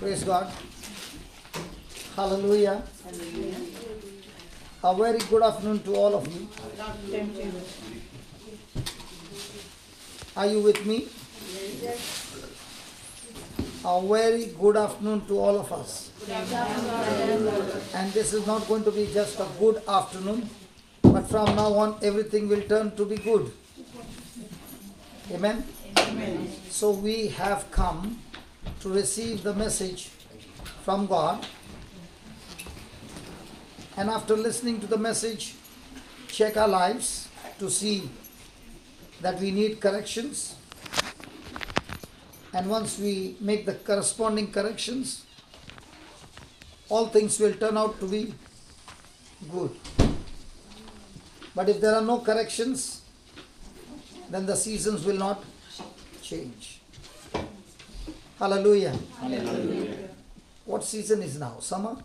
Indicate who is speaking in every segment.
Speaker 1: Praise God. Hallelujah.
Speaker 2: Hallelujah.
Speaker 1: A very good afternoon to all of you. Are you with me?
Speaker 2: Yes.
Speaker 1: A very good afternoon to all of us. And this is not going to be just a good afternoon, but from now on everything will turn to be good. Amen?
Speaker 2: Amen.
Speaker 1: So we have come to receive the message from God. And after listening to the message, check our lives to see that we need corrections. And once we make the corresponding corrections, all things will turn out to be good. But if there are no corrections, then the seasons will not change. Hallelujah.
Speaker 2: Hallelujah.
Speaker 1: What season is now? Summer?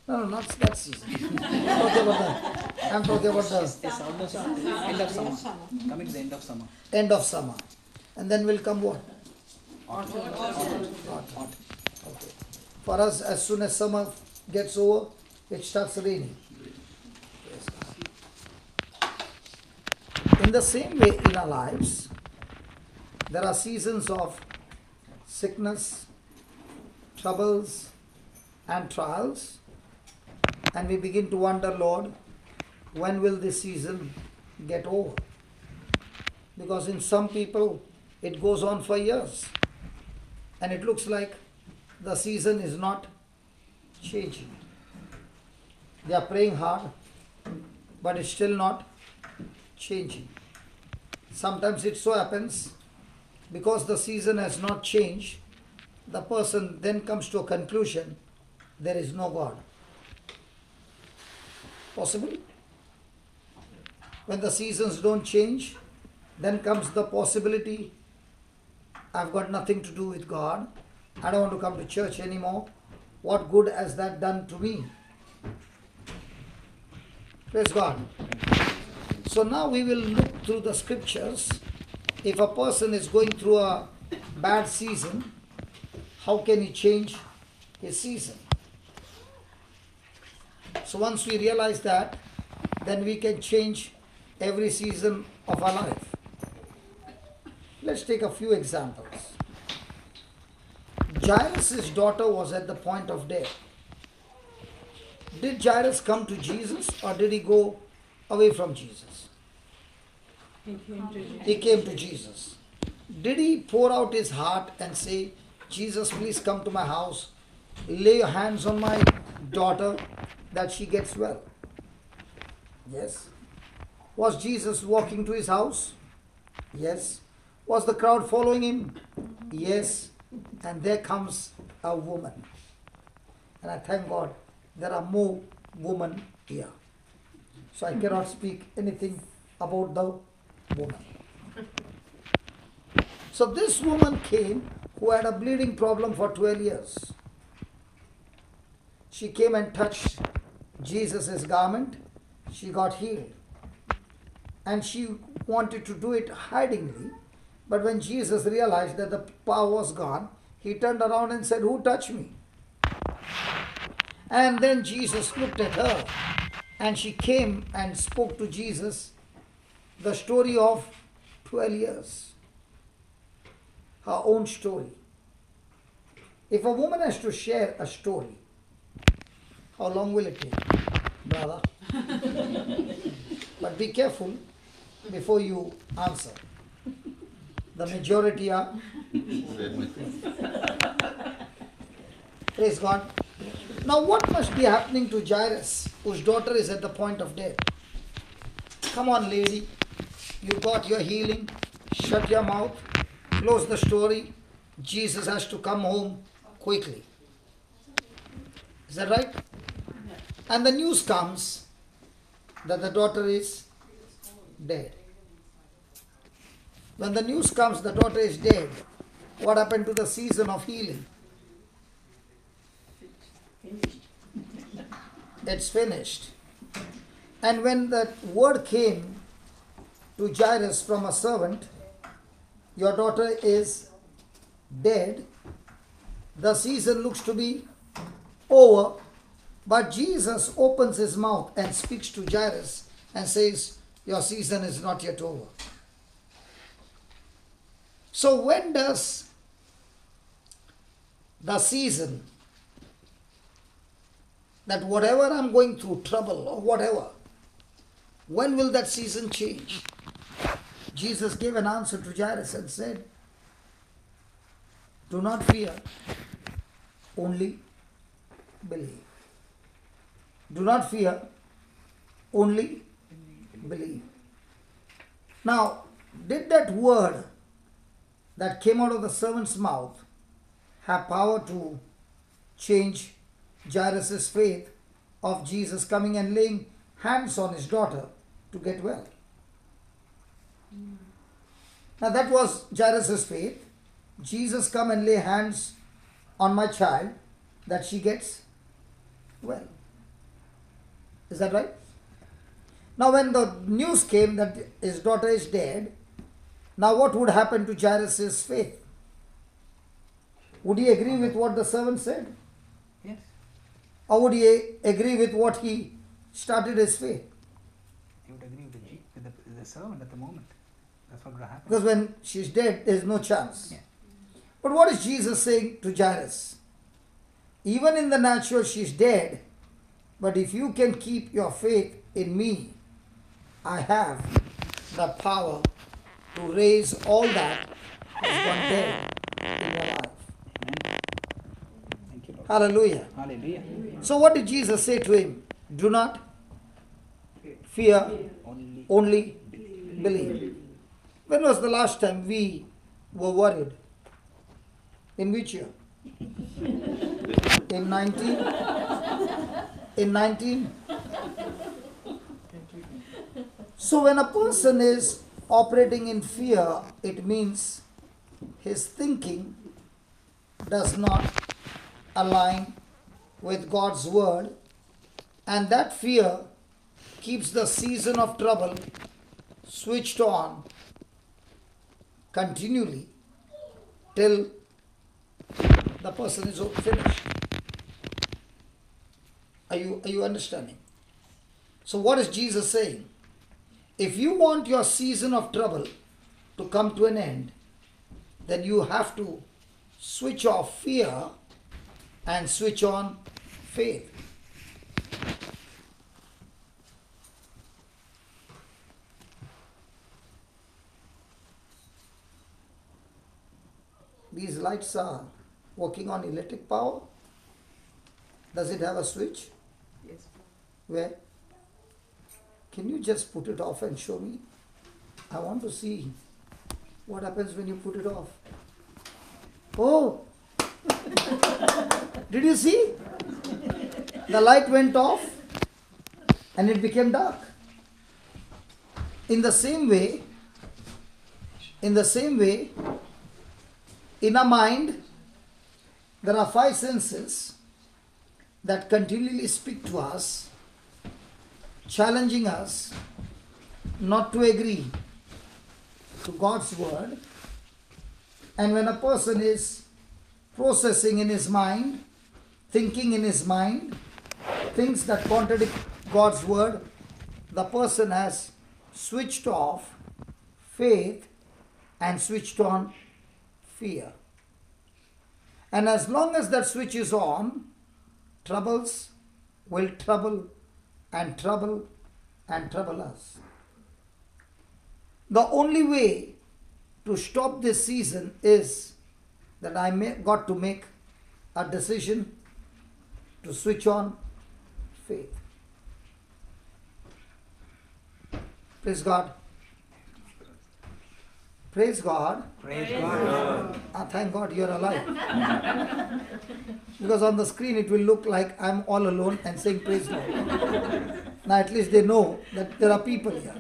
Speaker 1: No, not that season. I'm talking about the
Speaker 3: It's almost end of summer. Coming to the end of summer.
Speaker 1: end of summer. And then will come what?
Speaker 3: Autumn.
Speaker 1: Autumn. Okay. For us, as soon as summer gets over, it starts raining. In the same way in our lives, there are seasons of sickness, troubles, and trials. And we begin to wonder, Lord, when will this season get over? Because in some people, it goes on for years. And it looks like the season is not changing. They are praying hard, but it's still not changing. Sometimes it so happens, because the season has not changed, the person then comes to a conclusion, there is no God. Possible? When the seasons don't change, then comes the possibility, I've got nothing to do with God. I don't want to come to church anymore. What good has that done to me? Praise God. So now we will look through the scriptures. If a person is going through a bad season, how can he change his season? So once we realize that, then we can change every season of our life. Let's take a few examples. Jairus' daughter was at the point of death. Did Jairus come to Jesus or did he go away from Jesus? He came to Jesus. Did he pour out his heart and say, Jesus, please come to my house, lay your hands on my daughter that she gets well? Yes. Was Jesus walking to his house? Yes. Was the crowd following him? Yes. And there comes a woman. And I thank God there are more women here. So I cannot speak anything about the woman. So this woman came who had a bleeding problem for 12 years. She came and touched Jesus' garment. She got healed. And she wanted to do it hidingly. But when Jesus realized that the power was gone, he turned around and said, who touched me? And then Jesus looked at her and she came and spoke to Jesus the story of 12 years. Her own story. If a woman has to share a story, how long will it take, brother? But be careful before you answer. The majority are. Praise God. Now what must be happening to Jairus, whose daughter is at the point of death? Come on, lady. You got your healing. Shut your mouth. Close the story. Jesus has to come home quickly. Is that right? And the news comes that the daughter is dead. When the news comes the daughter is dead, what happened to the season of healing? It's finished. And when that word came to Jairus from a servant, your daughter is dead, the season looks to be over, but Jesus opens his mouth and speaks to Jairus and says, your season is not yet over. So when does the season, that whatever I'm going through, trouble or whatever, when will that season change? Jesus gave an answer to Jairus and said, do not fear, only believe. Do not fear, only believe. Now, did that word that came out of the servant's mouth have power to change Jairus' faith of Jesus coming and laying hands on his daughter to get well? Now that was Jairus' faith. Jesus come and lay hands on my child that she gets well. Is that right? Now when the news came that his daughter is dead, now what would happen to Jairus' faith? Would he agree with what the servant said?
Speaker 3: Yes.
Speaker 1: Or would he agree with what he started his faith?
Speaker 3: He would agree with the servant at the moment. That's what would happen.
Speaker 1: Because when she's dead, there is no chance.
Speaker 3: Yeah.
Speaker 1: But what is Jesus saying to Jairus? Even in the natural, she's dead. But if you can keep your faith in me, I have the power to raise all that has gone dead in your life.
Speaker 3: Amen. Thank you, Lord.
Speaker 1: Hallelujah.
Speaker 3: Hallelujah.
Speaker 1: So what did Jesus say to him? Do not fear, only believe. When was the last time we were worried? In which year? In 19? In 19? So when a person is operating in fear, it means his thinking does not align with God's word, and that fear keeps the season of trouble switched on continually till the person is finished. Are you understanding? So what is Jesus saying? If you want your season of trouble to come to an end, then you have to switch off fear and switch on faith. These lights are working on electric power. Does it have a switch?
Speaker 3: Yes.
Speaker 1: Where? Can you just put it off and show me? I want to see what happens when you put it off. Oh! Did you see? The light went off and it became dark. In the same way, in a mind, there are 5 senses that continually speak to us, challenging us not to agree to God's word. And when a person is processing in his mind, thinking in his mind, things that contradict God's word, the person has switched off faith and switched on fear. And as long as that switch is on, troubles will trouble and trouble and trouble us. The only way to stop this season is that got to make a decision to switch on faith. Praise God. Praise God.
Speaker 3: Praise God.
Speaker 1: Thank God you're alive. Because on the screen it will look like I'm all alone and saying praise God. Now at least they know that there are people here.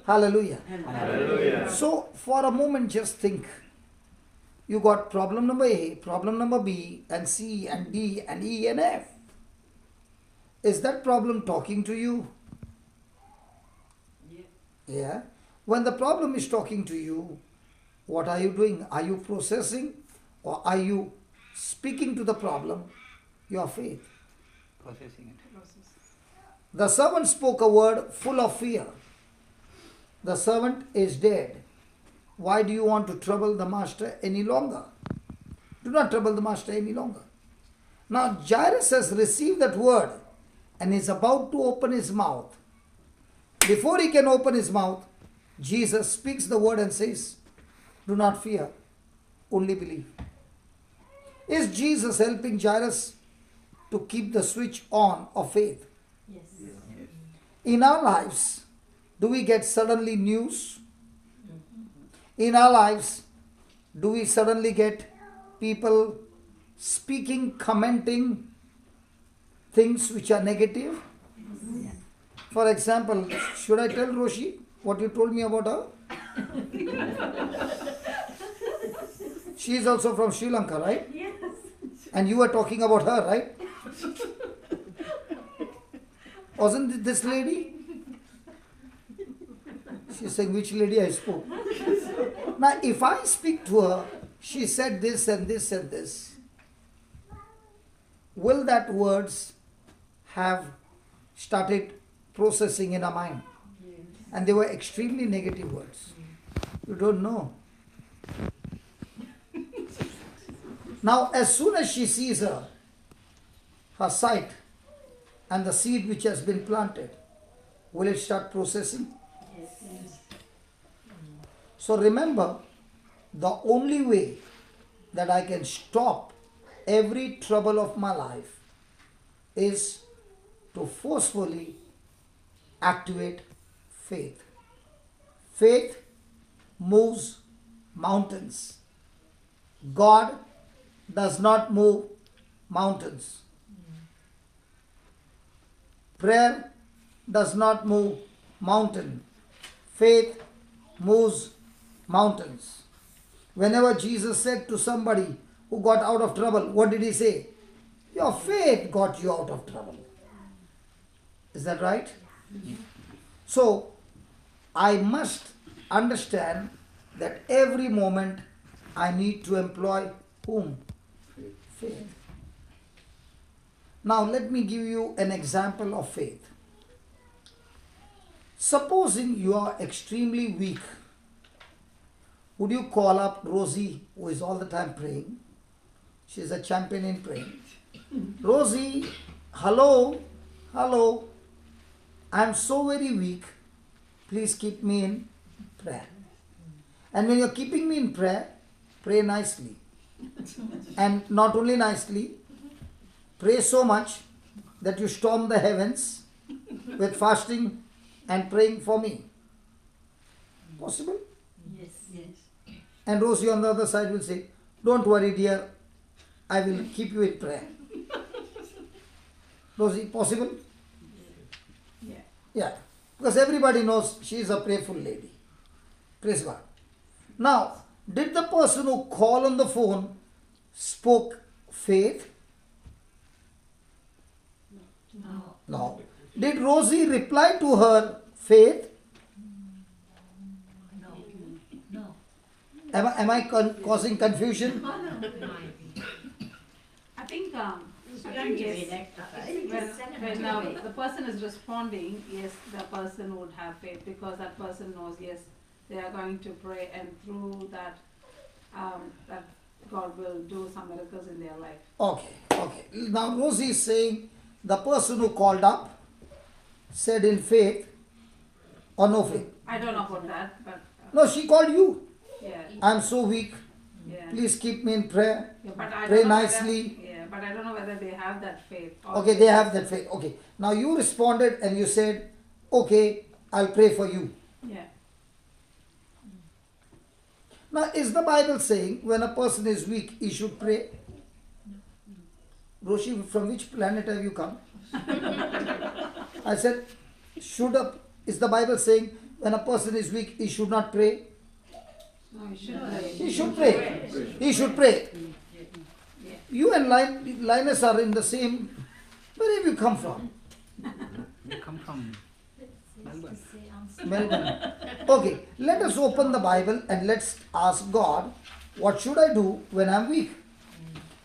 Speaker 1: Hallelujah.
Speaker 3: Hallelujah.
Speaker 1: So for a moment just think. You got problem number A, problem number B, and C, and D, and E, and F. Is that problem talking to you? Yeah. When the problem is talking to you, what are you doing? Are you processing or are you speaking to the problem? Your faith.
Speaker 3: Processing it.
Speaker 1: The servant spoke a word full of fear. The servant is dead. Why do you want to trouble the master any longer? Do not trouble the master any longer. Now Jairus has received that word and is about to open his mouth. Before he can open his mouth, Jesus speaks the word and says, do not fear, only believe. Is Jesus helping Jairus to keep the switch on of faith?
Speaker 2: Yes.
Speaker 1: In our lives, do we get suddenly news? In our lives, do we suddenly get people speaking, commenting things which are negative? For example, should I tell Roshi what you told me about her? She is also from Sri Lanka, right?
Speaker 2: Yes.
Speaker 1: And you were talking about her, right? Wasn't it this lady? She's saying, which lady I spoke? Now, if I speak to her, she said this and this and this. Will that words have started processing in her mind? And they were extremely negative words. You don't know. Now, as soon as she sees her sight and the seed which has been planted, will it start processing?
Speaker 2: Yes.
Speaker 1: So remember, the only way that I can stop every trouble of my life is to forcefully activate faith. Faith moves mountains. God does not move mountains. Prayer does not move mountain. Faith moves mountains. Whenever Jesus said to somebody who got out of trouble, what did he say? Your faith got you out of trouble. Is that right? So, I must understand that every moment I need to employ whom? Faith. Now, let me give you an example of faith. Supposing you are extremely weak, would you call up Rosie, who is all the time praying? She is a champion in praying. Rosie, hello, I am so very weak. Please keep me in prayer. And when you are keeping me in prayer, pray nicely. And not only nicely, pray so much that you storm the heavens with fasting and praying for me. Possible?
Speaker 2: Yes. Yes.
Speaker 1: And Rosie on the other side will say, don't worry dear, I will keep you in prayer. Rosie, possible?
Speaker 2: Yeah.
Speaker 1: Yeah. Because everybody knows she is a prayerful lady. Praise God. Now, did the person who called on the phone spoke faith?
Speaker 2: No.
Speaker 1: No. Did Rosie reply to her faith?
Speaker 2: No. No.
Speaker 1: Am I causing confusion?
Speaker 4: I think yes. When the person is responding, yes, the person would have faith because that person knows, yes, they are going to pray, and through that, that God will do some miracles in their life.
Speaker 1: Okay. Now Rosie is saying the person who called up said in faith or no faith?
Speaker 4: I don't know about that, but
Speaker 1: No, she called you.
Speaker 4: yeah,
Speaker 1: I am so weak.
Speaker 4: yeah.
Speaker 1: Please keep me in prayer.
Speaker 4: Yeah, but I
Speaker 1: Pray
Speaker 4: don't know
Speaker 1: nicely.
Speaker 4: Whether, yeah, but I don't know whether they have that faith. Or
Speaker 1: Okay, they have that faith. Okay. Now you responded and you said, okay, I'll pray for you.
Speaker 4: Yeah.
Speaker 1: Now, is the Bible saying when a person is weak, he should pray? Roshi, from which planet have you come? I said, is the Bible saying when a person is weak, he should not pray?
Speaker 4: No, you should pray.
Speaker 1: He should pray. He should pray. You and Linus are in the same. Where have you come from?
Speaker 3: We come from Melbourne.
Speaker 1: Melbourne. Okay, let us open the Bible and let's ask God, what should I do when I'm weak?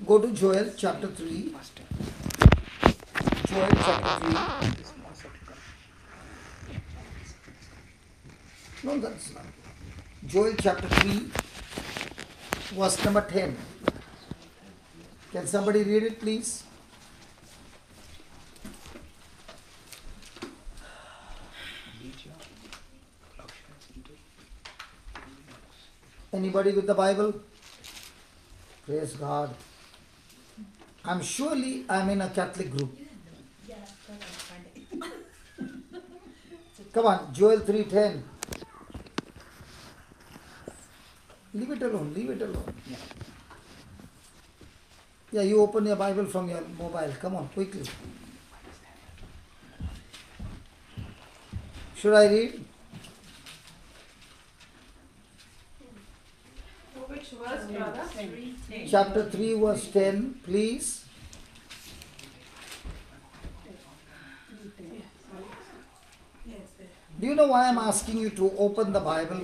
Speaker 1: Go to Joel chapter 3.
Speaker 3: First,
Speaker 1: Joel chapter 3.
Speaker 3: this loss of control.
Speaker 1: No, that's not. Joel chapter 3, verse number 10. Can somebody read it, please?
Speaker 3: Beat your plowshares into
Speaker 1: Anybody with the Bible? Praise God. I'm in a Catholic group. Come on, Joel 3:10. Leave it alone, leave it alone. Yeah, you open your Bible from your mobile. Come on, quickly. Should I read?
Speaker 4: Which verse, brother?
Speaker 1: Chapter 3, verse 10, please. Do you know why I'm asking you to open the Bible?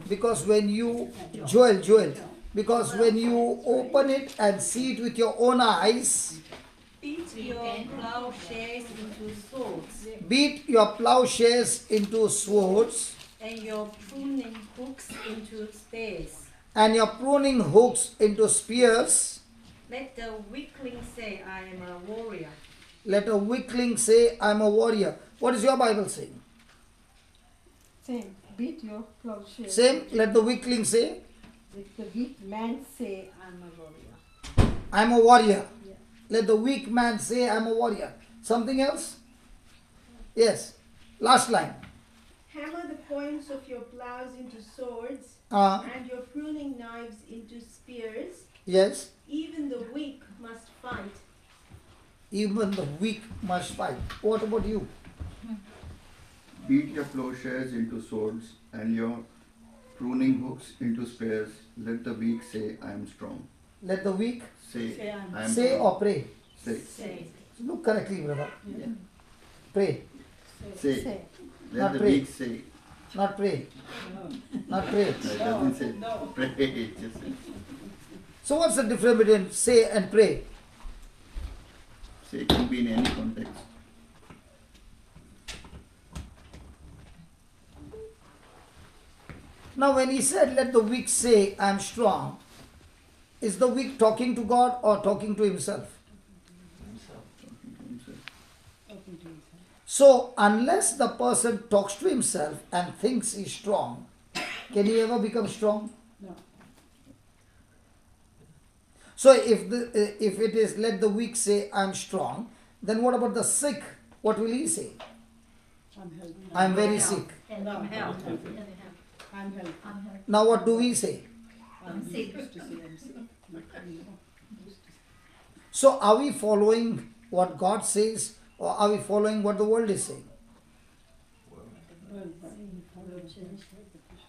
Speaker 1: Because when you, Joel, because when you open it and see it with your own eyes,
Speaker 2: Beat your plowshares into swords,
Speaker 1: beat your plowshares into swords,
Speaker 2: and your pruning hooks into spears.
Speaker 1: and your pruning hooks into spears.
Speaker 2: Let the weakling say, I am a warrior.
Speaker 1: Let a weakling say, I'm a warrior. What is your Bible saying?
Speaker 5: Same. Beat your plowshare.
Speaker 1: Same, let the weakling say,
Speaker 5: Let the weak man say, I'm a warrior.
Speaker 1: I'm a warrior.
Speaker 5: Yeah.
Speaker 1: Let the weak man say, I'm a warrior. Something else? Yes. Last line.
Speaker 6: Hammer the points of your plows into swords,
Speaker 1: Uh,
Speaker 6: and your pruning knives into spears.
Speaker 1: yes.
Speaker 6: Even the weak must fight.
Speaker 1: Even the weak must fight. What about you?
Speaker 7: Beat your plowshares into swords and your pruning hooks into spears. Let the weak say, I am strong.
Speaker 1: Let the weak
Speaker 7: Say, I am
Speaker 1: say
Speaker 7: strong.
Speaker 1: or pray.
Speaker 7: Say.
Speaker 1: Look correctly, brother. Pray,
Speaker 7: Say.
Speaker 5: Say.
Speaker 7: Let
Speaker 1: Not
Speaker 7: the
Speaker 1: pray.
Speaker 7: weak say.
Speaker 1: not pray. Not pray.
Speaker 7: No, it doesn't say pray. It just says
Speaker 1: So what's the difference between say and pray?
Speaker 7: say can be in any context.
Speaker 1: Now when he said, let the weak say, I am strong, is the weak talking to God or talking to himself?
Speaker 7: Talking to himself.
Speaker 1: So unless the person talks to himself and thinks he's strong, can he ever become strong?
Speaker 5: No.
Speaker 1: So if it is let the weak say I'm strong, then what about the sick? What will he say?
Speaker 5: I'm healthy.
Speaker 1: I'm very sick.
Speaker 5: No, I'm healthy. I'm healthy.
Speaker 1: Now what do we say?
Speaker 5: I'm sick. Used to say I'm sick. But,
Speaker 1: So are we following what God says or are we following what the world is saying?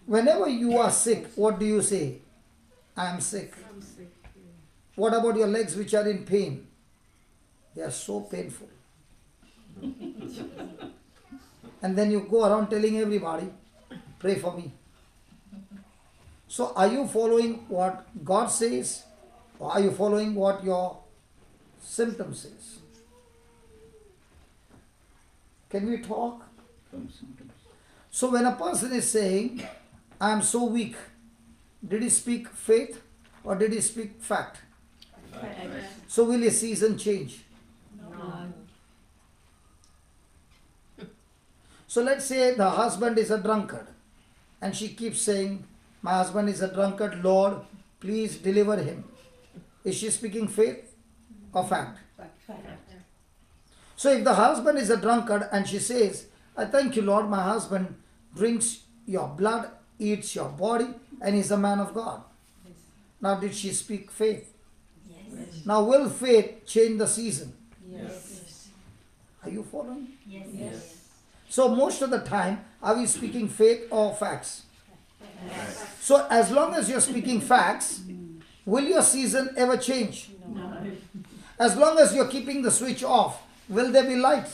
Speaker 1: Whenever you are sick, what do you say? I am sick. What about your legs which are in pain? They are so painful. And then you go around telling everybody, pray for me. So are you following what God says or are you following what your symptom says? Can we talk?
Speaker 7: Some symptoms.
Speaker 1: So when a person is saying, I am so weak, did he speak faith or did he speak fact? So will his season change? So let's say the husband is a drunkard and she keeps saying, my husband is a drunkard, Lord, please deliver him. Is she speaking faith or fact? So if the husband is a drunkard and she says, I thank you, Lord, my husband drinks your blood, eats your body, and is a man of God. Now did she speak faith?
Speaker 2: Yes.
Speaker 1: Now will faith change the season?
Speaker 2: Yes.
Speaker 1: Are you following?
Speaker 2: Yes.
Speaker 1: So most of the time, are we speaking faith or facts? So as long as you're speaking facts, will your season ever change?
Speaker 2: No.
Speaker 1: As long as you're keeping the switch off, will there be light?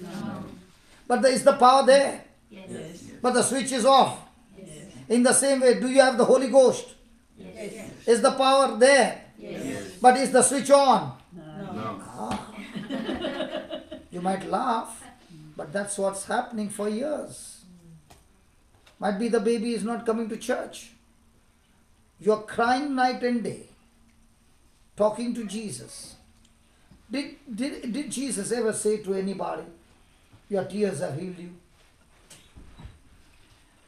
Speaker 2: No.
Speaker 1: But there is the power there.
Speaker 2: Yes.
Speaker 1: But the switch is off.
Speaker 2: Yes.
Speaker 1: In the same way, do you have the Holy Ghost?
Speaker 2: Yes.
Speaker 1: Is the power there?
Speaker 2: Yes.
Speaker 1: But is the switch on?
Speaker 7: No.
Speaker 1: Ah. You might laugh, but that's what's happening for years. Might be the baby is not coming to church. You're crying night and day, talking to Jesus. Did Jesus ever say to anybody, your tears have healed you?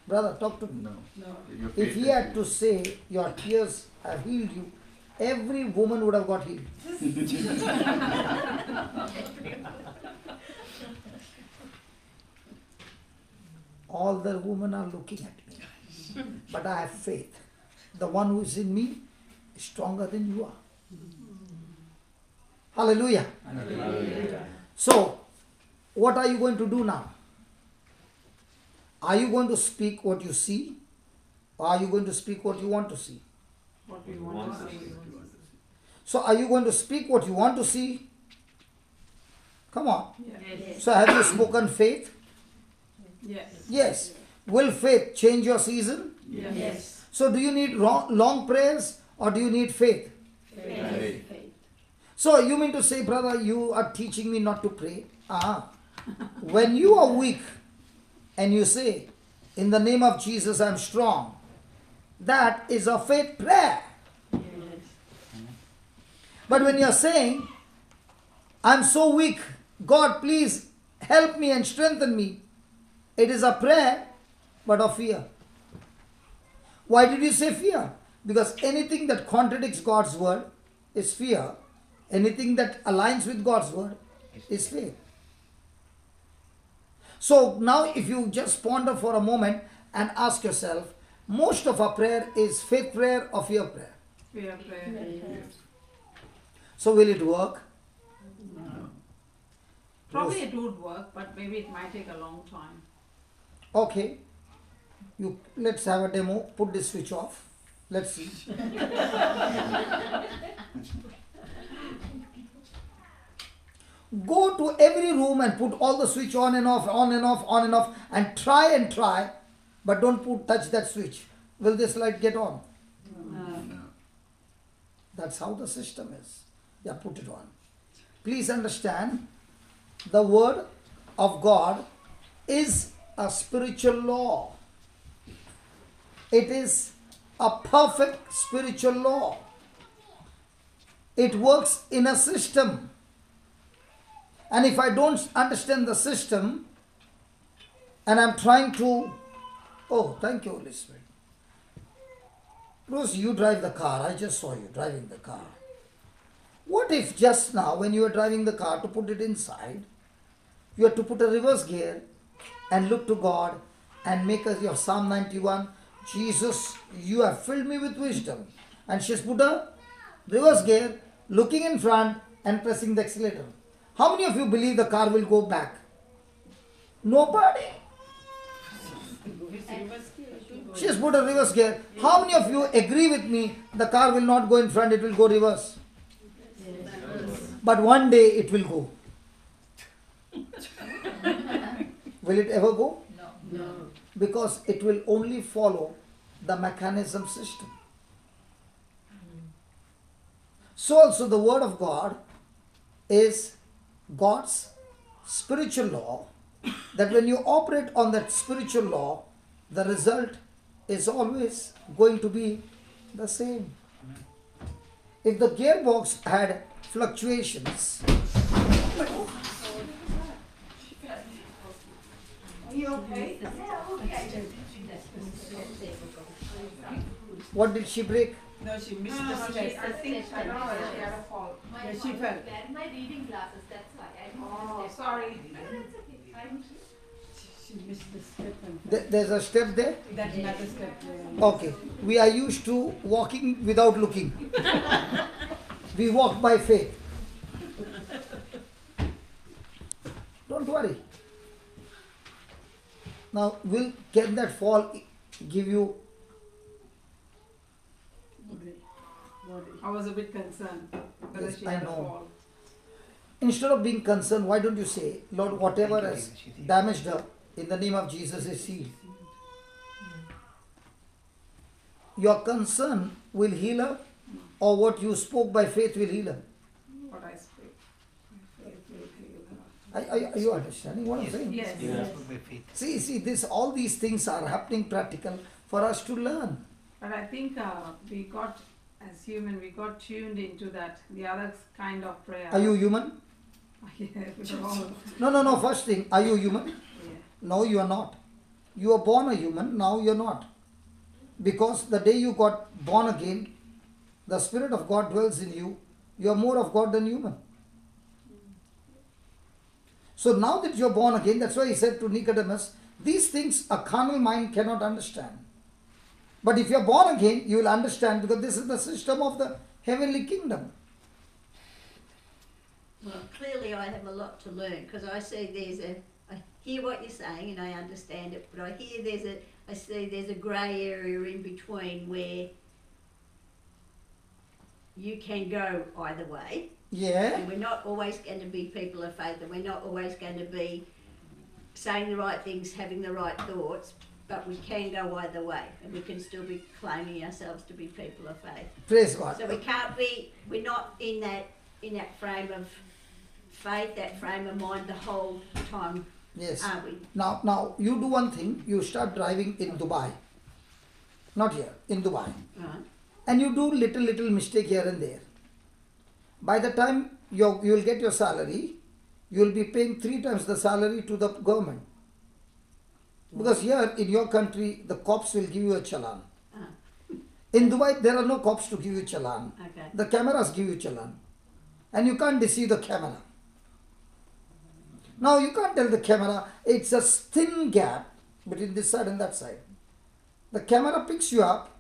Speaker 1: Brother, talk to me.
Speaker 7: No. Your
Speaker 1: If
Speaker 7: faith
Speaker 1: he
Speaker 7: is
Speaker 1: had to say, your tears have healed you, every woman would have got healed. All the women are looking at me. But I have faith. The one who is in me is stronger than you are. Hallelujah. So, what are you going to do now? Are you going to speak what you see? Or are you going to speak what you want to see?
Speaker 4: What we want to see.
Speaker 1: So, are you going to speak what you want to see? Come on.
Speaker 4: Yes.
Speaker 1: So, have you spoken faith?
Speaker 4: Yes.
Speaker 1: Yes. Will faith change your season?
Speaker 4: Yes.
Speaker 1: So, do you need long prayers or do you need faith?
Speaker 7: faith.
Speaker 1: So, you mean to say, brother, you are teaching me not to pray? When you are weak and you say, in the name of Jesus, I am strong, that is a faith prayer. But when you are saying, I am so weak, God, please help me and strengthen me, it is a prayer, but of fear. Why did you say fear? Because anything that contradicts God's word is fear. Anything that aligns with God's word is faith. So now if you just ponder for a moment and ask yourself, most of our prayer is faith prayer or fear prayer.
Speaker 4: Fear prayer.
Speaker 1: So will it work?
Speaker 4: Probably it would work, but maybe it might take a long time.
Speaker 1: Okay. Let's have a demo. Put this switch off. Let's see. Go to every room and put all the switch on and off, on and off, on and off, and try, but don't touch that switch. Will this light get on?
Speaker 4: No.
Speaker 1: That's how the system is. Yeah, put it on. Please understand, the word of God is a spiritual law. It is a perfect spiritual law. It works in a system. And if I don't understand the system, and I'm trying to, oh, thank you, Holy Spirit. Rose, you drive the car. I just saw you driving the car. What if just now, when you are driving the car, to put it inside, you have to put a reverse gear and look to God and make your Psalm 91, Jesus, you have filled me with wisdom. And she's put a reverse gear, looking in front and pressing the accelerator. How many of you believe the car will go back? Nobody. She has put a reverse gear. How many of you agree with me? The car will not go in front, it will go reverse. But one day it will go. Will it ever go?
Speaker 2: No.
Speaker 1: Because it will only follow the mechanism system. So also the word of God is God's spiritual law, that when you operate on that spiritual law, the result is always going to be the same. If the gearbox had fluctuations,
Speaker 6: Are you okay?
Speaker 1: what did she break?
Speaker 5: No, she missed the
Speaker 4: I
Speaker 5: step.
Speaker 4: think, I don't know whether she had a fall.
Speaker 5: Yeah, she fell.
Speaker 2: My reading glasses, that's why.
Speaker 4: Oh, sorry.
Speaker 5: She missed the step and
Speaker 1: There's a step there?
Speaker 5: that's another step. Yeah.
Speaker 1: Okay. We are used to walking without looking. We walk by faith. Don't worry. Now, can that fall give you?
Speaker 4: I was a bit concerned whether
Speaker 1: Yes,
Speaker 4: she
Speaker 1: I
Speaker 4: had a
Speaker 1: know.
Speaker 4: fall.
Speaker 1: Instead of being concerned, why don't you say, Lord, whatever has damaged her, in the name of Jesus is healed. Your concern will heal her? or what you spoke by faith will heal her.
Speaker 4: What I speak. My faith will heal her.
Speaker 1: Are you understanding what I'm saying?
Speaker 4: Yes.
Speaker 3: Yeah. By faith.
Speaker 1: See, all these things are happening practical for us to learn.
Speaker 4: But I think we got, as human, we got tuned into that, the other kind of prayer.
Speaker 1: Are you human?
Speaker 4: Yeah, we're all-
Speaker 1: No. First thing, are you human?
Speaker 4: yeah.
Speaker 1: No, you are not. You were born a human, now you're not. Because the day you got born again, the Spirit of God dwells in you. You are more of God than human. So now that you're born again, that's why he said to Nicodemus, these things a carnal mind cannot understand. But if you're born again, you will understand, because this is the system of the heavenly kingdom.
Speaker 8: Well, clearly I have a lot to learn, because I see I hear what you're saying and I understand it, but I see there's a grey area in between where you can go either way.
Speaker 1: Yeah.
Speaker 8: And we're not always going to be people of faith, and we're not always going to be saying the right things, having the right thoughts, but we can go either way, and we can still be claiming ourselves to be people of faith.
Speaker 1: Praise God.
Speaker 8: So we're not in that frame of faith, that frame of mind the whole time,
Speaker 1: Yes.
Speaker 8: are we?
Speaker 1: Now you do one thing, you start driving in Dubai. Not here, in Dubai.
Speaker 8: Right.
Speaker 1: And you do little mistake here and there. By the time you will get your salary, you will be paying 3 times the salary to the government. Because here in your country, the cops will give you a challan.
Speaker 8: Ah,
Speaker 1: In Dubai, there are no cops to give you challan.
Speaker 8: okay.
Speaker 1: The cameras give you challan. And you can't deceive the camera. Now you can't tell the camera, it's a thin gap between this side and that side. The camera picks you up,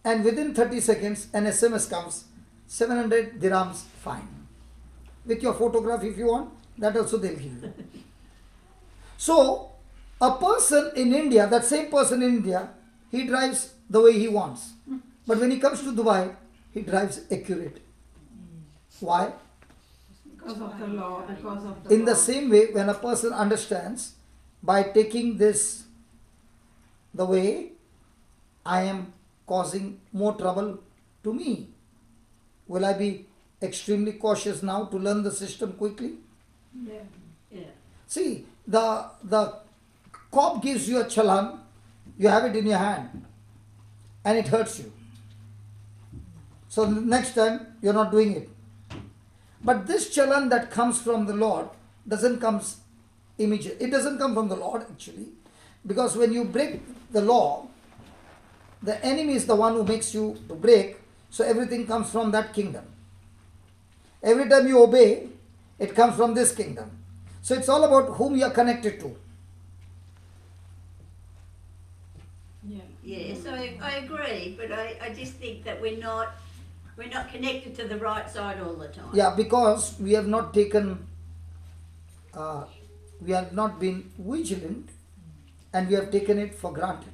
Speaker 1: and within 30 seconds an SMS comes, 700 dirhams fine. With your photograph if you want, that also they'll give you. So, a person in India, that same person in India, he drives the way he wants. But when he comes to Dubai, he drives accurate. Why?
Speaker 4: Because of the law, because of the
Speaker 1: In the
Speaker 4: law.
Speaker 1: same way, when a person understands, by taking this the way, I am causing more trouble to me. Will I be extremely cautious now to learn the system quickly?
Speaker 4: Yeah.
Speaker 8: Yeah.
Speaker 1: See, the cop gives you a challan, you have it in your hand, and it hurts you. So next time you're not doing it. But this challan that comes from the Lord doesn't come immediate. It doesn't come from the Lord actually, because when you break the law, the enemy is the one who makes you to break. So everything comes from that kingdom. Every time you obey, it comes from this kingdom. So it's all about whom you are connected to.
Speaker 4: Yeah.
Speaker 8: Yes, I agree, but I just think that we're not connected to the right side all the time.
Speaker 1: Yeah, because we have not taken, we have not been vigilant, and we have taken it for granted.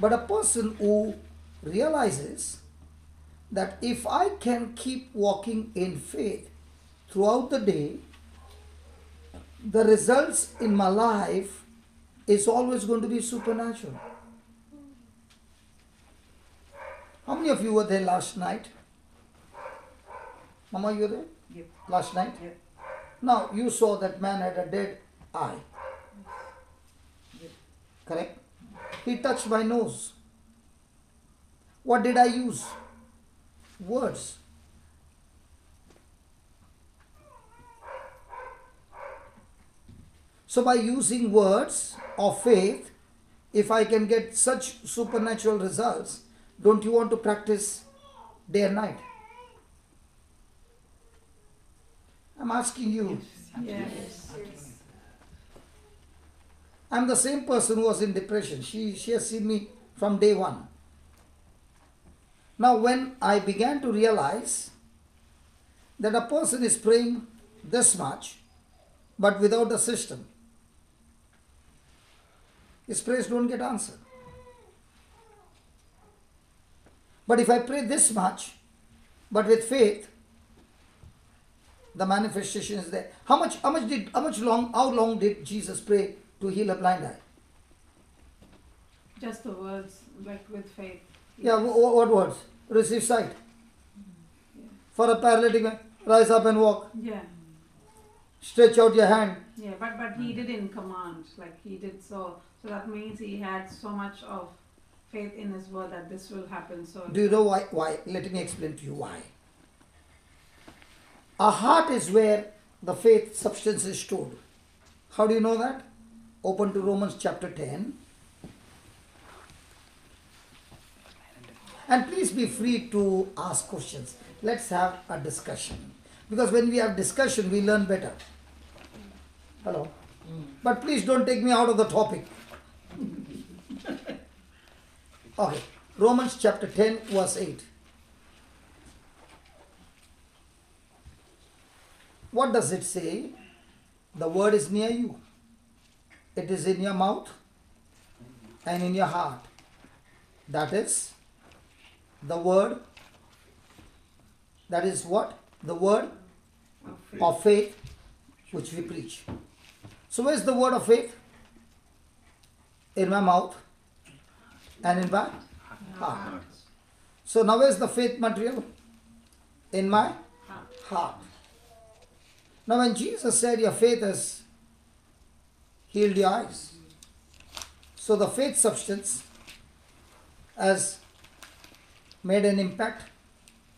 Speaker 1: But a person who realizes that if I can keep walking in faith throughout the day, the results in my life is always going to be supernatural. How many of you were there last night? Mama, you were there?
Speaker 5: Yep.
Speaker 1: Last night?
Speaker 5: Yep.
Speaker 1: Now, you saw that man had a dead eye.
Speaker 5: Yep.
Speaker 1: Correct? He touched my nose. What did I use? Words. So by using words of faith, if I can get such supernatural results, don't you want to practice day and night? I'm asking you.
Speaker 4: Yes.
Speaker 1: I'm the same person who was in depression. She has seen me from day one. Now when I began to realize that a person is praying this much, but without a system, his prayers don't get answered. But if I pray this much, but with faith, the manifestation is there. How long did Jesus pray to heal a blind eye?
Speaker 4: Just the words, like with faith.
Speaker 1: Yeah, what words? Receive sight. For a paralytic man, rise up and walk.
Speaker 4: Yeah.
Speaker 1: Stretch out your hand.
Speaker 4: Yeah, but he didn't command, like he did so that means he had so much of faith in his word that this will happen. So
Speaker 1: Do you know why? Why? Let me explain to you why. Our heart is where the faith substance is stored. How do you know that? Open to Romans chapter 10. And please be free to ask questions. Let's have a discussion. Because when we have discussion, we learn better. Hello? But please don't take me out of the topic. Okay. Romans chapter 10, verse 8. What does it say? The word is near you. It is in your mouth and in your heart. That is the word. That is what? The word of faith which we preach. So where is the word of faith? In my mouth and in my heart. So now where is the faith material? In my heart. Now when Jesus said your faith has healed your eyes, so the faith substance has made an impact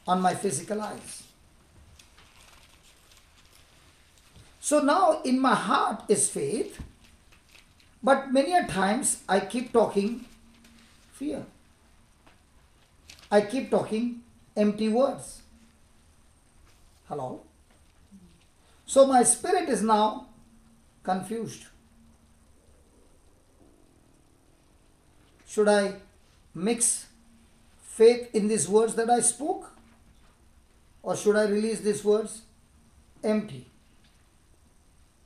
Speaker 1: on my physical eyes. So now in my heart is faith, but many a times I keep talking fear. I keep talking empty words. Hello? So my spirit is now confused. Should I mix faith in these words that I spoke? Or should I release these words empty?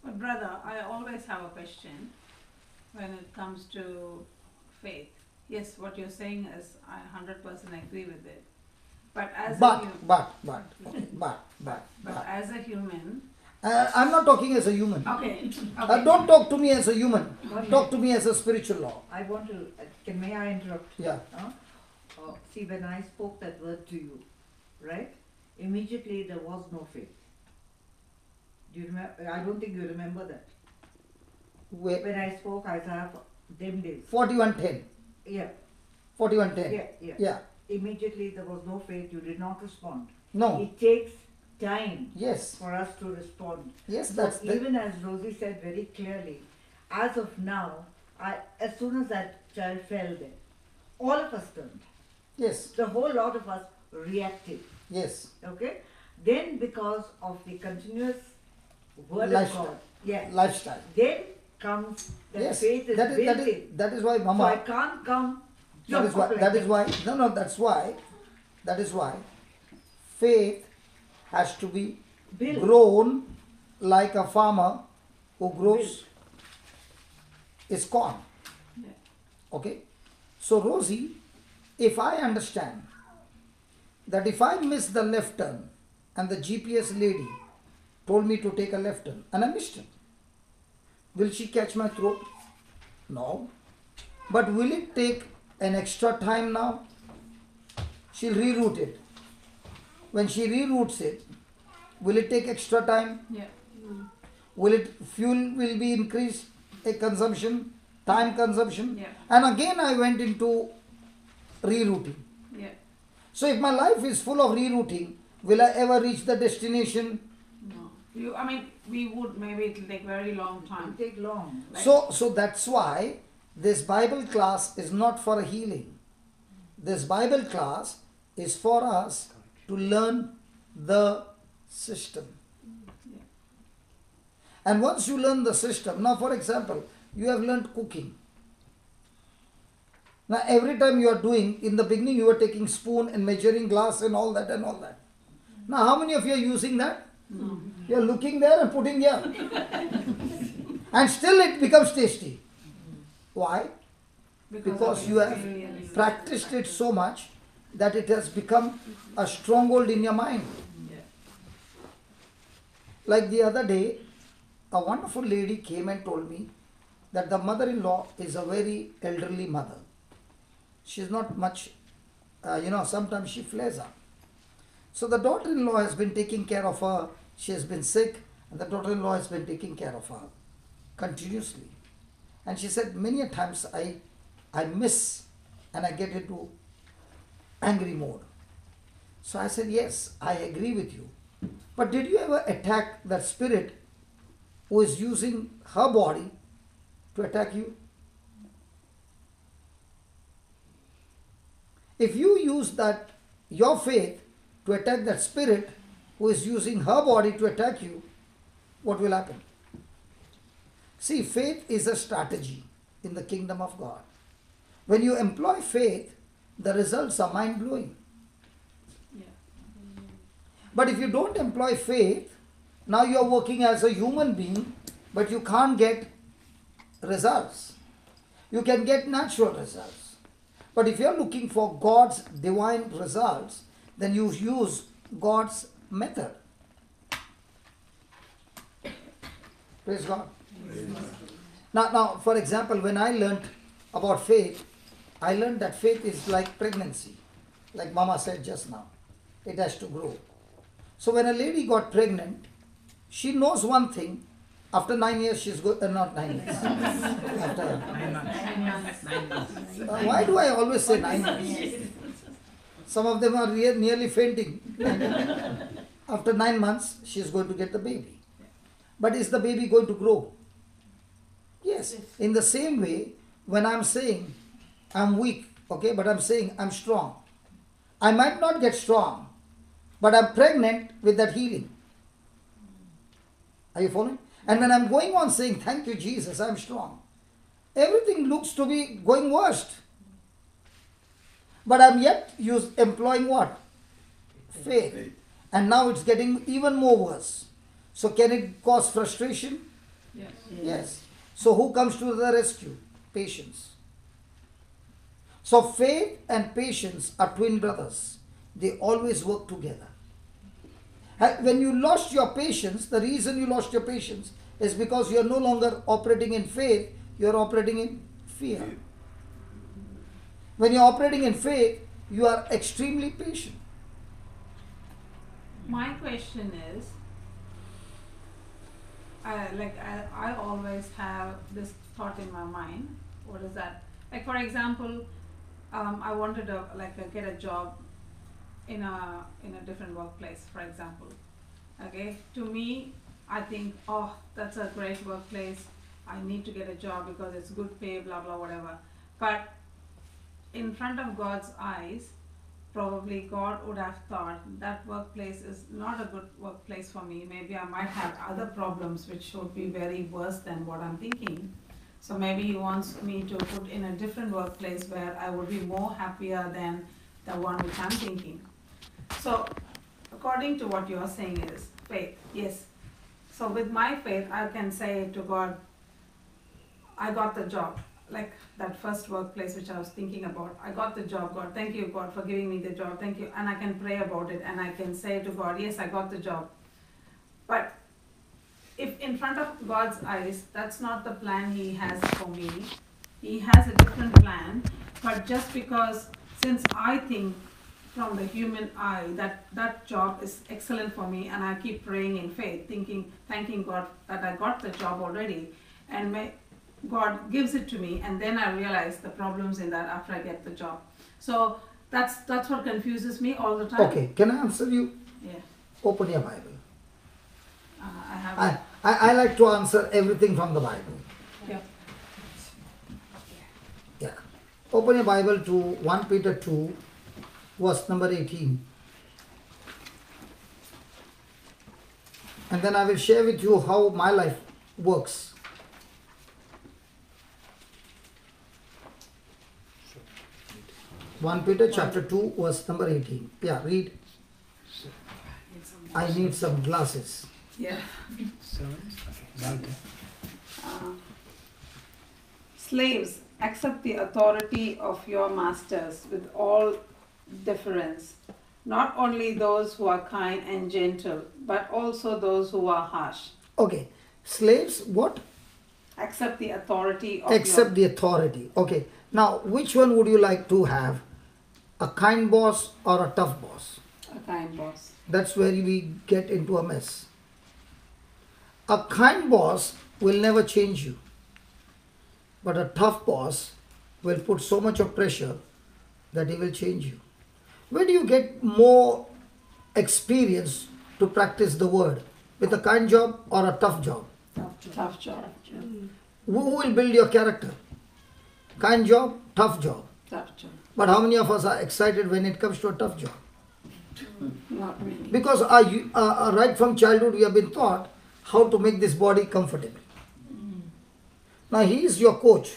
Speaker 4: But brother, I always have a question when it comes to faith. Yes, what you're saying is I 100% agree with it. But as as a human,
Speaker 1: I'm not talking as a human.
Speaker 4: okay.
Speaker 1: Don't talk to me as a human. Talk to me as a spiritual law.
Speaker 5: I want to, may I interrupt?
Speaker 1: Yeah.
Speaker 5: See, when I spoke that word to you, right? Immediately there was no faith. Do you remember? I don't think you remember that.
Speaker 1: Wait.
Speaker 5: When I spoke Isaiah, them days.
Speaker 1: 41:10.
Speaker 5: Yeah.
Speaker 1: 41:10. Yeah.
Speaker 5: Immediately there was no faith. You did not respond.
Speaker 1: No.
Speaker 5: It takes time
Speaker 1: Yes.
Speaker 5: for us to respond.
Speaker 1: Yes,
Speaker 5: So
Speaker 1: that's the,
Speaker 5: even as Rosie said very clearly, as of now, as soon as that child fell there, all of us turned.
Speaker 1: yes.
Speaker 5: The whole lot of us reacted.
Speaker 1: Yes.
Speaker 5: Okay? Then because of the continuous word
Speaker 1: Lifestyle.
Speaker 5: of God, yeah,
Speaker 1: Lifestyle.
Speaker 5: then comes that
Speaker 1: Yes.
Speaker 5: faith is
Speaker 1: That is,
Speaker 5: built
Speaker 1: that
Speaker 5: in.
Speaker 1: is, that is why
Speaker 5: So I
Speaker 1: Mama.
Speaker 5: can't come.
Speaker 1: That is
Speaker 5: jump
Speaker 1: why.
Speaker 5: up like
Speaker 1: That is why. No. That is why. Faith has to be
Speaker 5: Built.
Speaker 1: grown like a farmer who grows his corn.
Speaker 4: Yeah.
Speaker 1: Okay. So Rosie, if I understand that if I miss the left turn and the GPS lady told me to take a left turn and I missed it, will she catch my throat? No. But will it take an extra time now? She'll reroute it. When she reroutes it, will it take extra time?
Speaker 4: Yeah.
Speaker 1: Fuel will be increased, consumption, time consumption?
Speaker 4: Yeah.
Speaker 1: And again I went into rerouting.
Speaker 4: Yeah.
Speaker 1: So if my life is full of rerouting, will I ever reach the destination?
Speaker 4: No. We would, maybe it'll take very long time.
Speaker 5: It take long.
Speaker 1: So that's why this Bible class is not for healing. This Bible class is for us to learn the system.
Speaker 4: Yeah.
Speaker 1: And once you learn the system, now for example, you have learned cooking. Now every time you are doing, in the beginning you were taking spoon and measuring glass and all that. Now how many of you are using that?
Speaker 4: No.
Speaker 1: You are looking there and putting here. And still it becomes tasty. Why? Because you have practiced it so much that it has become a stronghold in your mind.
Speaker 4: Yeah.
Speaker 1: Like the other day, a wonderful lady came and told me that the mother-in-law is a very elderly mother. She is not much sometimes she flares up. So the daughter-in-law has been taking care of her. She has been sick, and the daughter-in-law has been taking care of her continuously. And she said, many a times I miss and I get into angry mode. So I said, yes, I agree with you. But did you ever attack that spirit who is using her body to attack you? If you use that, your faith, to attack that spirit who is using her body to attack you, what will happen? See, faith is a strategy in the kingdom of God. When you employ faith, the results are mind-blowing.
Speaker 4: Yeah.
Speaker 1: But if you don't employ faith, now you are working as a human being, but you can't get results. You can get natural results. But if you are looking for God's divine results, then you use God's method. Praise God. Now, for example, when I learned about faith, I learned that faith is like pregnancy. Like Mama said just now. It has to grow. So when a lady got pregnant, she knows one thing. After 9 years, she's good. Not 9 years. After
Speaker 3: 9 months. 9 months.
Speaker 1: why do I always say 9 months? Some of them are nearly fainting. After 9 months, she is going to get the baby. But is the baby going to grow? Yes. In the same way, when I'm saying I'm weak, okay, but I'm saying I'm strong. I might not get strong, but I'm pregnant with that healing. Are you following? And when I'm going on saying, thank you, Jesus, I'm strong, everything looks to be going worst. But I'm yet employing what? Faith. And now it's getting even more worse. So can it cause frustration?
Speaker 4: Yes.
Speaker 1: Yes. So who comes to the rescue? Patience. So faith and patience are twin brothers. They always work together. When you lost your patience, the reason you lost your patience is because you are no longer operating in faith, you are operating in fear. When you are operating in faith, you are extremely patient.
Speaker 4: My question is, I always have this thought in my mind. What is that? Like, for example, I wanted to get a job in a different workplace, for example. Okay, to me, I think, oh, that's a great workplace. I need to get a job because it's good pay, blah blah whatever. But in front of God's eyes, probably God would have thought that workplace is not a good workplace for me. Maybe I might have other problems which would be very worse than what I'm thinking. So maybe He wants me to put in a different workplace where I would be more happier than the one which I'm thinking. So according to what you're saying is faith, yes. So with my faith, I can say to God, I got the job. Like that first workplace which I was thinking about, I got the job, God, thank you, God, for giving me the job, thank you. And I can pray about it and I can say to God, yes, I got the job. But if in front of God's eyes, that's not the plan He has for me. He has a different plan. But just because, since I think from the human eye that job is excellent for me, and I keep praying in faith, thanking God that I got the job already, and God gives it to me, and then I realize the problems in that after I get the job. So that's what confuses me all the time.
Speaker 1: Okay, can I answer you?
Speaker 4: Yeah.
Speaker 1: Open your Bible.
Speaker 4: I have.
Speaker 1: I like to answer everything from the Bible.
Speaker 4: Yeah.
Speaker 1: Yeah. Open your Bible to 1 Peter 2, verse number 18. And then I will share with you how my life works. 1 Peter chapter 2, verse number 18. Yeah, read. I need some glasses.
Speaker 4: Yeah.
Speaker 3: Okay.
Speaker 4: Slaves, accept the authority of your masters with all deference, not only those who are kind and gentle, but also those who are harsh.
Speaker 1: Okay. Slaves, what?
Speaker 4: Accept the authority of
Speaker 1: Accept the authority. Okay. Now, which one would you like to have? a kind boss or a tough boss?
Speaker 4: A kind boss.
Speaker 1: That's where we get into a mess. A kind boss will never change you, but a tough boss will put so much of pressure that he will change you. Where do you get more experience to practice the word? With a kind job or a tough job?
Speaker 4: Tough job.
Speaker 1: Who will build your character? Kind job, tough job.
Speaker 4: Tough job.
Speaker 1: But how many of us are excited when it comes to a tough job?
Speaker 4: Not really.
Speaker 1: Because right from childhood we have been taught how to make this body comfortable. Now he is your coach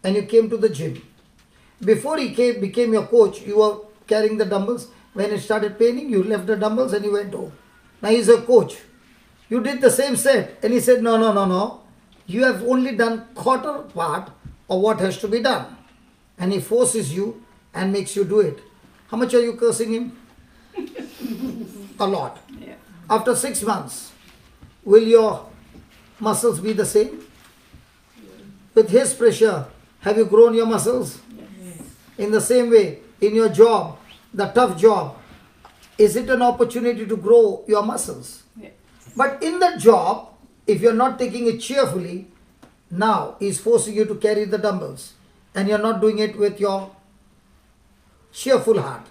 Speaker 1: and you came to the gym. Before he became your coach, you were carrying the dumbbells. When it started paining, you left the dumbbells and you went home. Now he's a coach. You did the same set and he said, no. You have only done quarter part of what has to be done. And he forces you and makes you do it. How much are you cursing him? A lot.
Speaker 4: Yeah.
Speaker 1: After 6 months, will your muscles be the same? With his pressure, have you grown your muscles?
Speaker 4: Yes.
Speaker 1: In the same way, in your job, the tough job, is it an opportunity to grow your muscles?
Speaker 4: Yeah.
Speaker 1: But in that job, if you're not taking it cheerfully, now he's forcing you to carry the dumbbells and you're not doing it with your cheerful heart.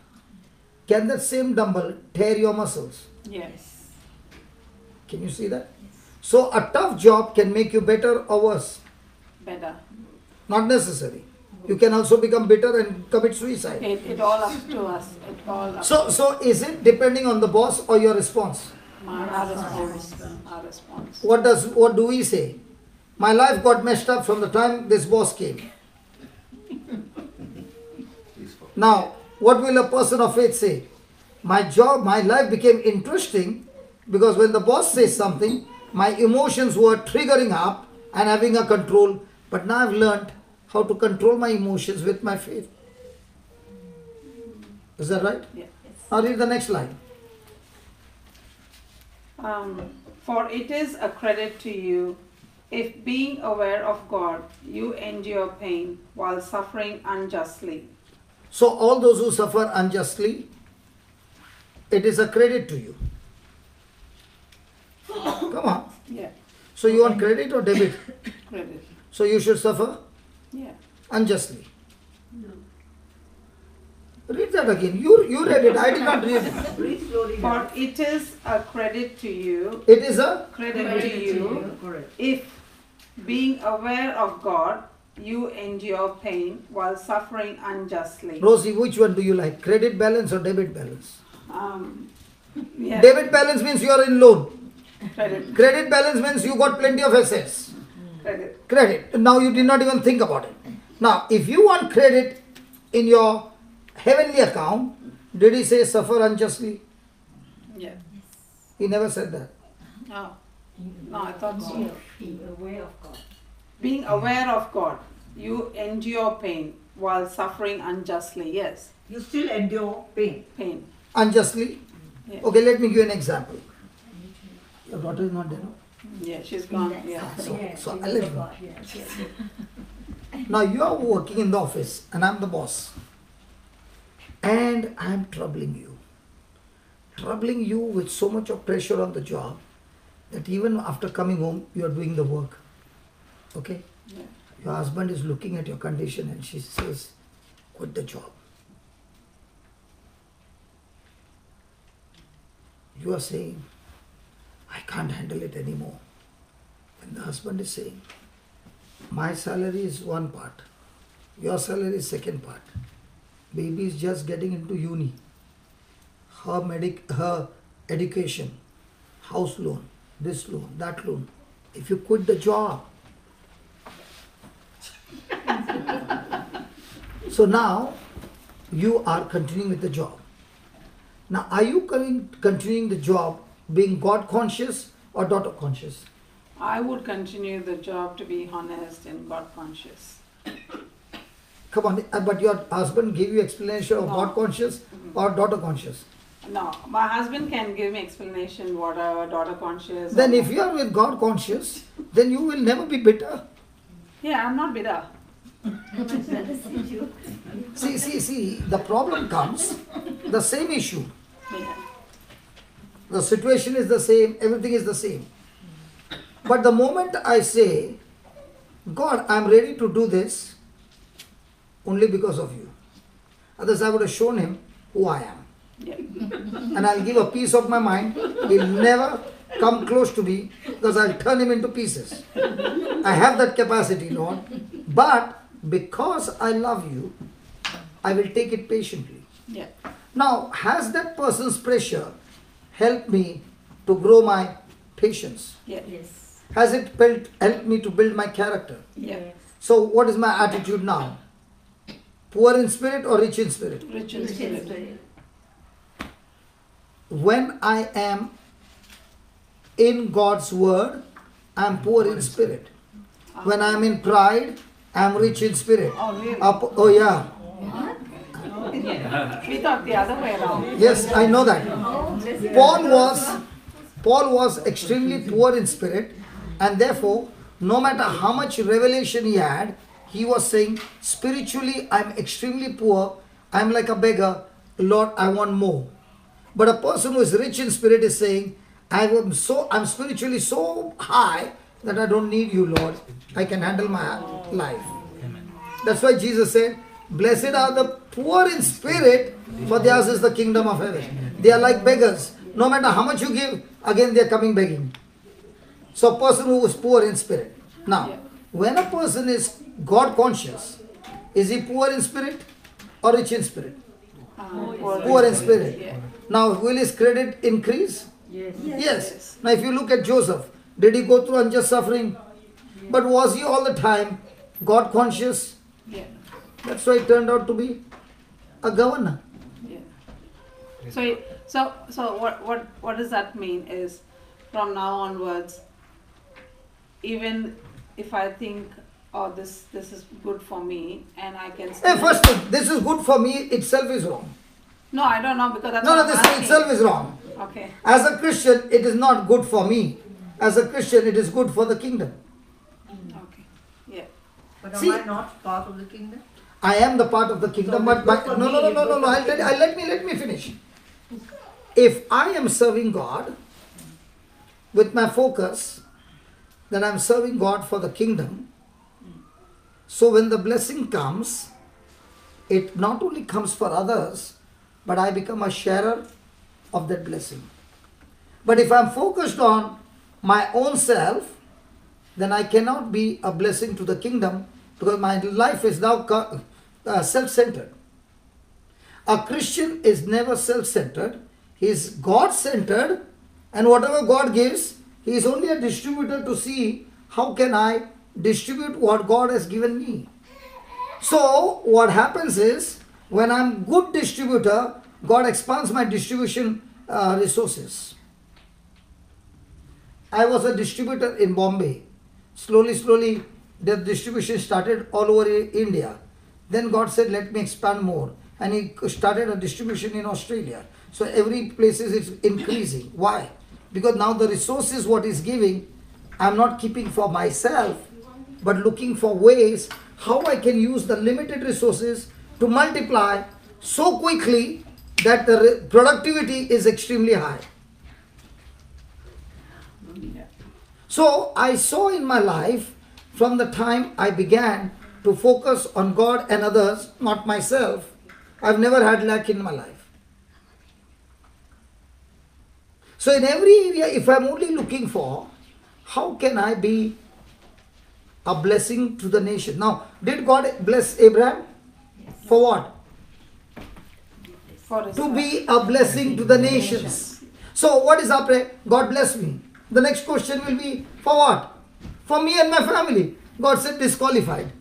Speaker 1: Can that same dumbbell tear your muscles?
Speaker 4: Yes.
Speaker 1: Can you see that? So a tough job can make you better or worse.
Speaker 4: Better.
Speaker 1: Not necessary. You can also become bitter and commit suicide.
Speaker 4: It all up to us. It all up
Speaker 1: So is it depending on the boss or your response?
Speaker 4: our response. Our response.
Speaker 1: What do we say? My life got messed up from the time this boss came. Now, what will a person of faith say? My life became interesting because when the boss says something, my emotions were triggering up and having a control. But now I've learned how to control my emotions with my faith. Is that right?
Speaker 4: Yeah.
Speaker 1: Now read the next line.
Speaker 4: For it is a credit to you if being aware of God, you endure pain while suffering unjustly.
Speaker 1: So all those who suffer unjustly, it is a credit to you. Come on.
Speaker 4: Yeah.
Speaker 1: So you want credit or debit?
Speaker 4: Credit.
Speaker 1: So you should suffer
Speaker 4: Yeah.
Speaker 1: unjustly. Read that again. You read it. I did not read it.
Speaker 5: Read slowly.
Speaker 4: For it is a credit to you,
Speaker 1: It is a
Speaker 4: credit to you,
Speaker 5: Correct.
Speaker 4: if being aware of God, you endure pain while suffering unjustly.
Speaker 1: Rosie, which one do you like? Credit balance or debit balance?
Speaker 4: Yeah.
Speaker 1: Debit balance means you are in loan.
Speaker 4: Credit.
Speaker 1: Credit balance means you got plenty of assets.
Speaker 4: Credit.
Speaker 1: Credit. Now you did not even think about it. Now, if you want credit in your heavenly account, did he say suffer unjustly?
Speaker 4: Yeah.
Speaker 1: He never said that.
Speaker 4: Oh. No, I thought so.
Speaker 5: Be aware of God.
Speaker 4: Being aware of God, you endure pain while suffering unjustly. Yes.
Speaker 5: You still endure pain.
Speaker 4: Pain.
Speaker 1: Unjustly?
Speaker 4: Yeah.
Speaker 1: Okay, let me give you an example. Your daughter is not there, no?
Speaker 4: Yeah, she's gone. Yeah.
Speaker 1: So I'll let you know. Now you are working in the office and I'm the boss. And I'm troubling you. Troubling you with so much of pressure on the job that even after coming home, you are doing the work. Okay?
Speaker 4: Yeah.
Speaker 1: Your husband is looking at your condition and she says, quit the job. You are saying, I can't handle it anymore. And the husband is saying, my salary is one part, your salary is second part. Baby is just getting into uni. Her education, house loan, this loan, that loan. If you quit the job. So now you are continuing with the job. Now are you continuing the job being God conscious or daughter conscious?
Speaker 4: I would continue the job to be honest and God conscious.
Speaker 1: Come on, but your husband gave you explanation of
Speaker 4: No.
Speaker 1: God conscious or daughter conscious.
Speaker 4: No, my husband can give me explanation whatever, daughter conscious.
Speaker 1: Then
Speaker 4: or-
Speaker 1: if you are with God conscious, then you will never be bitter.
Speaker 4: Yeah, I'm not bitter.
Speaker 1: See, the problem comes, the same issue.
Speaker 4: Yeah.
Speaker 1: The situation is the same, everything is the same. But the moment I say, God, I'm ready to do this only because of you. Otherwise, I would have shown him who I am.
Speaker 4: Yeah.
Speaker 1: And I'll give a piece of my mind. He'll never come close to me because I'll turn him into pieces. I have that capacity, Lord. But because I love you, I will take it patiently.
Speaker 4: Yeah.
Speaker 1: Now, has that person's pressure helped me to grow my patience?
Speaker 4: Yeah.
Speaker 2: Yes.
Speaker 1: Has it helped me to build my character?
Speaker 4: Yeah.
Speaker 1: So, what is my attitude now? Poor in spirit or rich in spirit?
Speaker 4: Rich in spirit.
Speaker 1: When I am in God's word, I am poor in spirit. When I am in pride, I am rich in spirit.
Speaker 4: Oh, really?
Speaker 1: Oh yeah.
Speaker 4: We thought the other way around.
Speaker 1: Yes, I know that. Paul was extremely poor in spirit, and therefore, no matter how much revelation he had, he was saying, spiritually, I'm extremely poor. I'm like a beggar. Lord, I want more. But a person who is rich in spirit is saying, I'm spiritually so high that I don't need you, Lord. I can handle my life. That's why Jesus said, blessed are the poor in spirit, for theirs is the kingdom of heaven. They are like beggars. No matter how much you give, again they are coming begging. So a person who is poor in spirit. Now, when a person is God conscious, is he poor in spirit or rich in spirit? Poor in spirit.
Speaker 4: Yeah.
Speaker 1: Now, will his credit increase?
Speaker 5: Yes.
Speaker 1: Yes. Now, if you look at Joseph, did he go through unjust suffering? But was he all the time God conscious?
Speaker 4: Yeah.
Speaker 1: That's why it turned out to be a governor.
Speaker 4: Yeah. So what does that mean is from now onwards, even if I think, oh, this is good for me, and I can still...
Speaker 1: Hey, first thing, this is good for me itself is wrong.
Speaker 4: No, I don't know, because that's
Speaker 1: No,
Speaker 4: what
Speaker 1: this
Speaker 4: I'm asking.
Speaker 1: itself is wrong.
Speaker 4: Okay.
Speaker 1: As a Christian, it is not good for me. As a Christian, it is good for the kingdom.
Speaker 4: Okay. Yeah.
Speaker 5: But
Speaker 1: See-
Speaker 5: am I not part of the kingdom?
Speaker 1: I am the part of the kingdom,
Speaker 5: So
Speaker 1: but
Speaker 5: it's good for
Speaker 1: no.
Speaker 5: me, it's good for
Speaker 1: I'll tell you, let me finish. If I am serving God with my focus, then I'm serving God for the kingdom. So when the blessing comes, it not only comes for others, but I become a sharer of that blessing. But if I'm focused on my own self, then I cannot be a blessing to the kingdom, because my life is now self-centered. A Christian is never self-centered. He is God-centered, and whatever God gives, he is only a distributor to see how can I distribute what God has given me. So what happens is, when I'm good distributor, God expands my distribution resources. I was a distributor in Bombay. Slowly, the distribution started all over India. Then God said, let me expand more. And he started a distribution in Australia. So every place is increasing. Why? Because now the resources what he's giving, I'm not keeping for myself, but looking for ways how I can use the limited resources to multiply so quickly that the productivity is extremely high. So I saw in my life, from the time I began to focus on God and others, not myself, I've never had lack in my life. So in every area, if I'm only looking for, how can I be a blessing to the nation? Now, did God bless Abraham? For what?
Speaker 4: For his
Speaker 1: To be a blessing to the nations. So what is our prayer? God bless me. The next question will be, for what? For me and my family. God said disqualified.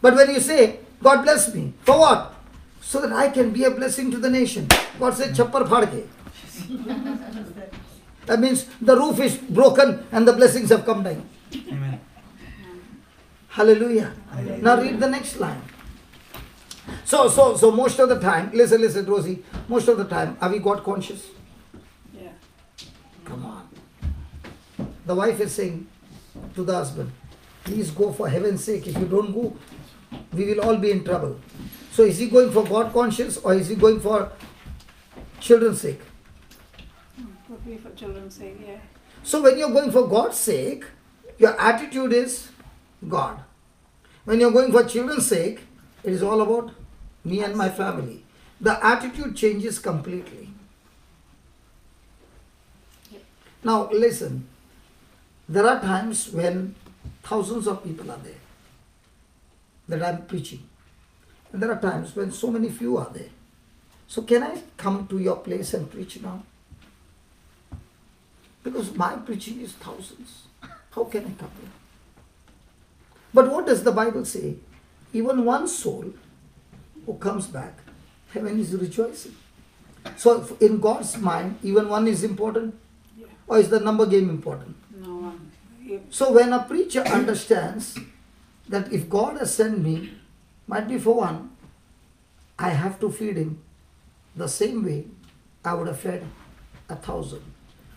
Speaker 1: But when you say, God bless me, for what? So that I can be a blessing to the nation. God said, chappar phadke. That means the roof is broken and the blessings have come down.
Speaker 3: Amen.
Speaker 1: Hallelujah. Now read the next line. So most of the time, listen, Rosie, most of the time, are we God conscious?
Speaker 4: Yeah.
Speaker 1: Come on. The wife is saying to the husband, Please go for heaven's sake. If you don't go, we will all be in trouble. So is he going for God conscious or is he going for children's sake?
Speaker 4: Could be for children's sake, yeah.
Speaker 1: So when you're going for God's sake, your attitude is God. When you're going for children's sake, it is all about me and my family. The attitude changes completely. Now listen, there are times when thousands of people are there that I'm preaching. And there are times when so many few are there. So can I come to your place and preach now? Because my preaching is thousands. How can I come here? But what does the Bible say? Even one soul who comes back, heaven is rejoicing. So in God's mind, even one is important?
Speaker 4: Yeah.
Speaker 1: Or is the number game important?
Speaker 4: No one.
Speaker 1: So when a preacher understands that if God has sent me, might be for one, I have to feed him the same way I would have fed 1,000.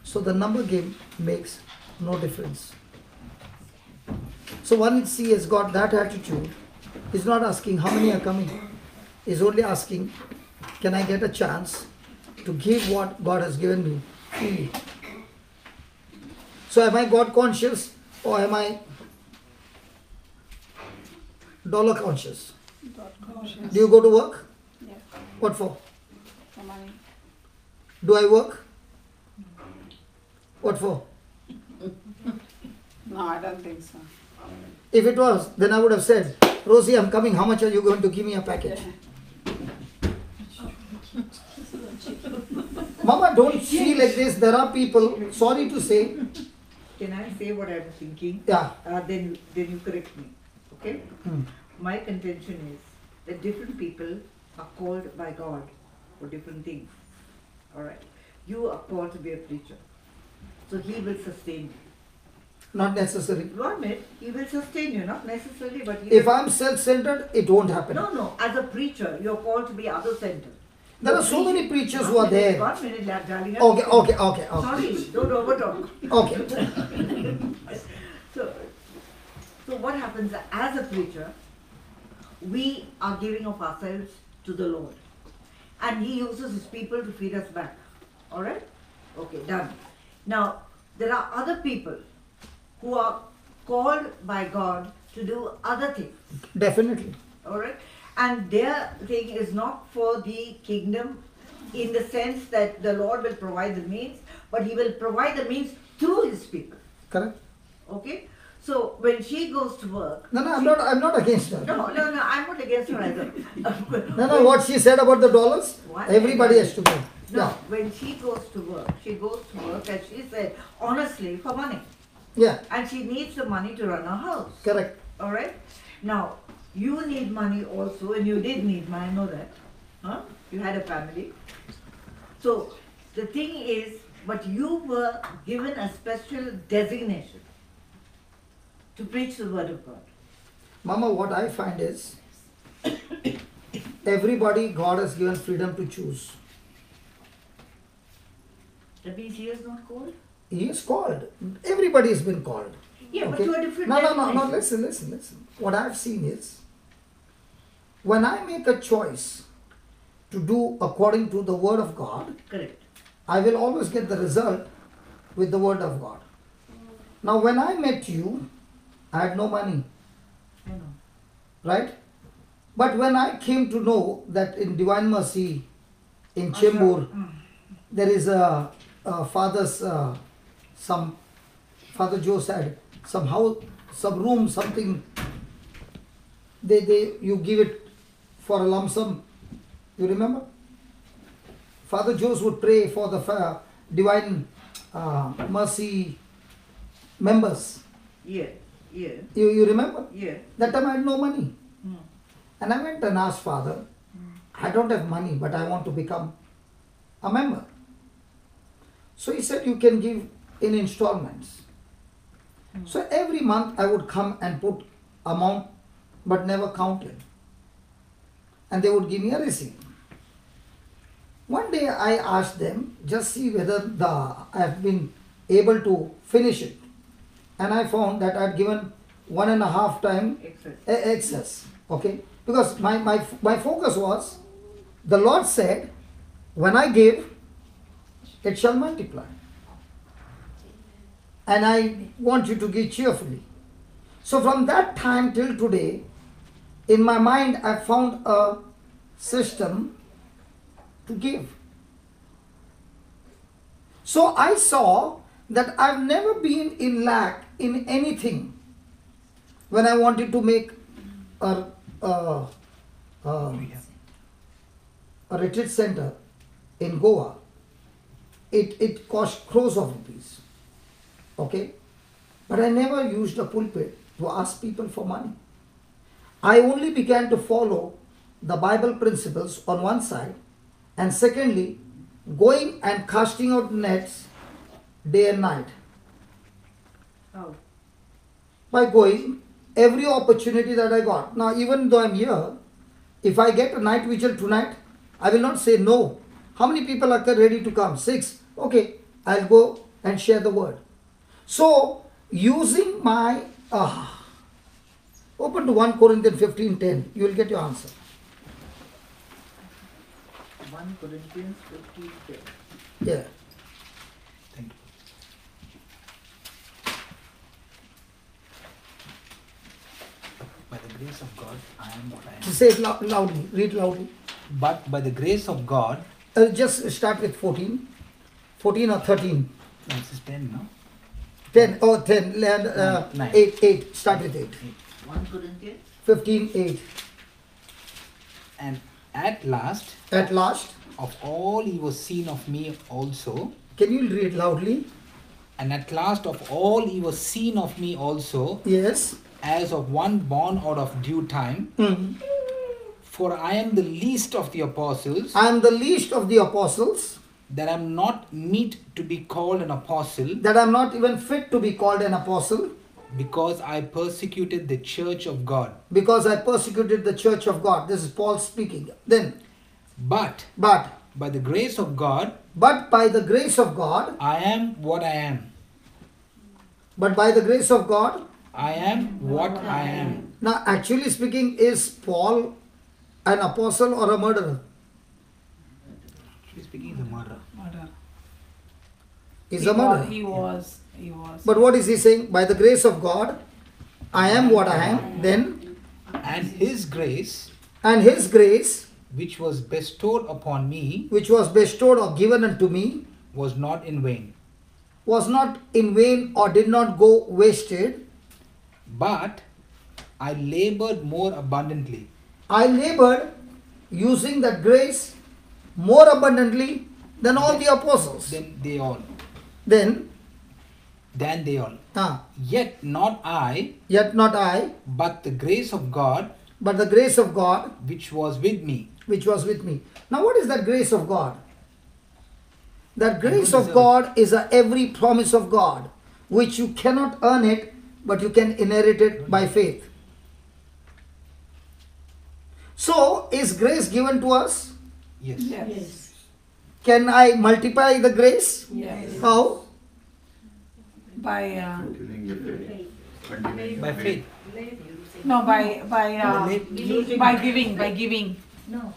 Speaker 1: So the number game makes no difference. So once he has got that attitude, he's not asking how many are coming. He's only asking, can I get a chance to give what God has given me freely? So am I God conscious or am I dollar conscious?
Speaker 4: God conscious.
Speaker 1: Do you go to work?
Speaker 4: Yeah,
Speaker 1: What for?
Speaker 4: for money.
Speaker 1: Do I work? What for?
Speaker 4: No, I don't think so.
Speaker 1: If it was, then I would have said, Rosie, I'm coming. How much are you going to give me a package? Mama, don't feel like this. There are people, sorry to say,
Speaker 5: Can I say what I'm thinking?
Speaker 1: yeah.
Speaker 5: Then you correct me. Okay?
Speaker 1: Hmm.
Speaker 5: My contention is that different people are called by God for different things. Alright? You are called to be a preacher. So he will sustain you.
Speaker 1: Not necessary.
Speaker 5: One minute, he will sustain you, not necessarily, but he
Speaker 1: If
Speaker 5: will.
Speaker 1: I'm self-centered, it won't happen.
Speaker 5: No, as a preacher, you're called to be other-centered.
Speaker 1: There are so many preachers who are there.
Speaker 5: 1 minute, darling.
Speaker 1: Okay.
Speaker 5: Sorry, don't overtalk.
Speaker 1: Okay.
Speaker 5: So what happens as a preacher, we are giving of ourselves to the Lord. And he uses his people to feed us back. Alright? Okay, done. Now, there are other people who are called by God to do other things.
Speaker 1: Definitely.
Speaker 5: Alright? And their thing is not for the kingdom in the sense that the Lord will provide the means, but he will provide the means through his people.
Speaker 1: Correct?
Speaker 5: Okay? So when she goes to work.
Speaker 1: No, I'm not against her.
Speaker 5: No, I'm not against her either.
Speaker 1: No, what she said about the dollars,
Speaker 5: What?
Speaker 1: everybody has to pay.
Speaker 5: No,
Speaker 1: Yeah.
Speaker 5: when she goes to work and she said, honestly, for money.
Speaker 1: Yeah,
Speaker 5: And she needs the money to run her house.
Speaker 1: correct.
Speaker 5: Alright? Now, you need money also, and you did need money, I know that. Huh? You had a family. So, the thing is, but you were given a special designation to preach the word of God.
Speaker 1: Mama, what I find is, everybody God has given freedom to choose.
Speaker 5: That means he is not called?
Speaker 1: He is called. Everybody has been called.
Speaker 5: Yeah, but to a different
Speaker 1: No,
Speaker 5: designation.
Speaker 1: listen. What I've seen is, when I make a choice to do according to the word of God,
Speaker 5: Correct.
Speaker 1: I will always get the result with the word of God. Now, when I met you, I had no money,
Speaker 5: I know.
Speaker 1: right? But when I came to know that in Divine Mercy, in Chembur, there is a father's, Father Joe said, some house, some room, something, you give it for a lump sum. You remember? Father Joes would pray for the Divine Mercy members.
Speaker 5: Yeah.
Speaker 1: You remember?
Speaker 5: Yeah.
Speaker 1: That time I had no money.
Speaker 5: Hmm.
Speaker 1: And I went and asked Father, I don't have money, but I want to become a member. So he said, you can give in installments. So every month I would come and put amount, but never counted. And they would give me a receipt. One day I asked them, just see whether I have been able to finish it. And I found that I had given 1.5 time excess. Okay? Because my focus was, the Lord said, when I give, it shall multiply. And I want you to give cheerfully. So from that time till today, in my mind I found a system to give. So I saw that I've never been in lack in anything. When I wanted to make a retreat center in Goa, it cost crores of rupees. Okay? But I never used a pulpit to ask people for money. I only began to follow the Bible principles on one side, and secondly, going and casting out nets day and night.
Speaker 5: Oh.
Speaker 1: By going, every opportunity that I got. Now, even though I'm here, if I get a night vigil tonight, I will not say no. How many people are ready to come? 6. Okay, I'll go and share the word. So, using my... open to 1 Corinthians 15:10. You will get your answer.
Speaker 5: 1 Corinthians 15:10.
Speaker 1: Yeah.
Speaker 3: Thank you. By the grace of God, I am what I am.
Speaker 1: Say it loudly. Read loudly.
Speaker 3: But by the grace of God,
Speaker 1: Just start with 14. 14 or 13.
Speaker 3: this is 10 now.
Speaker 1: 10. Oh, 10.
Speaker 3: Nine.
Speaker 1: 8. Start with 8.
Speaker 5: 1 Corinthians.
Speaker 1: 15:8.
Speaker 3: And at last,
Speaker 1: At last.
Speaker 3: of all he was seen of me also,
Speaker 1: Can you read loudly?
Speaker 3: and at last of all he was seen of me also,
Speaker 1: Yes.
Speaker 3: as of one born out of due time.
Speaker 1: Mm.
Speaker 3: For I am the least of the apostles,
Speaker 1: I am the least of the apostles,
Speaker 3: that I am not meet to be called an apostle,
Speaker 1: that I am not even fit to be called an apostle,
Speaker 3: because I persecuted the church of God.
Speaker 1: because I persecuted the church of God. This is Paul speaking. Then,
Speaker 3: But
Speaker 1: but
Speaker 3: by the grace of God,
Speaker 1: by the grace of God,
Speaker 3: I am what I am.
Speaker 1: but by the grace of God.
Speaker 3: I am what I am.
Speaker 1: Now, actually speaking, is Paul an apostle or a murderer?
Speaker 3: She's speaking the murderer.
Speaker 1: He's a murderer.
Speaker 4: He was.
Speaker 1: But what is he saying? By the grace of God, I am what I am. Then,
Speaker 3: And his grace,
Speaker 1: and his grace,
Speaker 3: which was bestowed upon me,
Speaker 1: which was bestowed or given unto me,
Speaker 3: was not in vain.
Speaker 1: was not in vain or did not go wasted.
Speaker 3: But I labored more abundantly
Speaker 1: I labored using that grace more abundantly than all the apostles.
Speaker 3: than they all.
Speaker 1: Then,
Speaker 3: Yet not I,
Speaker 1: yet not I,
Speaker 3: but the grace of God,
Speaker 1: but the grace of God
Speaker 3: which was with me.
Speaker 1: which was with me. Now, what is that grace of God? That grace
Speaker 3: don't
Speaker 1: of
Speaker 3: deserve
Speaker 1: God is every promise of God, which you cannot earn it, but you can inherit it by faith. So, is grace given to us?
Speaker 3: Yes.
Speaker 4: Yes.
Speaker 1: Can I multiply the grace?
Speaker 4: Yes.
Speaker 1: How?
Speaker 4: By
Speaker 7: Continuing your faith. Continuing
Speaker 3: By
Speaker 7: your
Speaker 3: faith.
Speaker 4: no, by giving.
Speaker 5: No.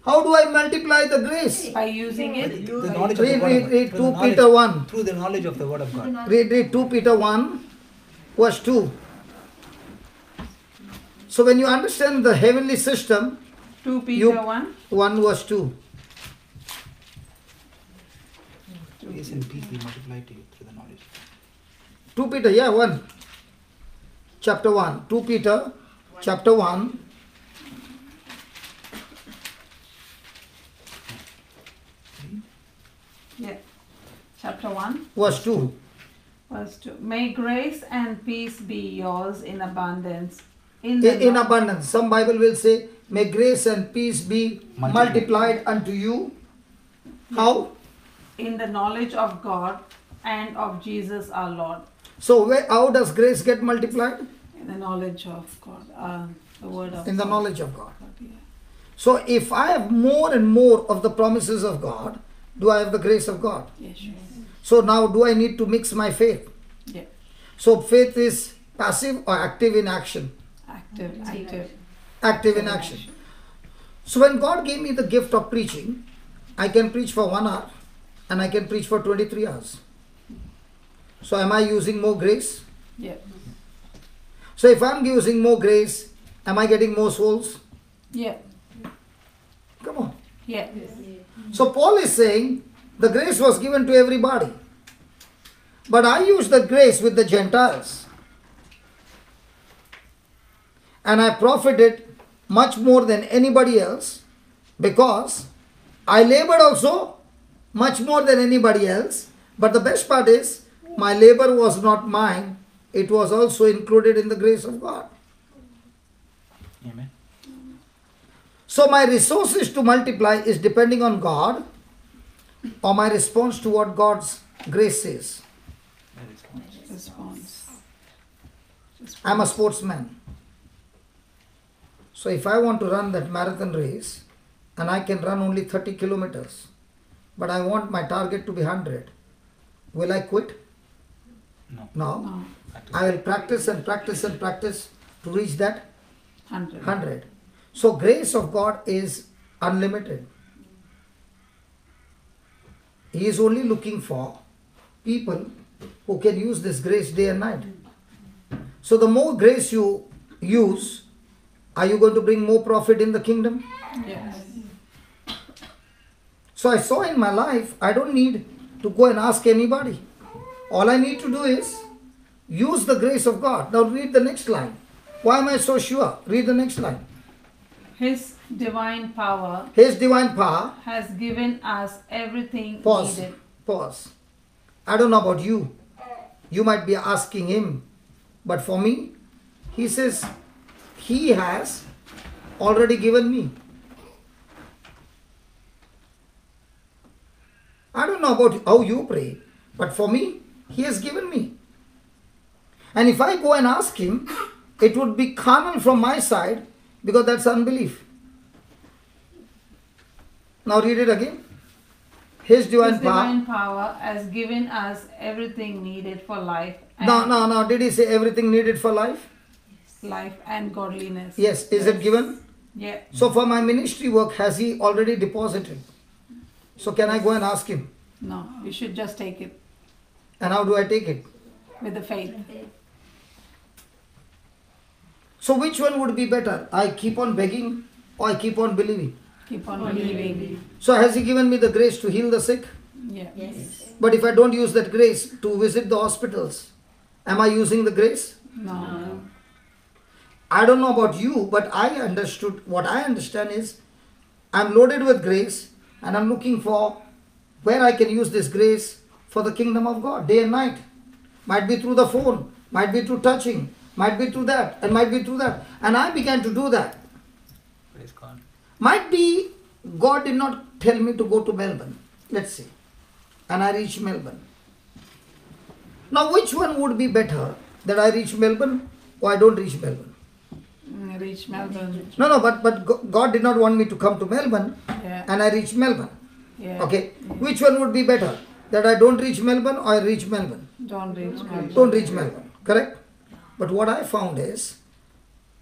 Speaker 1: How do I multiply the grace?
Speaker 4: By using it.
Speaker 3: The knowledge of the
Speaker 1: Read,
Speaker 3: word
Speaker 1: read,
Speaker 3: of
Speaker 1: read
Speaker 3: God.
Speaker 1: 2 Peter 1.
Speaker 3: Through the knowledge of the word of God.
Speaker 1: Read 2 Peter 1, verse 2. So when you understand the heavenly system,
Speaker 4: 2 Peter
Speaker 1: You-
Speaker 4: 1.
Speaker 1: 1 verse 2.
Speaker 3: Grace and peace be multiplied to you through the knowledge.
Speaker 1: 2 Peter, yeah, 1. Chapter 1. 2 Peter, chapter 1.
Speaker 4: Yeah. Chapter 1.
Speaker 1: Verse 2.
Speaker 4: Verse 2. May grace and peace be yours in abundance.
Speaker 1: In abundance. Some Bible will say, may grace and peace be multiplied unto you. How?
Speaker 4: In the knowledge of God and of Jesus our Lord.
Speaker 1: So how does grace get multiplied?
Speaker 4: In the knowledge of God. The word of
Speaker 1: In the
Speaker 4: God.
Speaker 1: knowledge of God.
Speaker 4: Yeah.
Speaker 1: So if I have more and more of the promises of God, do I have the grace of God?
Speaker 4: Yes, sure.
Speaker 1: So now do I need to mix my faith?
Speaker 4: Yeah.
Speaker 1: So faith is passive or active in action?
Speaker 4: Active.
Speaker 1: Active in action. So when God gave me the gift of preaching, I can preach for 1 hour and I can preach for 23 hours. So am I using more grace?
Speaker 4: Yeah.
Speaker 1: So if I'm using more grace, am I getting more souls?
Speaker 4: Yeah.
Speaker 1: Come on.
Speaker 4: Yeah.
Speaker 1: So Paul is saying the grace was given to everybody. But I use the grace with the Gentiles. And I profited much more than anybody else because I labored also much more than anybody else. But the best part is my labor was not mine. It was also included in the grace of God.
Speaker 3: Amen.
Speaker 1: So my resources to multiply is depending on God or my response to what God's grace says.
Speaker 4: Response.
Speaker 1: I'm a sportsman. So if I want to run that marathon race and I can run only 30 kilometers, but I want my target to be 100, will I quit?
Speaker 3: No.
Speaker 1: No. I will practice and practice and practice to reach that 100. So grace of God is unlimited. He is only looking for people who can use this grace day and night. So the more grace you use, are you going to bring more profit in the kingdom?
Speaker 4: Yes.
Speaker 1: So I saw in my life, I don't need to go and ask anybody. All I need to do is use the grace of God. Now read the next line. Why am I so sure? Read the next line.
Speaker 4: His divine power
Speaker 1: His divine power.
Speaker 4: has given us everything
Speaker 1: Pause.
Speaker 4: needed.
Speaker 1: Pause. I don't know about you. You might be asking him. But for me, he says, he has already given me. I don't know about how you pray. But for me, he has given me. And if I go and ask him, it would be carnal from my side because that's unbelief. Now read it again. His divine
Speaker 4: His
Speaker 1: power.
Speaker 4: divine power has given us everything needed for life.
Speaker 1: No. Did he say everything needed for life?
Speaker 4: Life and godliness.
Speaker 1: Yes. Is it given?
Speaker 4: Yeah.
Speaker 1: So for my ministry work, has he already deposited? So can I go and ask him?
Speaker 4: No, you should just take it
Speaker 1: And how do I take it?
Speaker 4: with the faith.
Speaker 1: So which one would be better? I keep on begging or I keep on believing?
Speaker 4: Keep on believing.
Speaker 1: So has he given me the grace to heal the sick?
Speaker 4: Yeah.
Speaker 2: Yes.
Speaker 1: But if I don't use that grace to visit the hospitals, am I using the grace?
Speaker 4: No.
Speaker 1: I don't know about you, but what I understand is I'm loaded with grace and I'm looking for where I can use this grace for the kingdom of God day and night. Might be through the phone, might be through touching, might be through that, and might be through that. And I began to do that.
Speaker 3: Praise God.
Speaker 1: Might be God did not tell me to go to Melbourne, let's say, and I reach Melbourne. Now which one would be better, that I reach Melbourne or I don't reach Melbourne?
Speaker 4: Reach Melbourne.
Speaker 1: No, but God did not want me to come to Melbourne
Speaker 4: Yeah.
Speaker 1: and I reach Melbourne.
Speaker 4: Yeah.
Speaker 1: Okay, which one would be better, that I don't reach Melbourne or I reach Melbourne?
Speaker 4: Don't reach Melbourne.
Speaker 1: Don't reach Melbourne, correct? But what I found is,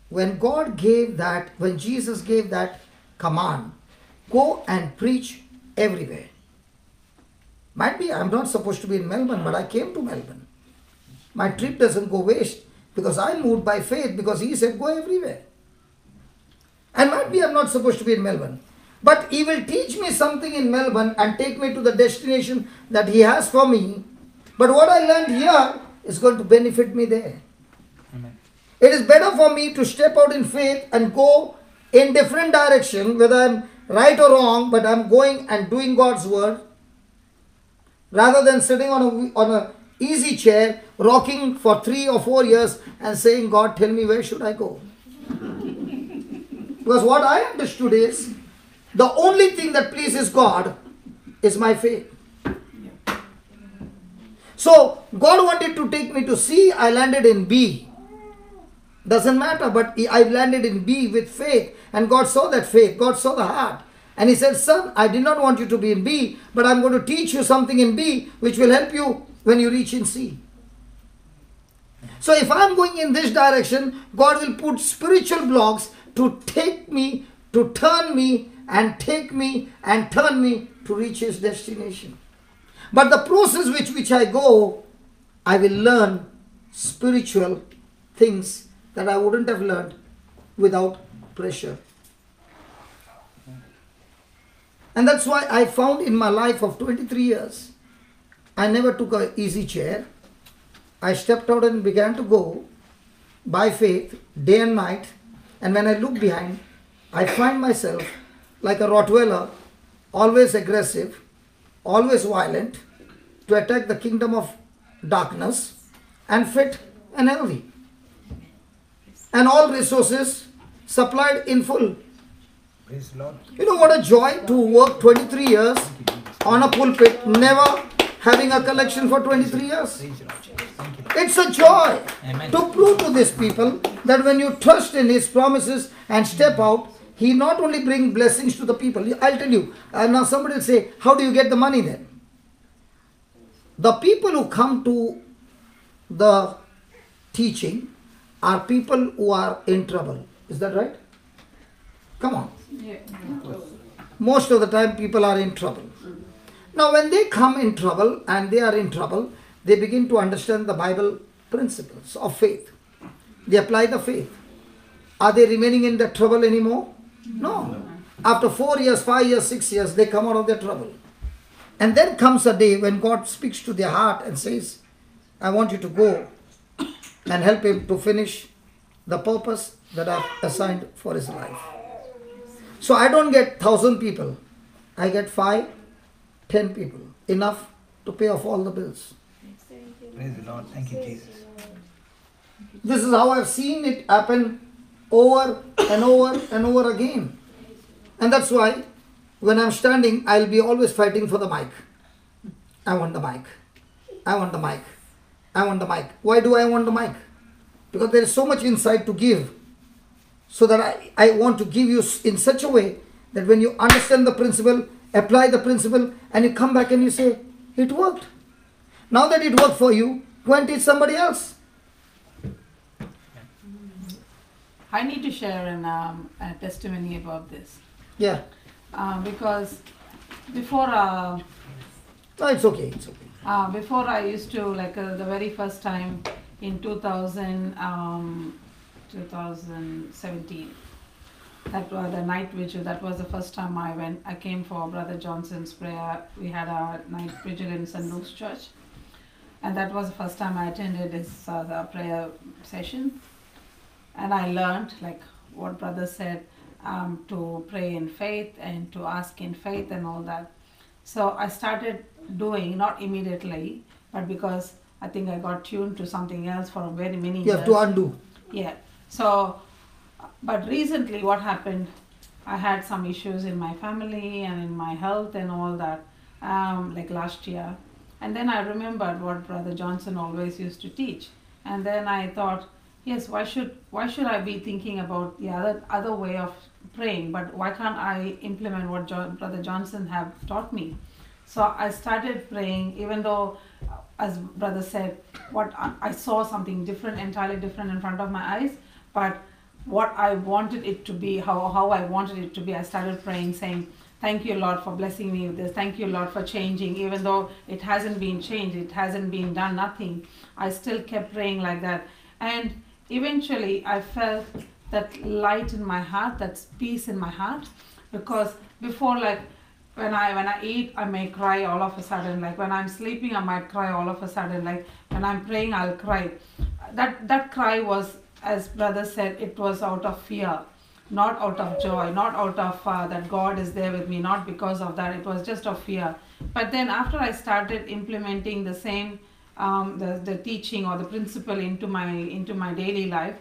Speaker 1: when Jesus gave that command, go and preach everywhere. Might be I'm not supposed to be in Melbourne, but I came to Melbourne. My trip doesn't go waste because I moved by faith because he said go everywhere. And might be I'm not supposed to be in Melbourne. But he will teach me something in Melbourne and take me to the destination that he has for me. But what I learned here is going to benefit me there.
Speaker 3: Amen.
Speaker 1: It is better for me to step out in faith and go in different direction, whether I'm right or wrong, but I'm going and doing God's word, rather than sitting on a easy chair, rocking for 3 or 4 years and saying, God, tell me where should I go? Because what I understood is, the only thing that pleases God is my faith. So, God wanted to take me to C, I landed in B. Doesn't matter, but I landed in B with faith. And God saw that faith, God saw the heart. And he said, son, I did not want you to be in B, but I'm going to teach you something in B, which will help you when you reach in C. So if I am going in this direction, God will put spiritual blocks to take me, to turn me, and take me and turn me to reach His destination. But the process which I go, I will learn spiritual things that I wouldn't have learned without pressure. And that's why I found in my life of 23 years, I never took an easy chair. I stepped out and began to go by faith, day and night. And when I look behind, I find myself like a Rottweiler, always aggressive, always violent, to attack the kingdom of darkness, and fit and healthy. And all resources supplied in full.
Speaker 3: Praise the Lord.
Speaker 1: You know what a joy to work 23 years on a pulpit, never having a collection for 23 years.
Speaker 3: Praise the Lord. Thank you.
Speaker 1: It's a joy
Speaker 3: Amen.
Speaker 1: to prove to these people that when you trust in His promises and step out, He not only brings blessings to the people. I'll tell you, now somebody will say, how do you get the money then? The people who come to the teaching are people who are in trouble. Is that right? Come on.
Speaker 4: Yeah.
Speaker 1: Most of the time people are in trouble. Now when they come in trouble and they are in trouble, they begin to understand the Bible principles of faith. They apply the faith. Are they remaining in that trouble anymore? No. After 4 years, 5 years, 6 years, they come out of their trouble. And then comes a day when God speaks to their heart and says, I want you to go and help him to finish the purpose that I've assigned for his life. So I don't get 1,000 people. I get 5, 10 people. Enough to pay off all the bills.
Speaker 3: Praise the Lord. Thank you, Jesus.
Speaker 1: This is how I've seen it happen over and over and over again. And that's why when I'm standing, I'll be always fighting for the mic. I want the mic. I want the mic. I want the mic. Why do I want the mic? Because there is so much insight to give. So that I want to give you in such a way that when you understand the principle, apply the principle, and you come back and you say, it worked. Now that it worked for you, go and teach somebody else.
Speaker 4: I need to share a testimony about this.
Speaker 1: Yeah.
Speaker 4: Because before
Speaker 1: No, it's okay. It's okay.
Speaker 4: before I used to, the very first time in 2017, that was the night vigil. That was the first time I came for Brother Johnson's prayer. We had a night vigil in St. Luke's Church, and that was the first time I attended his prayer session. And I learned, like what Brother said, to pray in faith and to ask in faith and all that. So I started doing, not immediately, but because I think I got tuned to something else for very many years.
Speaker 1: You have to undo.
Speaker 4: Yeah. So, but recently what happened, I had some issues in my family and in my health and all that, like last year. And then I remembered what Brother Johnson always used to teach. And then I thought, yes, why should I be thinking about the other way of praying, but why can't I implement what Brother Johnson have taught me? So I started praying, even though, as Brother said, what I saw something different, entirely different in front of my eyes, but what I wanted it to be, how I wanted it to be, I started praying, saying, thank you, Lord, for blessing me with this. Thank you, Lord, for changing. Even though it hasn't been changed, it hasn't been done, nothing, I still kept praying like that. And eventually I felt that light in my heart, that peace in my heart, because before, like when I eat, I may cry all of a sudden. Like when I'm sleeping, I might cry all of a sudden. Like when I'm praying, I'll cry. That cry was, as Brother said, it was out of fear, not out of joy, not out of that God is there with me, not because of that. It was just of fear. But then after I started implementing the same the teaching or the principle into my daily life,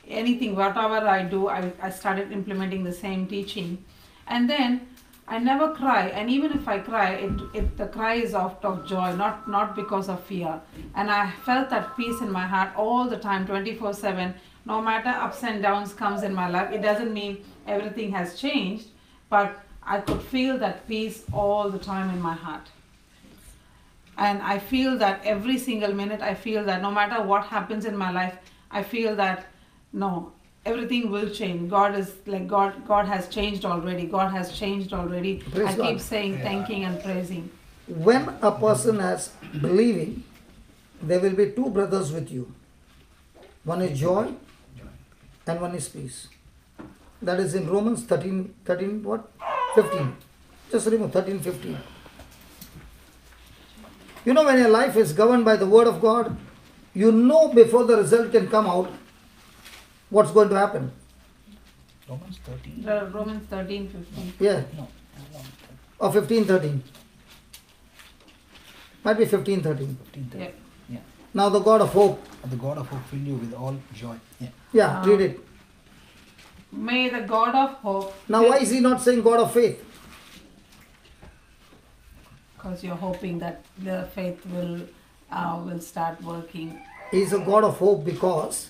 Speaker 4: anything, whatever I do, I started implementing the same teaching. And then I never cry, and even if I cry, the cry is out of joy, not because of fear. And I felt that peace in my heart all the time, 24/7. No matter ups and downs comes in my life, it doesn't mean everything has changed, but I could feel that peace all the time in my heart. And I feel that every single minute, I feel that no matter what happens in my life, I feel that no, everything will change. God is like God has changed already. God has changed already.
Speaker 1: Praise
Speaker 4: I
Speaker 1: God.
Speaker 4: keep saying thanking and praising.
Speaker 1: When a person has believing, there will be two brothers with you. One is joy and one is peace. That is in Romans 13 what? 15. Just remove 13, 15. You know, when your life is governed by the word of God, you know before the result can come out what's going to happen.
Speaker 3: Romans 13.
Speaker 4: Romans 13, 15.
Speaker 1: Yeah.
Speaker 3: No.
Speaker 1: Or 15, 13. Might be 15, 13.
Speaker 3: 15.
Speaker 4: Yeah.
Speaker 3: Yeah.
Speaker 1: Now the God of hope.
Speaker 3: The God of hope fill you with all joy. Yeah.
Speaker 1: Yeah, read it.
Speaker 4: May the God of hope.
Speaker 1: Now why is he not saying God of faith?
Speaker 4: Because you're hoping that the faith will start working.
Speaker 1: He is a God of hope because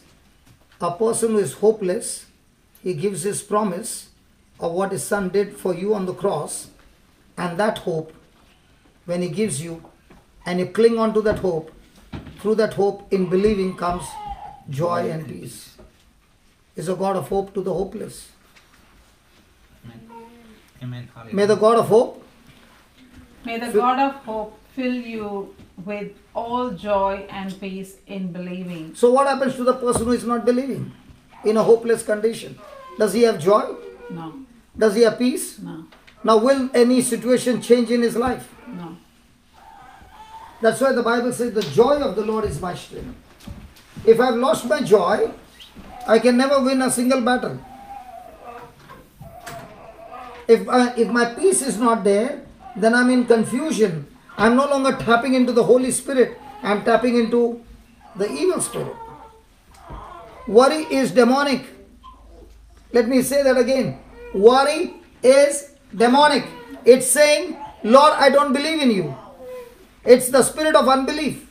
Speaker 1: a person who is hopeless, he gives his promise of what his son did for you on the cross, and that hope, when he gives you, and you cling on to that hope, through that hope in believing comes joy and peace. Is a God of hope to the hopeless.
Speaker 3: Amen.
Speaker 1: May the God of hope,
Speaker 4: May the God of hope fill you with all joy and peace in believing.
Speaker 1: so what happens to the person who is not believing in a hopeless condition? Does he have joy?
Speaker 4: No,
Speaker 1: Does he have peace?
Speaker 4: no,
Speaker 1: Now will any situation change in his life?
Speaker 4: no.
Speaker 1: That's why the Bible says the joy of the Lord is my strength. If I've lost my joy, I can never win a single battle. If my peace is not there, then I'm in confusion. I'm no longer tapping into the Holy Spirit. I'm tapping into the evil spirit. Worry is demonic. Let me say that again. Worry is demonic. It's saying, Lord, I don't believe in you. It's the spirit of unbelief.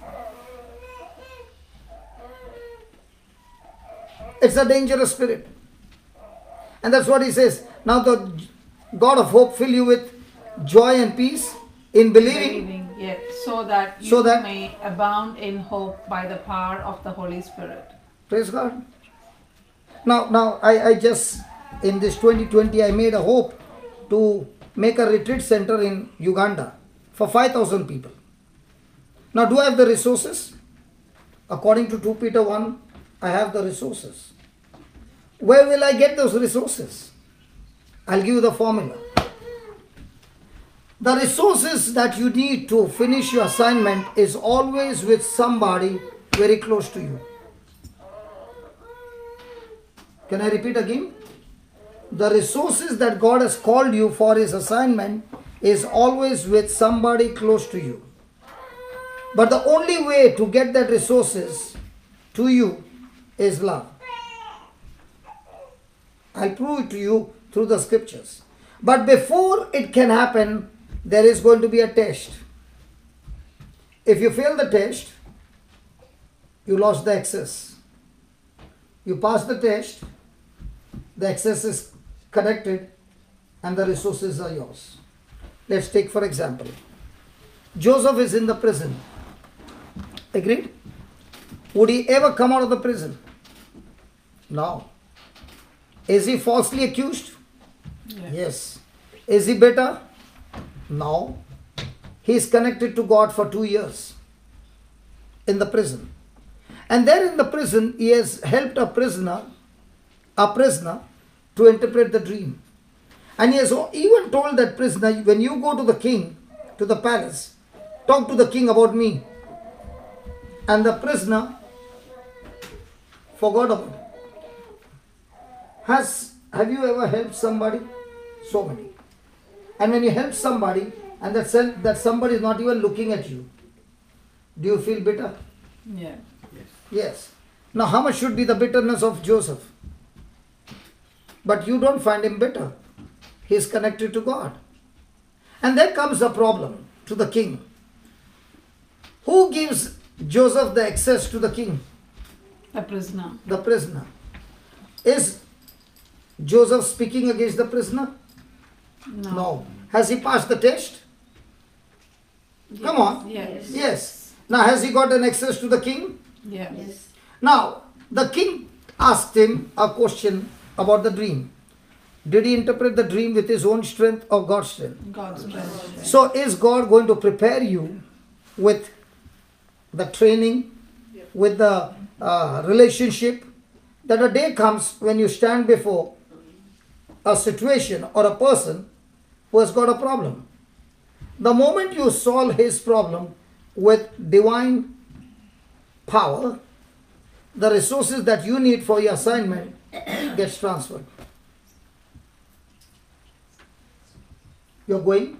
Speaker 1: It's a dangerous spirit. And that's what he says. Now the God of hope fill you with joy and peace in believing.
Speaker 4: Yes, so that you
Speaker 1: So that-
Speaker 4: may abound in hope by the power of the Holy Spirit.
Speaker 1: Praise God. Now I just, in this 2020, I made a hope to make a retreat center in Uganda for 5,000 people. Now do I have the resources? According to 2 Peter 1, I have the resources. Where will I get those resources? I'll give you the formula. The resources that you need to finish your assignment is always with somebody very close to you. Can I repeat again? The resources that God has called you for his assignment is always with somebody close to you. But the only way to get that resources to you is love. I'll prove it to you through the scriptures. But before it can happen, there is going to be a test. If you fail the test, you lost the access. You pass the test, the access is connected, and the resources are yours. Let's take for example, Joseph is in the prison. Agreed? Would he ever come out of the prison? No. Is he falsely accused?
Speaker 4: Yeah.
Speaker 1: Yes. Is he better? No. He is connected to God for 2 years in the prison. And there in the prison, he has helped a prisoner to interpret the dream. And he has even told that prisoner, when you go to the king, to the palace, talk to the king about me. And the prisoner forgot about it. Have you ever helped somebody? So many. And when you help somebody, and that somebody is not even looking at you, do you feel bitter?
Speaker 4: Yeah.
Speaker 1: Yes. Now how much should be the bitterness of Joseph? But you don't find him bitter. He is connected to God. And there comes the problem to the king. Who gives Joseph the access to the king?
Speaker 4: The prisoner.
Speaker 1: The prisoner. Is Joseph speaking against the prisoner?
Speaker 4: No.
Speaker 1: No. Has he passed the test? Come on.
Speaker 4: Yes.
Speaker 1: Yes. Now has he got an access to the king?
Speaker 4: Yes.
Speaker 1: Now the king asked him a question about the dream. Did he interpret the dream with his own strength or God's strength?
Speaker 4: God's strength.
Speaker 1: So is God going to prepare you with the training, with the relationship, that a day comes when you stand before a situation or a person who has got a problem. The moment you solve his problem with divine power, the resources that you need for your assignment gets transferred. You're going?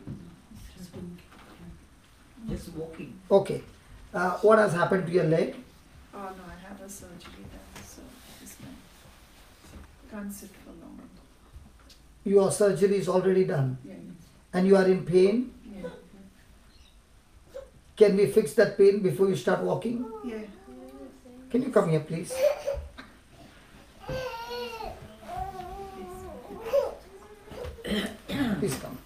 Speaker 5: Just walking.
Speaker 1: Okay. What has happened to your leg?
Speaker 6: Oh no, I have a surgery done, so this man can't sit for long.
Speaker 1: Your surgery is already done
Speaker 6: Yeah,
Speaker 1: and you are in pain.
Speaker 6: yeah,
Speaker 1: Can we fix that pain before you start walking?
Speaker 6: yeah.
Speaker 1: Can you come here, please? Please come.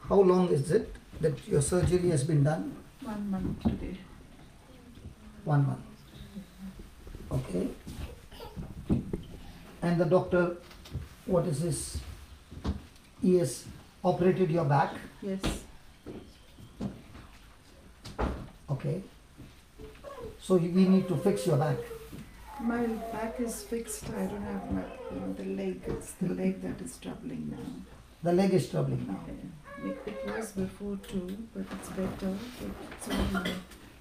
Speaker 1: How long is it that your surgery has been done?
Speaker 6: 1 month today.
Speaker 1: 1 month. Okay. And the doctor, what is this? He has operated your back.
Speaker 6: Yes.
Speaker 1: Okay. So we need to fix your back.
Speaker 6: My back is fixed. I don't have my the leg. It's the leg that is troubling now.
Speaker 1: The leg is troubling now.
Speaker 6: It was before too, but it's better. It's only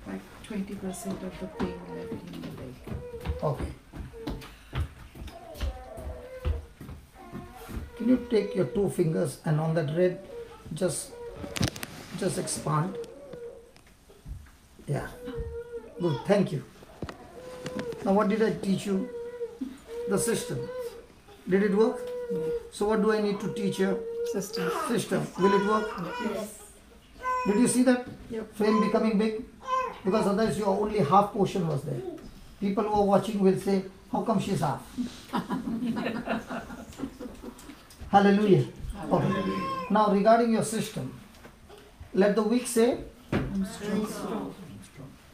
Speaker 6: like 20% of the pain left in the leg.
Speaker 1: Okay. Can you take your 2 fingers and on that red just expand? Yeah. Good. Thank you. Now what did I teach you? The system. Did it work? So what do I need to teach you?
Speaker 4: System.
Speaker 1: System. Will it work?
Speaker 6: Yes.
Speaker 1: Did you see that
Speaker 6: Yep.
Speaker 1: frame becoming big? Because otherwise your only half portion was there. People who are watching will say, how come she's half? Hallelujah. Okay. Now regarding your system, let the weak say,
Speaker 6: I'm strong.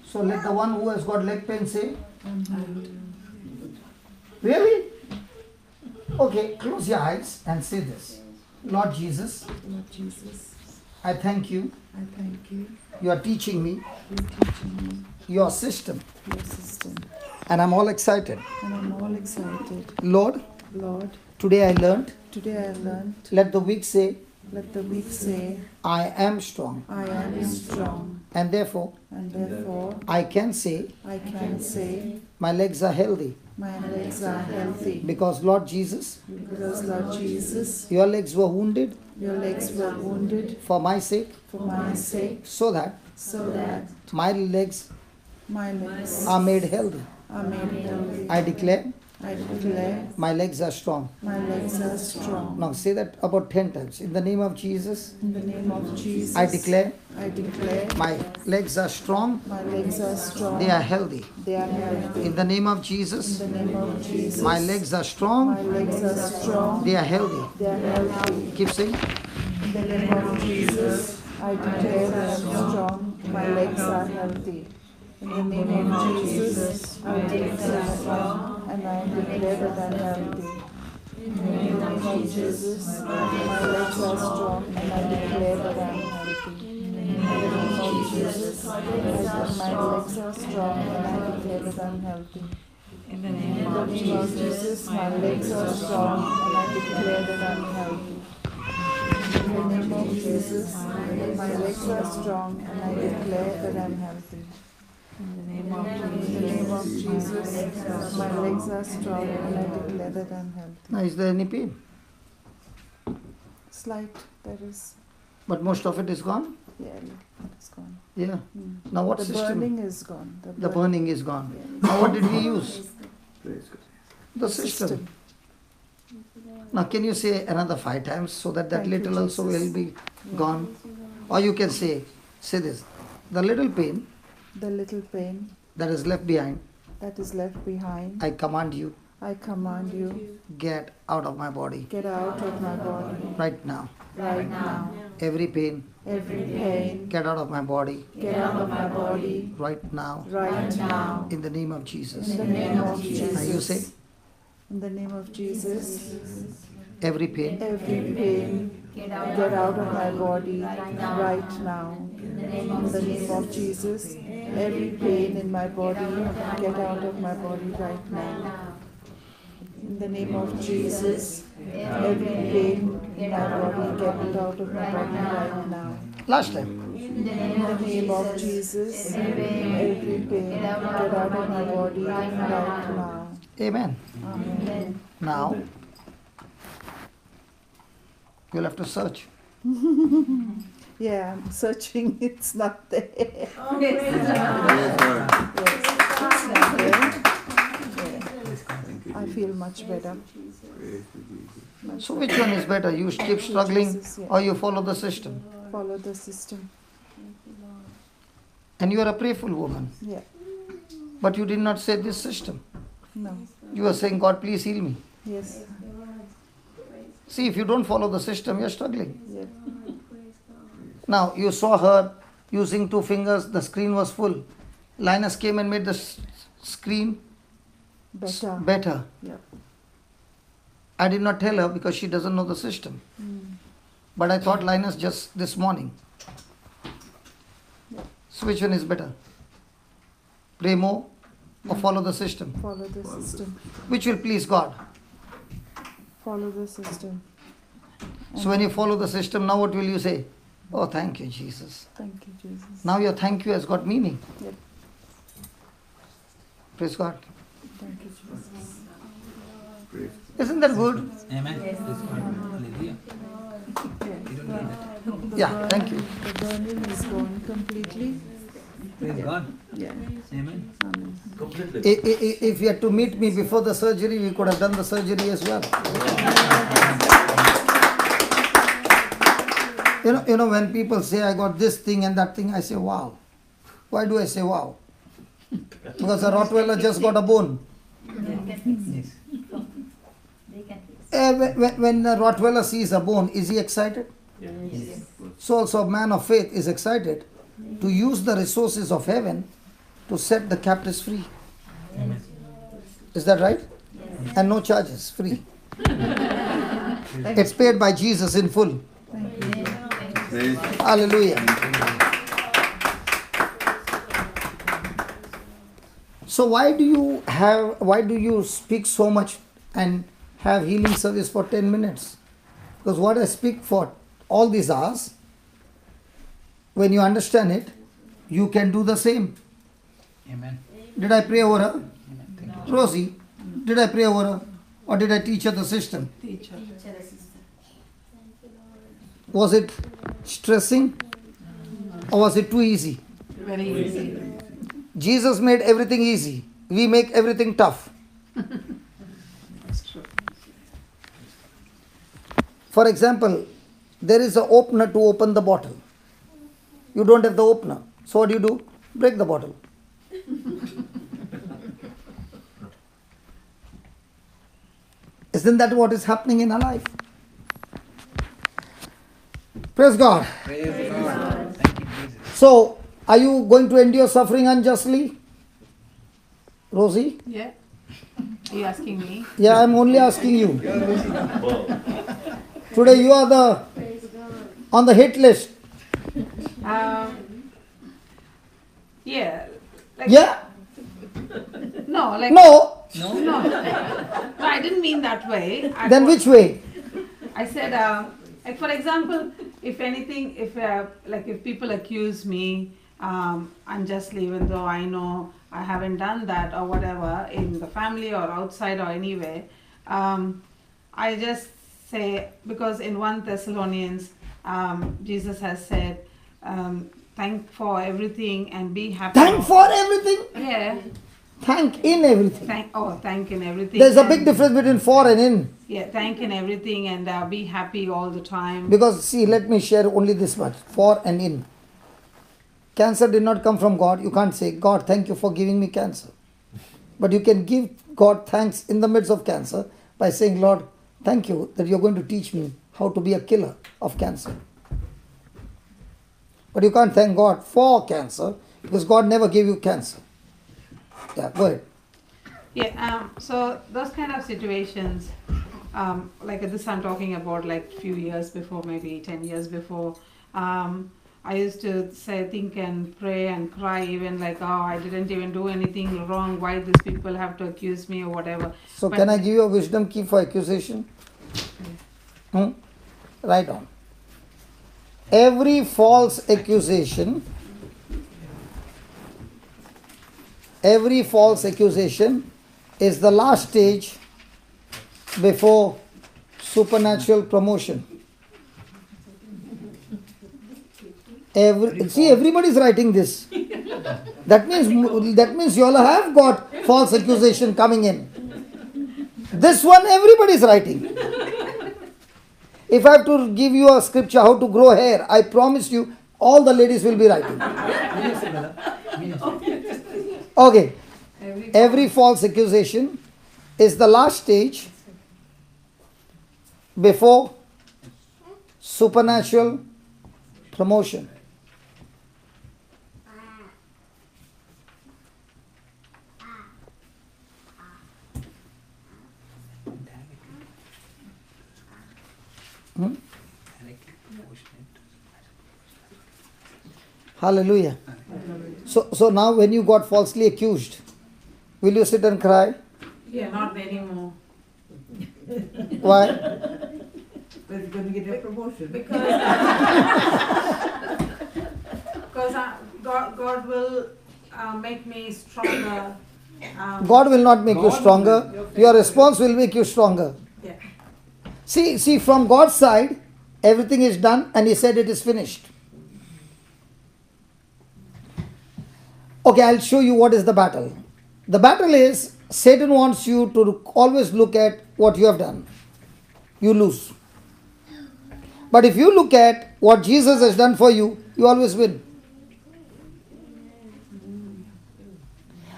Speaker 1: so let the one who has got leg pain say, really? Okay, close your eyes and say this. Lord Jesus,
Speaker 6: Lord Jesus,
Speaker 1: I thank you.
Speaker 6: I thank you.
Speaker 1: You are teaching me
Speaker 6: You're teaching me
Speaker 1: your system
Speaker 6: your system.
Speaker 1: and I'm all excited.
Speaker 6: And I'm all excited.
Speaker 1: Lord,
Speaker 6: Lord,
Speaker 1: today I learned,
Speaker 6: today I learned,
Speaker 1: let the weak say,
Speaker 6: let the weak say,
Speaker 1: I am strong.
Speaker 6: I am strong.
Speaker 1: And therefore,
Speaker 6: And therefore,
Speaker 1: I can say,
Speaker 6: I can say,
Speaker 1: my legs are healthy.
Speaker 6: my legs are healthy.
Speaker 1: Because Lord Jesus,
Speaker 6: Because, Lord Jesus,
Speaker 1: your legs were wounded
Speaker 6: your legs were wounded
Speaker 1: for my sake,
Speaker 6: for my sake,
Speaker 1: so that
Speaker 6: so that
Speaker 1: my legs
Speaker 6: my legs
Speaker 1: are made healthy.
Speaker 6: are made healthy.
Speaker 1: I declare
Speaker 6: I declare
Speaker 1: my legs are strong.
Speaker 6: my legs are strong.
Speaker 1: Now say that about 10 times. In the name of Jesus,
Speaker 6: In the name of Jesus,
Speaker 1: I declare
Speaker 6: I declare
Speaker 1: my legs are strong.
Speaker 6: my legs are strong.
Speaker 1: They are healthy.
Speaker 6: They are healthy.
Speaker 1: In the name of
Speaker 6: In
Speaker 1: Jesus,
Speaker 6: the name of Jesus,
Speaker 1: my legs are
Speaker 6: my
Speaker 1: strong.
Speaker 6: legs are strong.
Speaker 1: They are healthy.
Speaker 6: They are healthy.
Speaker 1: Keep saying.
Speaker 6: In the name of Jesus, I declare that I am strong. My legs are healthy. In the name of Jesus, I declare that I am strong and I declare that I am healthy. In the name of Jesus, my legs are strong and I declare that I am healthy. In the name of Jesus, my legs are strong and I declare that I am healthy.
Speaker 4: In the
Speaker 6: In
Speaker 4: name
Speaker 6: the
Speaker 4: of
Speaker 6: name of Jesus, my legs are strong and I declare that I am healthy. In the name of Jesus, my legs are strong and I declare that I am healthy.
Speaker 4: In the name of
Speaker 6: In the name of Jesus, my legs are strong and I declare that I am healthy.
Speaker 1: Now, is there any pain?
Speaker 6: Slight, there is,
Speaker 1: But most of it is gone?
Speaker 6: yeah, it's gone.
Speaker 1: Yeah. Now what
Speaker 6: The
Speaker 1: system?
Speaker 6: burning is gone.
Speaker 1: The burning is gone. Now what did we use? The system.
Speaker 6: System.
Speaker 1: Now can you say another 5 times so that
Speaker 6: Thank you,
Speaker 1: little also will
Speaker 6: Jesus.
Speaker 1: be gone? Or you can say this. The little pain
Speaker 6: The little pain
Speaker 1: that is left behind,
Speaker 6: that is left behind,
Speaker 1: I command you
Speaker 6: I command you,
Speaker 1: get out of my body
Speaker 6: get out of my body
Speaker 1: right now.
Speaker 6: right now.
Speaker 1: Every pain,
Speaker 6: Every pain,
Speaker 1: get out of my body
Speaker 6: get out of my body
Speaker 1: right now.
Speaker 6: right now.
Speaker 1: In the name of Jesus.
Speaker 6: In the name of
Speaker 1: Now you say,
Speaker 6: Jesus. In the name of Jesus.
Speaker 1: every pain,
Speaker 6: Every pain, get out of my body right now. In the name of Jesus. Every pain in my body, get out of my body right now. In the name of Jesus. Every pain in my body, get out of my body right now.
Speaker 1: last time.
Speaker 6: In the name of Jesus. Every pain, get out of my body right now.
Speaker 1: Amen.
Speaker 6: Amen.
Speaker 1: Now, you'll have to search.
Speaker 6: Yeah, I'm searching. It's not there. Yes,
Speaker 7: Praise
Speaker 6: it's not there. Yeah.
Speaker 3: Thank you.
Speaker 6: I feel much better.
Speaker 1: So which one is better? You keep struggling
Speaker 6: Jesus, yeah.
Speaker 1: or you follow the system?
Speaker 6: Follow the system.
Speaker 1: And you are a prayerful woman.
Speaker 6: Yeah.
Speaker 1: But you did not say this system.
Speaker 6: No.
Speaker 1: You are saying, God, please heal me.
Speaker 6: Yes.
Speaker 1: See, if you don't follow the system, you're struggling.
Speaker 6: Yeah.
Speaker 1: Now, you saw her using 2 fingers, the screen was full. Linus came and made the screen
Speaker 6: Better.
Speaker 1: better.
Speaker 6: Yeah.
Speaker 1: I did not tell her because she doesn't know the system. But I thought Linus just this morning. So which one is better? Pray more or follow the system?
Speaker 6: Follow the system.
Speaker 1: Which will please God?
Speaker 6: Follow the system.
Speaker 1: So when you follow the system, now what will you say? Oh, thank you, Jesus.
Speaker 6: Thank you, Jesus.
Speaker 1: Now your thank you has got meaning.
Speaker 6: Yep.
Speaker 1: Praise God.
Speaker 6: Thank you, Jesus.
Speaker 7: Praise.
Speaker 1: Isn't that good?
Speaker 3: Amen. Praise God. Hallelujah. You don't need that.
Speaker 1: Yeah, thank you.
Speaker 6: The burning is gone completely.
Speaker 3: Praise God.
Speaker 6: Yeah.
Speaker 3: Amen.
Speaker 6: Amen.
Speaker 1: If you had to meet me before the surgery, we could have done the surgery as well. You know, when people say I got this thing and that thing, I say wow. Why do I say wow? Because a Rottweiler just got a bone.
Speaker 3: Yes.
Speaker 1: When a Rottweiler sees a bone, is he excited?
Speaker 3: Yes.
Speaker 1: So also a man of faith is excited to use the resources of heaven to set the captives free.
Speaker 3: Amen.
Speaker 1: Is that right? And no charges, free. It's paid by Jesus in full.
Speaker 7: Praise.
Speaker 1: Hallelujah. So why do you speak so much and have healing service for 10 minutes? Because what I speak for all these hours, when you understand it, you can do the same.
Speaker 3: Amen.
Speaker 1: Did I pray over her?
Speaker 3: Amen. Thank you.
Speaker 1: Rosie, did I pray over her? Or did I teach her the system?
Speaker 4: Teacher.
Speaker 1: Was it stressing? Or was it too easy?
Speaker 4: Very easy.
Speaker 1: Jesus made everything easy. We make everything tough.
Speaker 4: That's true.
Speaker 1: For example, there is an opener to open the bottle. You don't have the opener. So what do? Break the bottle. Isn't that what is happening in our life? Praise God.
Speaker 3: Praise God. Thank you, Jesus.
Speaker 1: So, are you going to endure suffering unjustly? Rosie?
Speaker 4: Yeah. Are you asking me?
Speaker 1: Yeah, I'm only asking you. Today you are on the hit list.
Speaker 4: Yeah. Like,
Speaker 1: Yeah?
Speaker 4: No, like
Speaker 1: No?
Speaker 4: no, I didn't mean that way.
Speaker 1: Then which way?
Speaker 4: I said, like for example, if anything, if people accuse me unjustly, even though I know I haven't done that or whatever in the family or outside or anywhere, I just say, because in 1 Thessalonians, Jesus has said, thank for everything and be happy.
Speaker 1: Thank for everything?
Speaker 4: Yeah.
Speaker 1: Thank in everything.
Speaker 4: Thank in everything.
Speaker 1: There's a big difference between for and in.
Speaker 4: Yeah, thank in everything and be happy all the time.
Speaker 1: Because see, let me share only this much. For and in. Cancer did not come from God. You can't say, God, thank you for giving me cancer. But you can give God thanks in the midst of cancer by saying, Lord, thank you that you're going to teach me how to be a killer of cancer. But you can't thank God for cancer because God never gave you cancer. Yeah, go ahead.
Speaker 4: Yeah, so those kind of situations, like this I'm talking about like few years before, maybe 10 years before, I used to think and pray and cry even like, oh, I didn't even do anything wrong, why these people have to accuse me or whatever.
Speaker 1: So can I give you a wisdom key for accusation? Write down. Every false accusation is the last stage before supernatural promotion. Everybody is writing this. That means you all have got false accusation coming in. This one everybody is writing. If I have to give you a scripture how to grow hair, I promise you all the ladies will be writing. Okay. Every false accusation is the last stage before supernatural promotion. Hallelujah. So now when you got falsely accused, will you sit and cry?
Speaker 4: Yeah, not anymore.
Speaker 1: Why?
Speaker 5: Because you're going to get a promotion.
Speaker 4: Because God will make me stronger.
Speaker 1: God will not make you stronger. Your response will make you stronger.
Speaker 4: Yeah.
Speaker 1: See, from God's side, everything is done and He said it is finished. Okay, I'll show you what is the battle. The battle is Satan wants you to always look at what you have done. You lose. But if you look at what Jesus has done for you, you always win.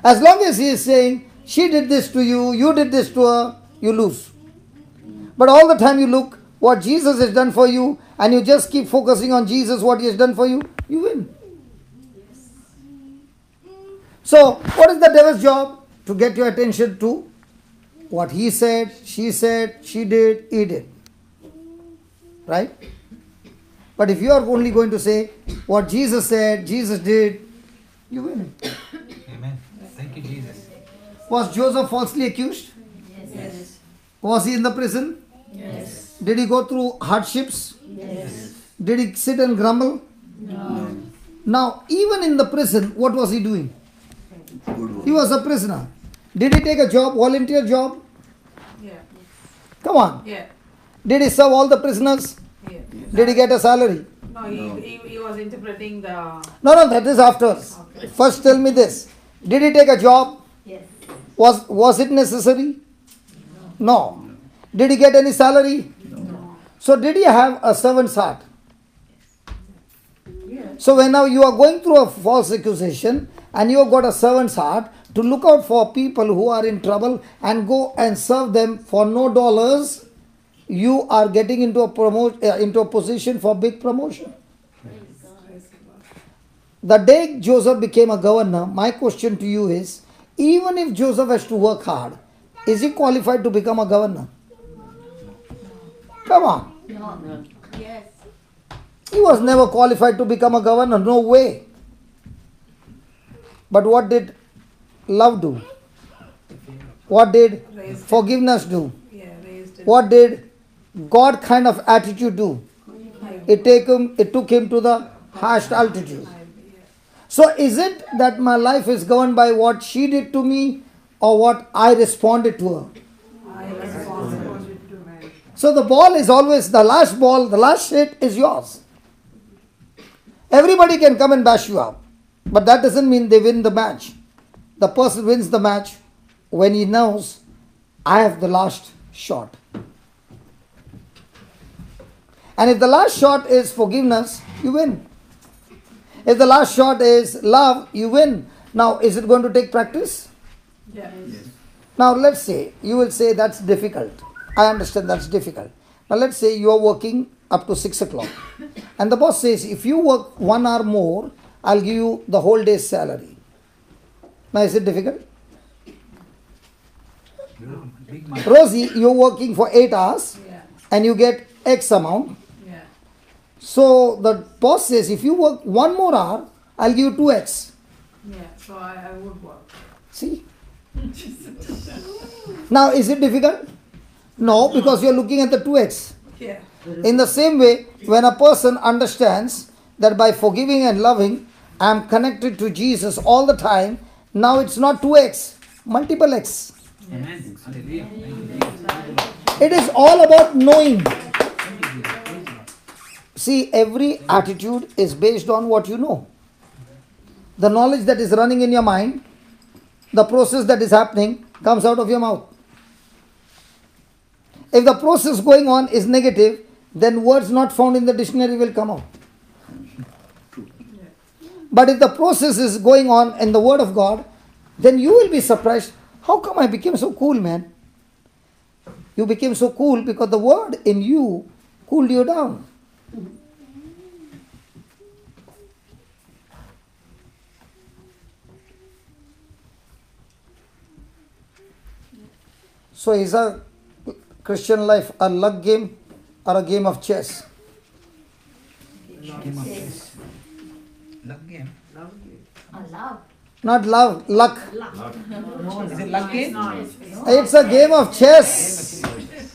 Speaker 1: As long as He is saying, she did this to you, you did this to her, you lose. But all the time you look what Jesus has done for you and you just keep focusing on Jesus, what He has done for you, you win. So, what is the devil's job? To get your attention to what he said, she did, he did. Right? But if you are only going to say what Jesus said, Jesus did, you win.
Speaker 3: Amen. Thank you, Jesus.
Speaker 1: Was Joseph falsely accused?
Speaker 2: Yes.
Speaker 1: Was he in the prison?
Speaker 2: Yes.
Speaker 1: Did he go through hardships?
Speaker 2: Yes.
Speaker 1: Did he sit and grumble?
Speaker 2: No.
Speaker 1: Now, even in the prison, what was he doing?
Speaker 7: Good work.
Speaker 1: He was a prisoner. Did he take a job, volunteer job?
Speaker 4: Yeah.
Speaker 1: Come on.
Speaker 4: Yeah.
Speaker 1: Did he serve all the prisoners?
Speaker 4: Yeah.
Speaker 1: Did he get a salary?
Speaker 4: No, he was interpreting the.
Speaker 1: No, that is afterwards.
Speaker 4: Okay.
Speaker 1: First tell me this. Did he take a job?
Speaker 2: Yes.
Speaker 1: Was it necessary? No. Did he get any salary?
Speaker 4: No.
Speaker 1: So did he have a servant's heart? So when now you are going through a false accusation and you have got a servant's heart to look out for people who are in trouble and go and serve them for no dollars, you are getting into a position for big promotion. The day Joseph became a governor, my question to you is, even if Joseph has to work hard, is he qualified to become a governor? Come on.
Speaker 2: No. Yes.
Speaker 1: He was never qualified to become a governor, no way. But what did love do? What did forgiveness do?
Speaker 4: Yeah, raised it.
Speaker 1: What did God kind of attitude do? It took him to the highest altitude. So is it that my life is governed by what she did to me or what I responded to her?
Speaker 4: I responded to man.
Speaker 1: So the ball is always, the last hit is yours. Everybody can come and bash you up. But that doesn't mean they win the match. The person wins the match when he knows, I have the last shot. And if the last shot is forgiveness, you win. If the last shot is love, you win. Now, is it going to take practice?
Speaker 4: Yeah.
Speaker 7: Yes.
Speaker 1: Now let's say, you will say that's difficult. I understand that's difficult. Now let's say you are working up to 6 o'clock. And the boss says, if you work 1 hour more, I'll give you the whole day's salary. Now is it difficult?
Speaker 3: Big money.
Speaker 1: Rosie, you're working for 8 hours
Speaker 4: Yeah,
Speaker 1: and you get X amount.
Speaker 4: yeah.
Speaker 1: So the boss says, if you work 1 more hour, I'll give you 2X.
Speaker 4: Yeah, so I would work.
Speaker 1: See? Now is it difficult? No, because you're looking at the 2X.
Speaker 4: Yeah.
Speaker 1: In the same way, when a person understands that by forgiving and loving, I am connected to Jesus all the time, now it's not 2X, multiple X.
Speaker 3: Amen. Hallelujah. Thank you, Jesus.
Speaker 1: It is all about knowing. See, every attitude is based on what you know. The knowledge that is running in your mind, the process that is happening, comes out of your mouth. If the process going on is negative, then words not found in the dictionary will come out. But if the process is going on in the Word of God, then you will be surprised. How come I became so cool, man? You became so cool because the Word in you cooled you down. So is a Christian life a luck game or a game of chess?
Speaker 3: Game of chess. Luck game.
Speaker 1: Not love, luck.
Speaker 3: Is it luck game?
Speaker 1: It's a game of chess.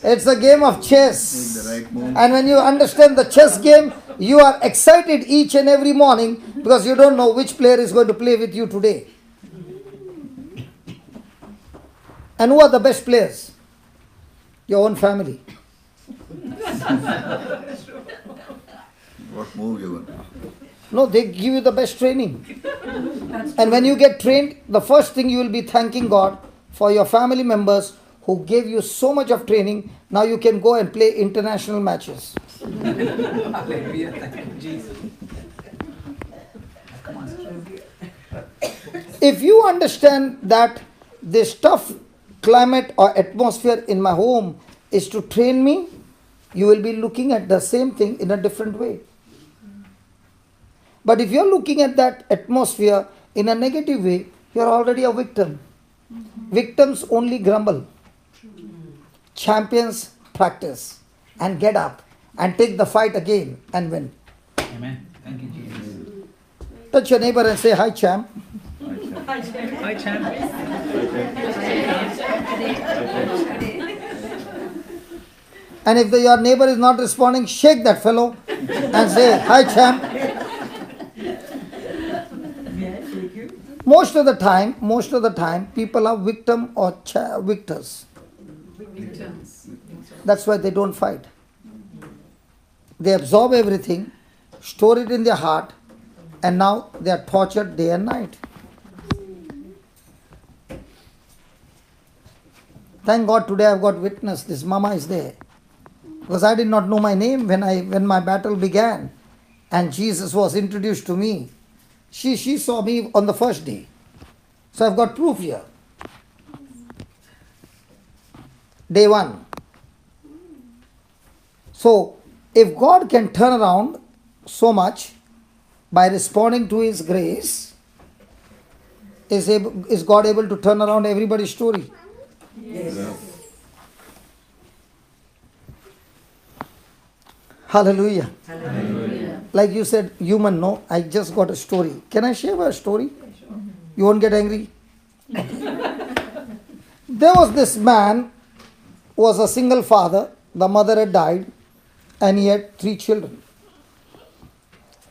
Speaker 1: It's a game of chess.
Speaker 7: Make the right move.
Speaker 1: And when you understand the chess game, you are excited each and every morning because you don't know which player is going to play with you today. And who are the best players? Your own family.
Speaker 7: What move you want?
Speaker 1: No, they give you the best training. And when you get trained, the first thing you will be thanking God for your family members who gave you so much of training. Now you can go and play international matches.
Speaker 3: Hallelujah. Thank you, Jesus. Come on, sister.
Speaker 1: If you understand that this tough climate or atmosphere in my home is to train me, you will be looking at the same thing in a different way. But if you're looking at that atmosphere in a negative way, you're already a victim. Victims only grumble. Champions practice and get up and take the fight again and win.
Speaker 3: Amen. Thank you, Jesus.
Speaker 1: Touch your neighbor and say, hi, champ.
Speaker 3: Hi, champ.
Speaker 1: And if your neighbor is not responding, shake that fellow and say, hi, champ. Most of the time, people are victim or victors.
Speaker 4: Victims.
Speaker 1: That's why they don't fight. They absorb everything, store it in their heart, and now they are tortured day and night. Thank God today I've got witness. This mama is there. Because I did not know my name when my battle began. And Jesus was introduced to me. She saw me on the first day. So I've got proof here. Day 1. So if God can turn around so much by responding to His grace, is God able to turn around everybody's story?
Speaker 4: Yes.
Speaker 7: Yeah.
Speaker 1: Hallelujah.
Speaker 4: Hallelujah.
Speaker 1: Like you said, human, no? I just got a story. Can I share a story? You won't get angry? There was this man who was a single father. The mother had died and he had 3 children.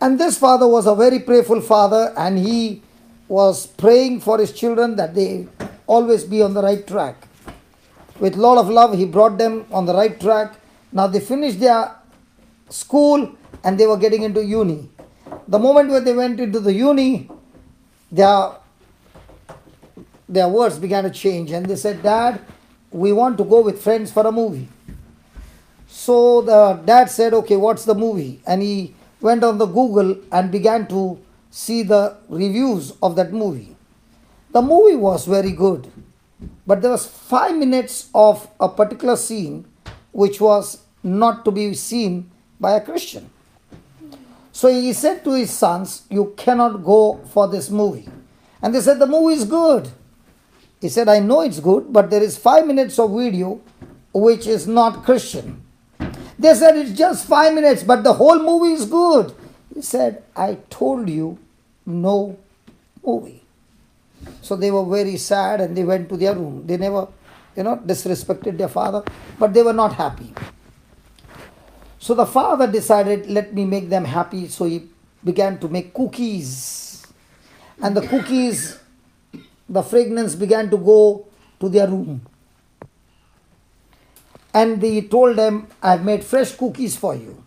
Speaker 1: And this father was a very prayerful father and he was praying for his children that they always be on the right track. With a lot of love, he brought them on the right track. Now they finished their school and they were getting into uni. The moment when they went into the uni, their words began to change and they said, Dad, we want to go with friends for a movie. So the dad said, okay, what's the movie? And he went on the Google and began to see the reviews of that movie. The movie was very good. But there was 5 minutes of a particular scene which was not to be seen by a Christian. So he said to his sons, you cannot go for this movie. And they said, the movie is good. He said, I know it's good, but there is 5 minutes of video which is not Christian. They said, it's just 5 minutes, but the whole movie is good. He said, I told you no movie. So they were very sad and they went to their room. They never, disrespected their father, but they were not happy. So the father decided, let me make them happy. So he began to make cookies. And the cookies, the fragrance began to go to their room. And he told them, I've made fresh cookies for you.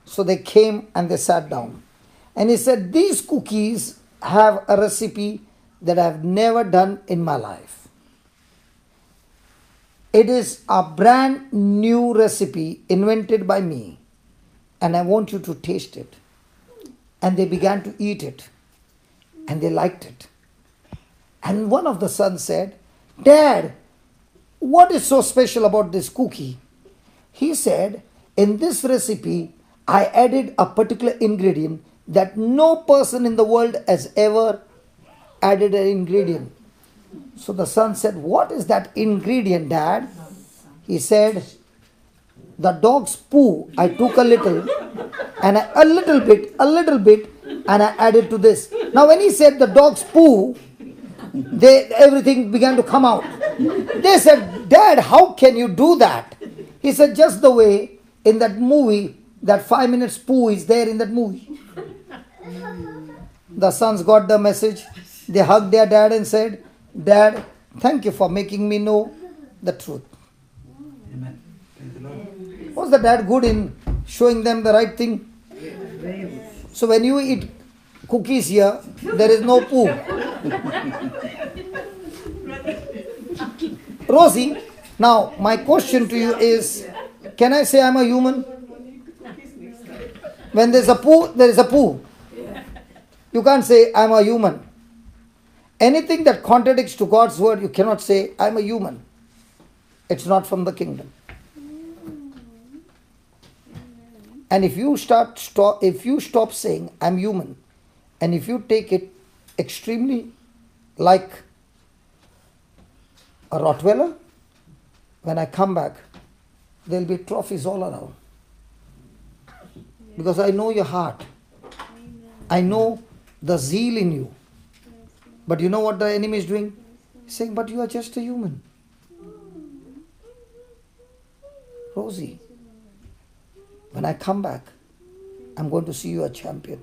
Speaker 1: So they came and they sat down. And he said, these cookies have a recipe that I've never done in my life. It is a brand new recipe invented by me. And I want you to taste it. And they began to eat it. And they liked it. And one of the sons said, Dad, what is so special about this cookie? He said, in this recipe, I added a particular ingredient that no person in the world has ever added an ingredient. So the son said, what is that ingredient, Dad? He said, the dog's poo, I took a little, and a little bit, and I added to this. Now when he said the dog's poo, everything began to come out. They said, Dad, how can you do that? He said, just the way in that movie, that 5 minutes poo is there in that movie. The sons got the message. They hugged their dad and said, Dad, thank you for making me know the truth.
Speaker 3: Amen. Praise the Lord.
Speaker 1: Was the dad good in showing them the right thing? So when you eat cookies here, there is no poo. Rosie, now my question to you is, can I say I'm a human? When there's a poo, there is a poo. You can't say I'm a human. Anything that contradicts to God's word, you cannot say I'm a human. It's not from the kingdom. And if you stop saying I'm human, and if you take it extremely like a Rottweiler, when I come back, there'll be trophies all around. Because I know your heart. I know the zeal in you. But you know what the enemy is doing? He's saying, but you are just a human. Rosie, when I come back, I'm going to see you a champion.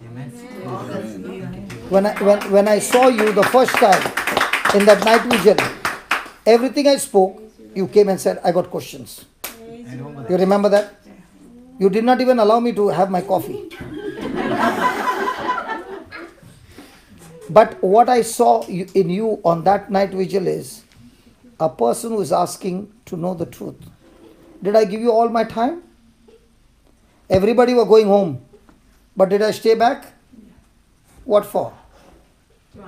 Speaker 3: Amen.
Speaker 1: When I saw you the first time in that night vigil, everything I spoke, you came and said, I got questions. You remember that? You did not even allow me to have my coffee. But what I saw in you on that night vigil is a person who is asking to know the truth. Did I give you all my time? Everybody were going home. But did I stay back? What for?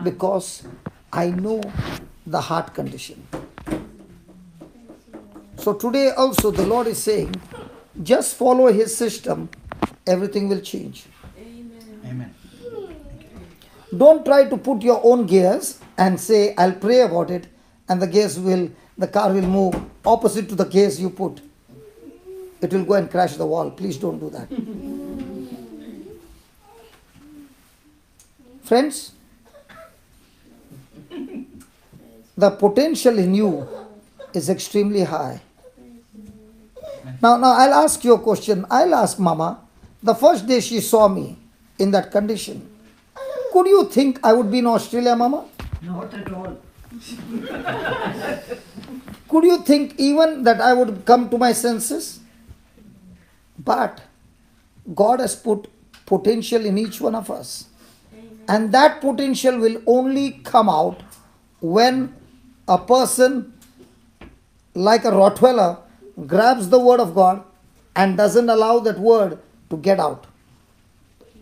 Speaker 1: Because I know the heart condition. So today also the Lord is saying, just follow His system, everything will change.
Speaker 3: Amen.
Speaker 1: Don't try to put your own gears and say, I'll pray about it, and the car will move opposite to the gears you put. It will go and crash the wall. Please don't do that. Friends, the potential in you is extremely high. Now I'll ask you a question. I'll ask Mama, the first day she saw me in that condition, could you think I would be in Australia, Mama?
Speaker 5: Not at all.
Speaker 1: Could you think even that I would come to my senses? But God has put potential in each one of us. And that potential will only come out when a person like a Rottweiler grabs the word of God and doesn't allow that word to get out.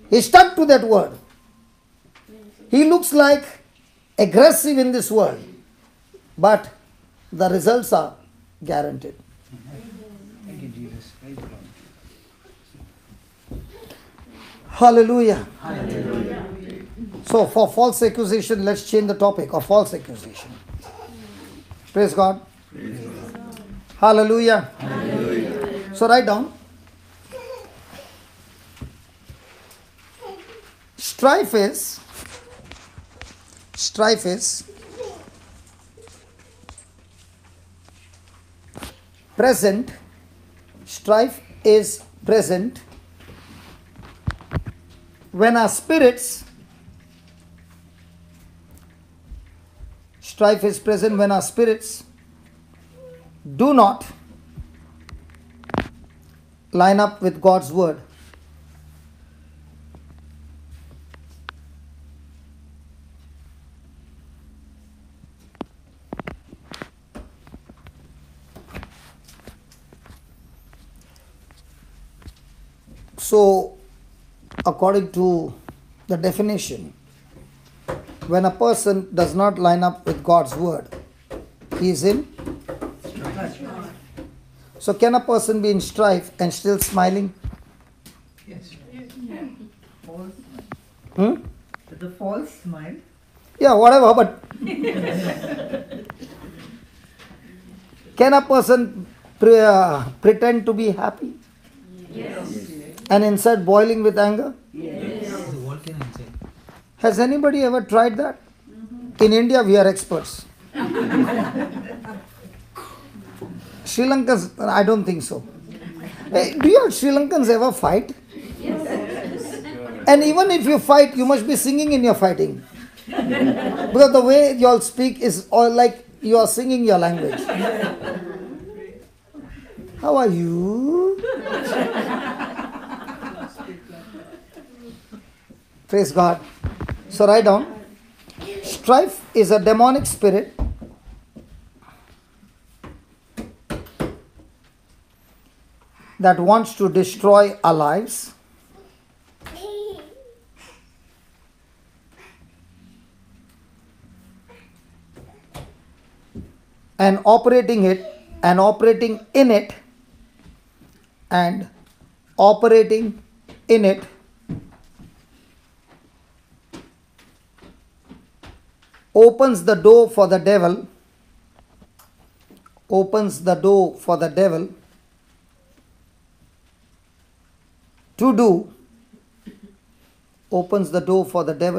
Speaker 1: He's stuck to that word. He looks like aggressive in this world. but the results are guaranteed.
Speaker 3: Thank you, Jesus. Praise the Lord.
Speaker 1: Hallelujah. So for false accusation, let's change the topic of false accusation. Praise God. Hallelujah. So write down. Strife is present. Strife is present when our spirits. Strife is present when our spirits do not line up with God's word. So, according to the definition, when a person does not line up with God's word, he is in. So, can a person be in strife and still smiling?
Speaker 3: Yes.
Speaker 5: False.
Speaker 1: Hmm?
Speaker 5: The false smile.
Speaker 1: Yeah, whatever, but can a person pretend to be happy?
Speaker 5: Yes.
Speaker 1: And inside boiling with anger?
Speaker 5: Yes.
Speaker 1: Has anybody ever tried that? In India, we are experts. Sri Lankans, I don't think so. Hey, do you Sri Lankans ever fight?
Speaker 2: Yes.
Speaker 1: And even if you fight, you must be singing in your fighting. Because the way you all speak is all like you are singing your language. How are you? Praise God. So write down. Strife is a demonic spirit that wants to destroy our lives. And operating in it and operating in it opens the door for the devil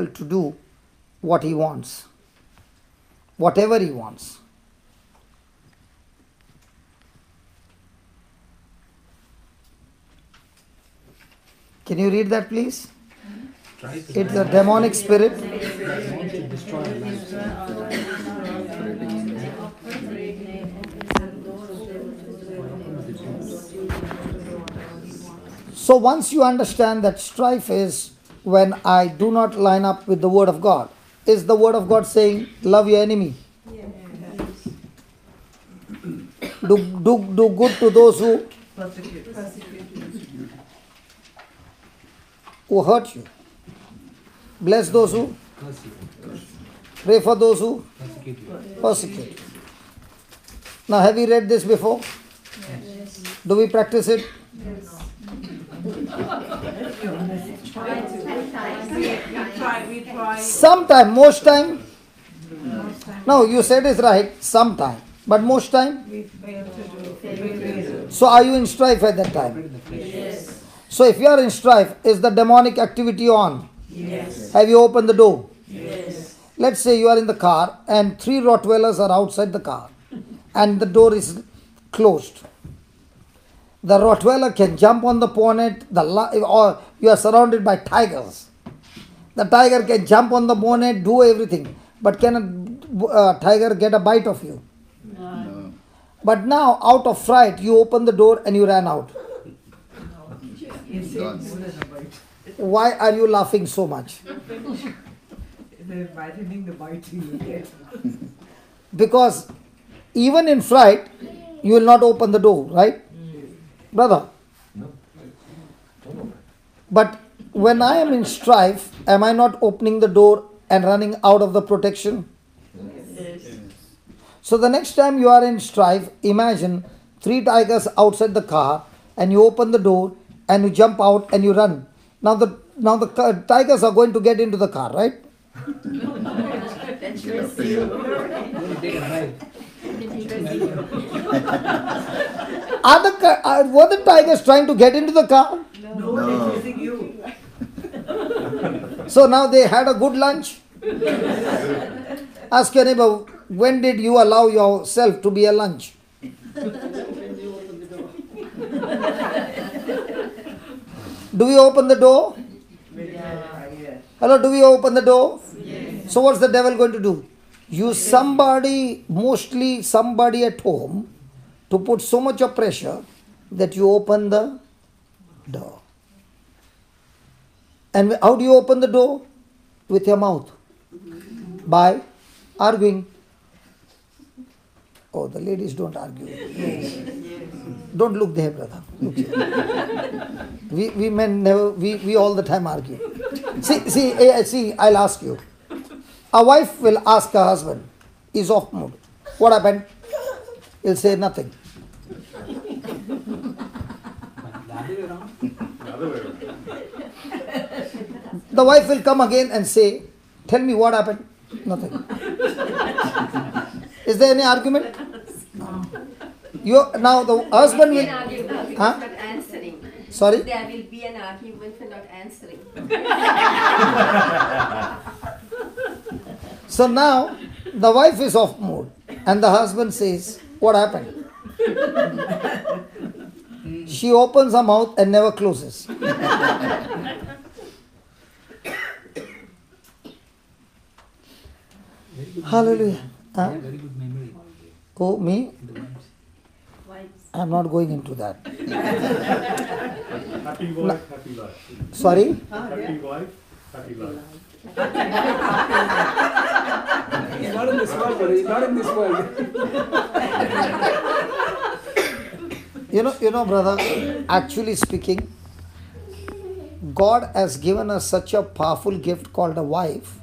Speaker 1: to do what he wants, whatever he wants. Can you read that, please? It's a demonic spirit. So once you understand that strife is when I do not line up with the word of God, is the word of God saying love your enemy?
Speaker 2: Yes.
Speaker 1: Do good to those who hurt you. Bless those who pray for those who persecute you. Now, have you read this before?
Speaker 2: Yes.
Speaker 1: Do we practice it?
Speaker 4: We try.
Speaker 1: Sometime, most time. No, you said it's right. Sometime, but most time.
Speaker 4: We fail to do.
Speaker 1: So, are you in strife at that time?
Speaker 2: Yes.
Speaker 1: So, if you are in strife, is the demonic activity on?
Speaker 2: Yes.
Speaker 1: Have you opened the door?
Speaker 2: Yes.
Speaker 1: Let's say you are in the car and 3 Rottweilers are outside the car and the door is closed. The Rottweiler can jump on the bonnet, or you are surrounded by tigers. The tiger can jump on the bonnet, do everything. But can a tiger get a bite of you?
Speaker 7: No.
Speaker 1: But now, out of fright, you open the door and you ran out.
Speaker 7: Gone.
Speaker 1: Why are you laughing so much?
Speaker 5: They're widening the bite you get.
Speaker 1: Because even in fright, you will not open the door, right? Brother? But when I am in strife, am I not opening the door and running out of the protection?
Speaker 2: Yes.
Speaker 1: So the next time you are in Strife, imagine 3 tigers outside the car, and you open the door and you jump out and you run. Now the tigers are going to get into the car, right?
Speaker 2: That's your
Speaker 7: Up to you.
Speaker 3: Take a ride.
Speaker 1: Were the tigers trying to get into the car?
Speaker 5: No,
Speaker 7: No.
Speaker 5: they're chasing you.
Speaker 1: So now they had a good lunch. Ask your neighbor, when did you allow yourself to be a lunch? Do we open the door?
Speaker 5: Yes.
Speaker 1: Hello, do we open the door? Yes. So what's the devil going to do? Use somebody, mostly somebody at home, to put so much of pressure that you open the door. And how do you open the door? With your mouth. By arguing. Oh, the ladies don't argue. Don't look there, brother. Look here. We men never, we all the time argue. See, I'll ask you. A wife will ask her husband, he's off mood. What happened? He'll say nothing.
Speaker 3: The other way around.
Speaker 1: The wife will come again and say, tell me what happened. Nothing. Is there any argument? Now the husband will... Huh?
Speaker 2: Not answering.
Speaker 1: Sorry?
Speaker 2: There will be an argument for not answering.
Speaker 1: So now the wife is off mood and the husband says, what happened? She opens her mouth and never closes. Hallelujah. Huh?
Speaker 3: Very good memory.
Speaker 1: Oh, me?
Speaker 3: The wives.
Speaker 1: I'm not going into that.
Speaker 9: Happy wife, happy life.
Speaker 1: Sorry?
Speaker 9: Happy wife, happy life.
Speaker 3: He's not in this world, brother. He's not in this world.
Speaker 1: You know, brother, actually speaking, God has given us such a powerful gift called a wife,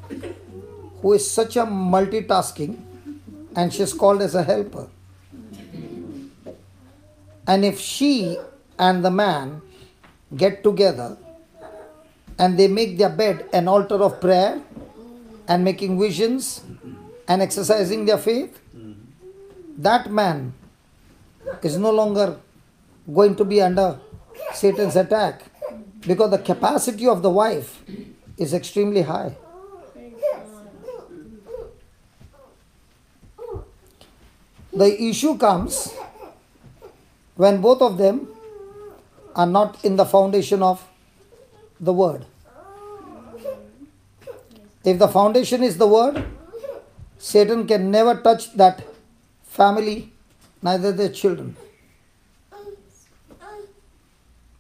Speaker 1: who is such a multitasking, and she's called as a helper. And if she and the man get together and they make their bed an altar of prayer and making visions and exercising their faith, that man is no longer going to be under Satan's attack, because the capacity of the wife is extremely high. The issue comes when both of them are not in the foundation of the word. If the foundation is the word, Satan can never touch that family, neither their children.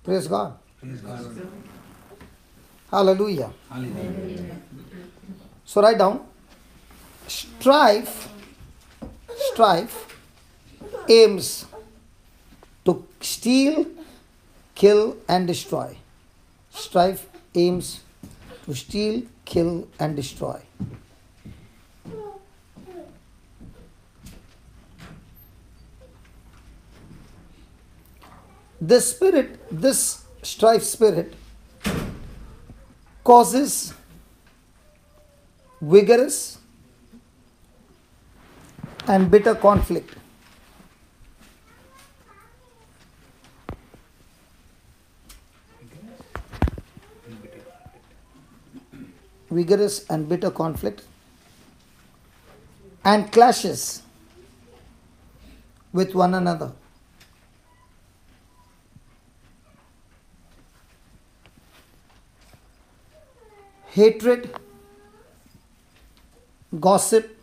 Speaker 1: Praise God.
Speaker 3: Praise God.
Speaker 1: Hallelujah.
Speaker 3: Hallelujah.
Speaker 1: So write down, strife aims to steal, kill and destroy. Strife aims to steal, kill and destroy. This strife spirit causes vigorous and bitter conflict. Vigorous and bitter conflict and clashes with one another. Hatred, gossip,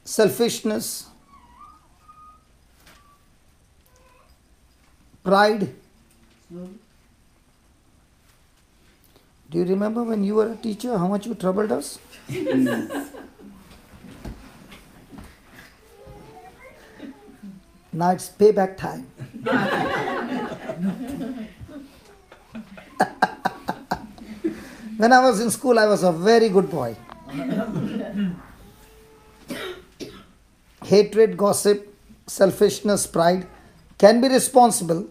Speaker 1: selfishness, pride. Do you remember when you were a teacher how much you troubled us? Now it's payback time. When I was in school, I was a very good boy. hatred, gossip, selfishness, pride can be responsible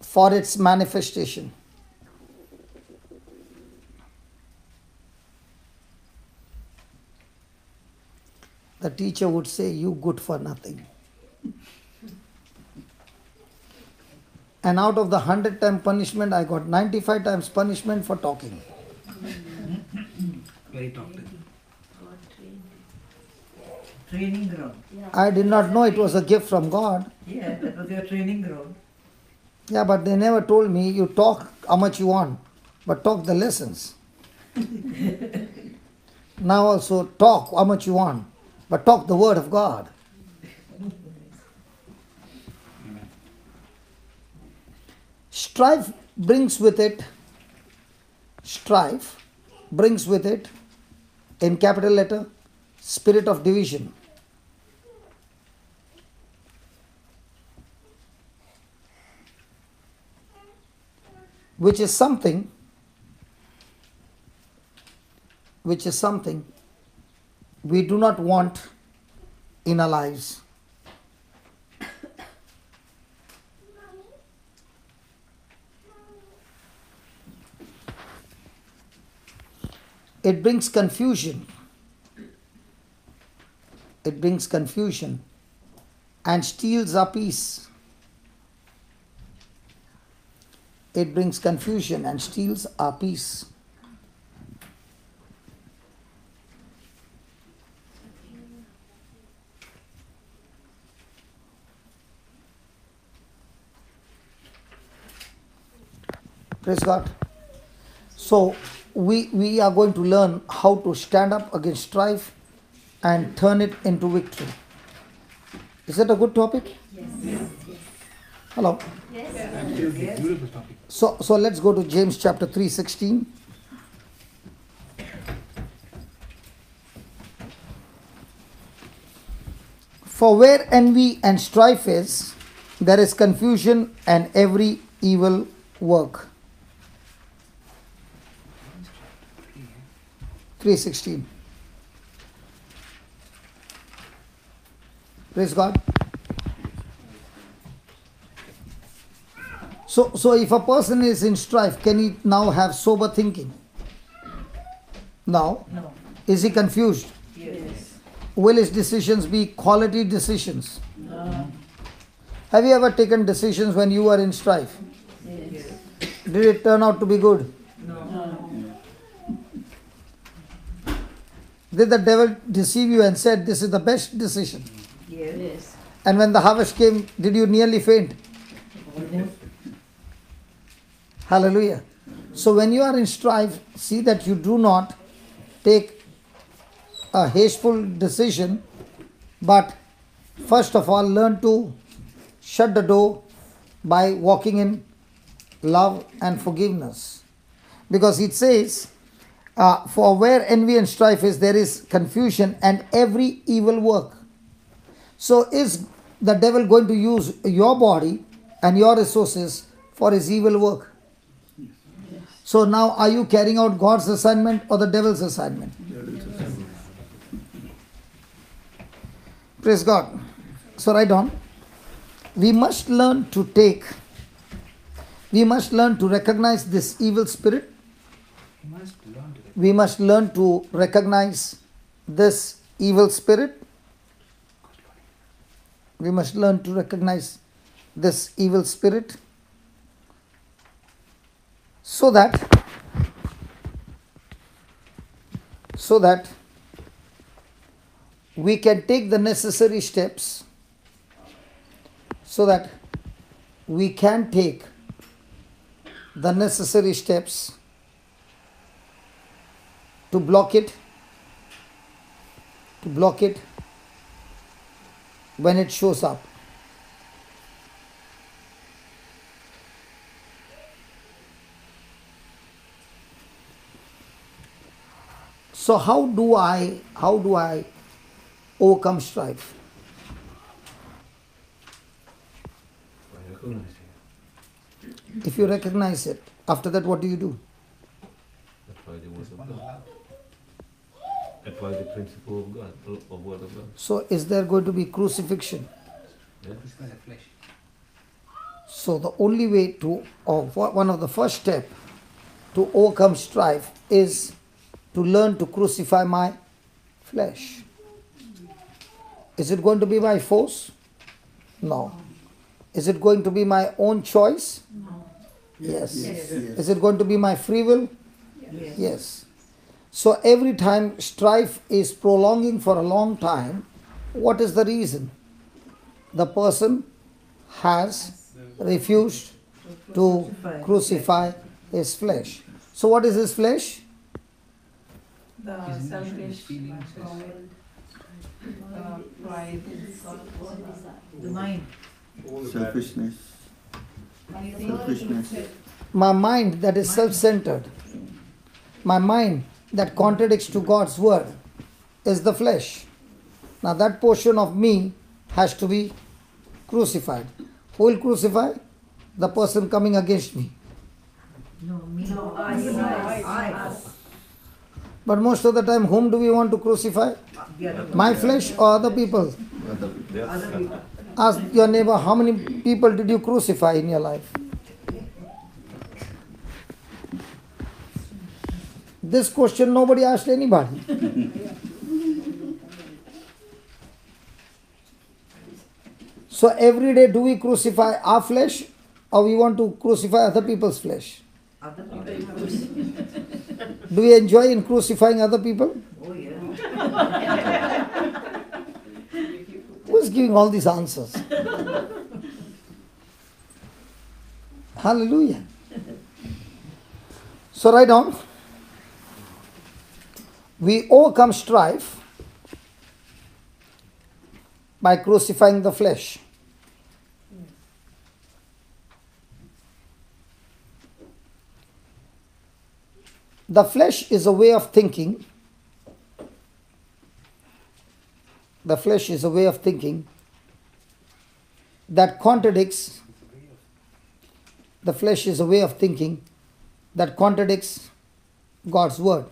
Speaker 1: for its manifestation. The teacher would say, "You good for nothing." And out of the 100-time punishment, I got 95 times punishment for talking.
Speaker 3: Very talkative.
Speaker 5: Training ground.
Speaker 1: I did not know it was a gift from God.
Speaker 5: Yeah, that was your training ground.
Speaker 1: Yeah, but they never told me, you talk how much you want, but talk the lessons. Now also talk how much you want, but talk the word of God.
Speaker 3: Amen.
Speaker 1: Strife brings with it, in capital letter, spirit of division. Which is something we do not want in our lives. It brings confusion. And steals our peace. It brings confusion and steals our peace. Praise God. So we are going to learn how to stand up against strife and turn it into victory. Is that a good topic?
Speaker 2: Yes.
Speaker 1: Hello.
Speaker 3: Absolutely. Beautiful topic.
Speaker 1: So let's go to James chapter 3:16. For where envy and strife is, there is confusion and every evil work. 3:16. Praise God. So if a person is in strife, can he now have sober thinking? No.
Speaker 5: No.
Speaker 1: Is he confused?
Speaker 5: Yes.
Speaker 1: Will his decisions be quality decisions?
Speaker 5: No.
Speaker 1: Have you ever taken decisions when you were in strife?
Speaker 5: Yes.
Speaker 1: Did it turn out to be good?
Speaker 5: No.
Speaker 1: Did the devil deceive you and said this is the best decision?
Speaker 5: Yes.
Speaker 1: And when the harvest came, did you nearly faint? Hallelujah. So when you are in strife, see that you do not take a hasteful decision, but first of all learn to shut the door by walking in love and forgiveness. Because it says, for where envy and strife is, there is confusion and every evil work. So is the devil going to use your body and your resources for his evil work? So now are you carrying out God's assignment or the devil's assignment? Praise God. So write down. We must learn to recognize this evil spirit. We must learn to recognize this evil spirit. We must learn to recognize this evil spirit so that we can take the necessary steps to block it when it shows up. So how do I overcome strife? If you recognize it, after that what do you do?
Speaker 10: by the principle of God, of word of God.
Speaker 1: So is there going to be crucifixion?
Speaker 10: Yeah.
Speaker 3: It's by the flesh.
Speaker 1: So the only way to, or one of the first step to overcome strife is to learn to crucify my flesh. Is it going to be by force? No. Is it going to be my own choice?
Speaker 4: No.
Speaker 1: Yes.
Speaker 5: Yes.
Speaker 1: Is it going to be my free will?
Speaker 5: Yes.
Speaker 1: Yes. So every time strife is prolonging for a long time, what is the reason? The person has refused to crucify his flesh. So what is his flesh?
Speaker 4: The
Speaker 3: His
Speaker 4: selfish,
Speaker 3: emotions, feelings,
Speaker 4: pride,
Speaker 5: The mind.
Speaker 9: All the bad.
Speaker 7: Selfishness. Selfishness.
Speaker 1: My mind that is self-centered. My mind that contradicts to God's word is the flesh. Now that portion of me has to be crucified. Who will crucify? The person coming against me.
Speaker 5: No, me. No, I.
Speaker 1: But most of the time, whom do we want to crucify?
Speaker 5: The other
Speaker 1: My flesh or other people?
Speaker 7: Other people.
Speaker 5: Other people.
Speaker 1: Ask your neighbor, how many people did you crucify in your life? This question nobody asked anybody. So every day do we crucify our flesh or we want to crucify other people's flesh?
Speaker 5: Other people.
Speaker 1: Do we enjoy in crucifying other people?
Speaker 5: Oh yeah.
Speaker 1: Who is giving all these answers? Hallelujah. So write down. We overcome strife by crucifying the flesh. The flesh is a way of thinking. The flesh is a way of thinking that contradicts. The flesh is a way of thinking that contradicts God's word.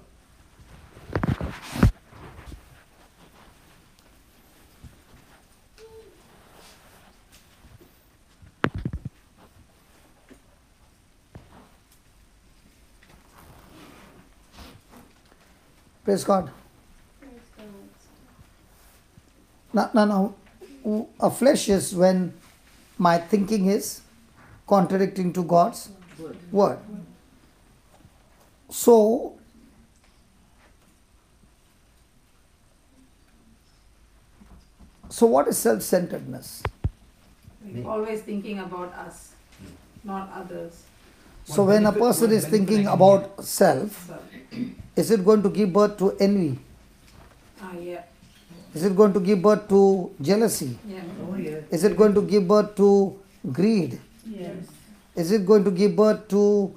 Speaker 1: Praise God. Now, a flesh is when my thinking is contradicting to God's word. So, what is self-centeredness?
Speaker 4: always thinking about us, not others.
Speaker 1: So when a person is thinking about self,
Speaker 4: So,
Speaker 1: is it going to give birth to envy?
Speaker 4: yeah,
Speaker 1: Is it going to give birth to jealousy?
Speaker 4: yeah.
Speaker 5: Oh yeah.
Speaker 1: Is it going to give birth to greed?
Speaker 4: Yes.
Speaker 1: Is it going to give birth to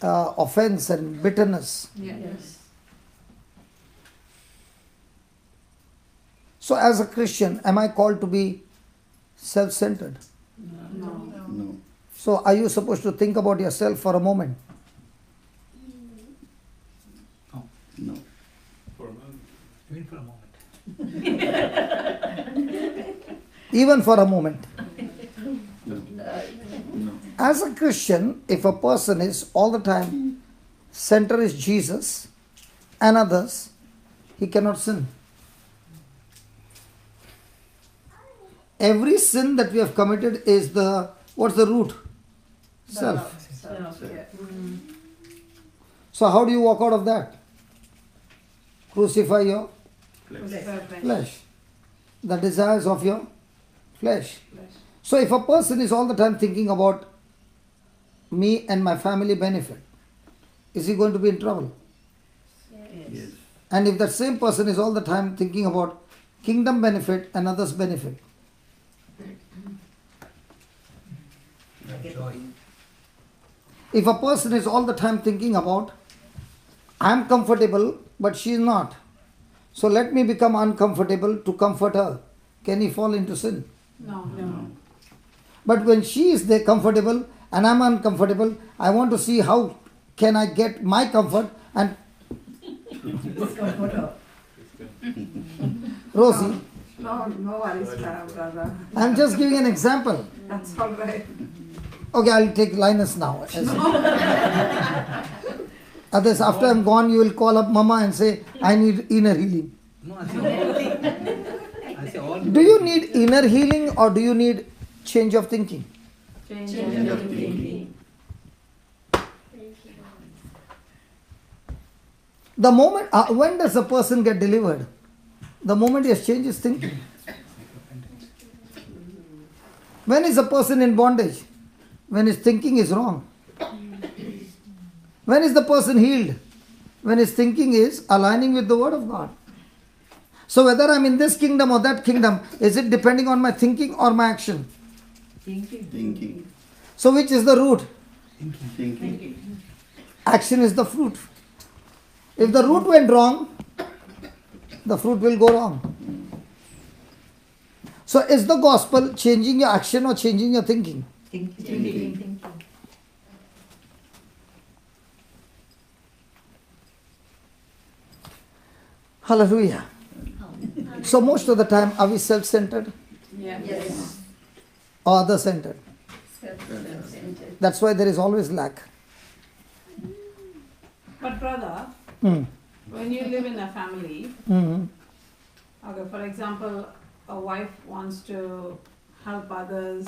Speaker 1: offense and bitterness?
Speaker 4: Yes.
Speaker 1: So as a Christian, am I called to be self-centered?
Speaker 4: No.
Speaker 7: No.
Speaker 1: So are you supposed to think about yourself for a moment?
Speaker 7: No.
Speaker 9: For a moment.
Speaker 3: Even for a moment.
Speaker 1: Even for a moment.
Speaker 7: No.
Speaker 1: As a Christian, if a person is all the time, center is Jesus and others, he cannot sin. Every sin that we have committed is what's the root? Self.
Speaker 4: Yeah.
Speaker 1: So how do you walk out of that? Crucify your
Speaker 4: Flesh.
Speaker 1: flesh. The desires of your flesh. So if a person is all the time thinking about me and my family benefit, is he going to be in trouble?
Speaker 7: Yes.
Speaker 1: And if that same person is all the time thinking about kingdom benefit and others' benefit,
Speaker 3: Joy.
Speaker 1: if a person is all the time thinking about I am comfortable but she is not, so let me become uncomfortable to comfort her, can he fall into sin?
Speaker 4: No.
Speaker 1: But when she is there comfortable and I am uncomfortable, I want to see how can I get my comfort and
Speaker 5: Discomfort her.
Speaker 1: Rosie,
Speaker 4: No worries, brother.
Speaker 1: I'm just giving an example.
Speaker 4: That's all right.
Speaker 1: Okay, I'll take Linus now. Others, after I'm gone, you will call up Mama and say, I need inner healing.
Speaker 3: No, I say all.
Speaker 1: Do you need inner healing or do you need change of thinking?
Speaker 4: Change
Speaker 7: of thinking.
Speaker 1: The moment, when does a person get delivered? The moment he has changed his thinking. When is a person in bondage? When his thinking is wrong. When is the person healed? When his thinking is aligning with the Word of God. So whether I'm in this kingdom or that kingdom, is it depending on my thinking or my action?
Speaker 7: Thinking.
Speaker 1: So which is the root?
Speaker 7: Thinking.
Speaker 1: Action is the fruit. If the root went wrong, the fruit will go wrong. So is the gospel changing your action or changing your thinking?
Speaker 5: Thinking.
Speaker 1: Hallelujah. So most of the time, are we self-centered
Speaker 4: Yes.
Speaker 1: or other-centered? That's why there is always lack.
Speaker 4: But brother,
Speaker 1: Hmm.
Speaker 4: when you live in a family,
Speaker 1: Hmm.
Speaker 4: okay, for example, a wife wants to help others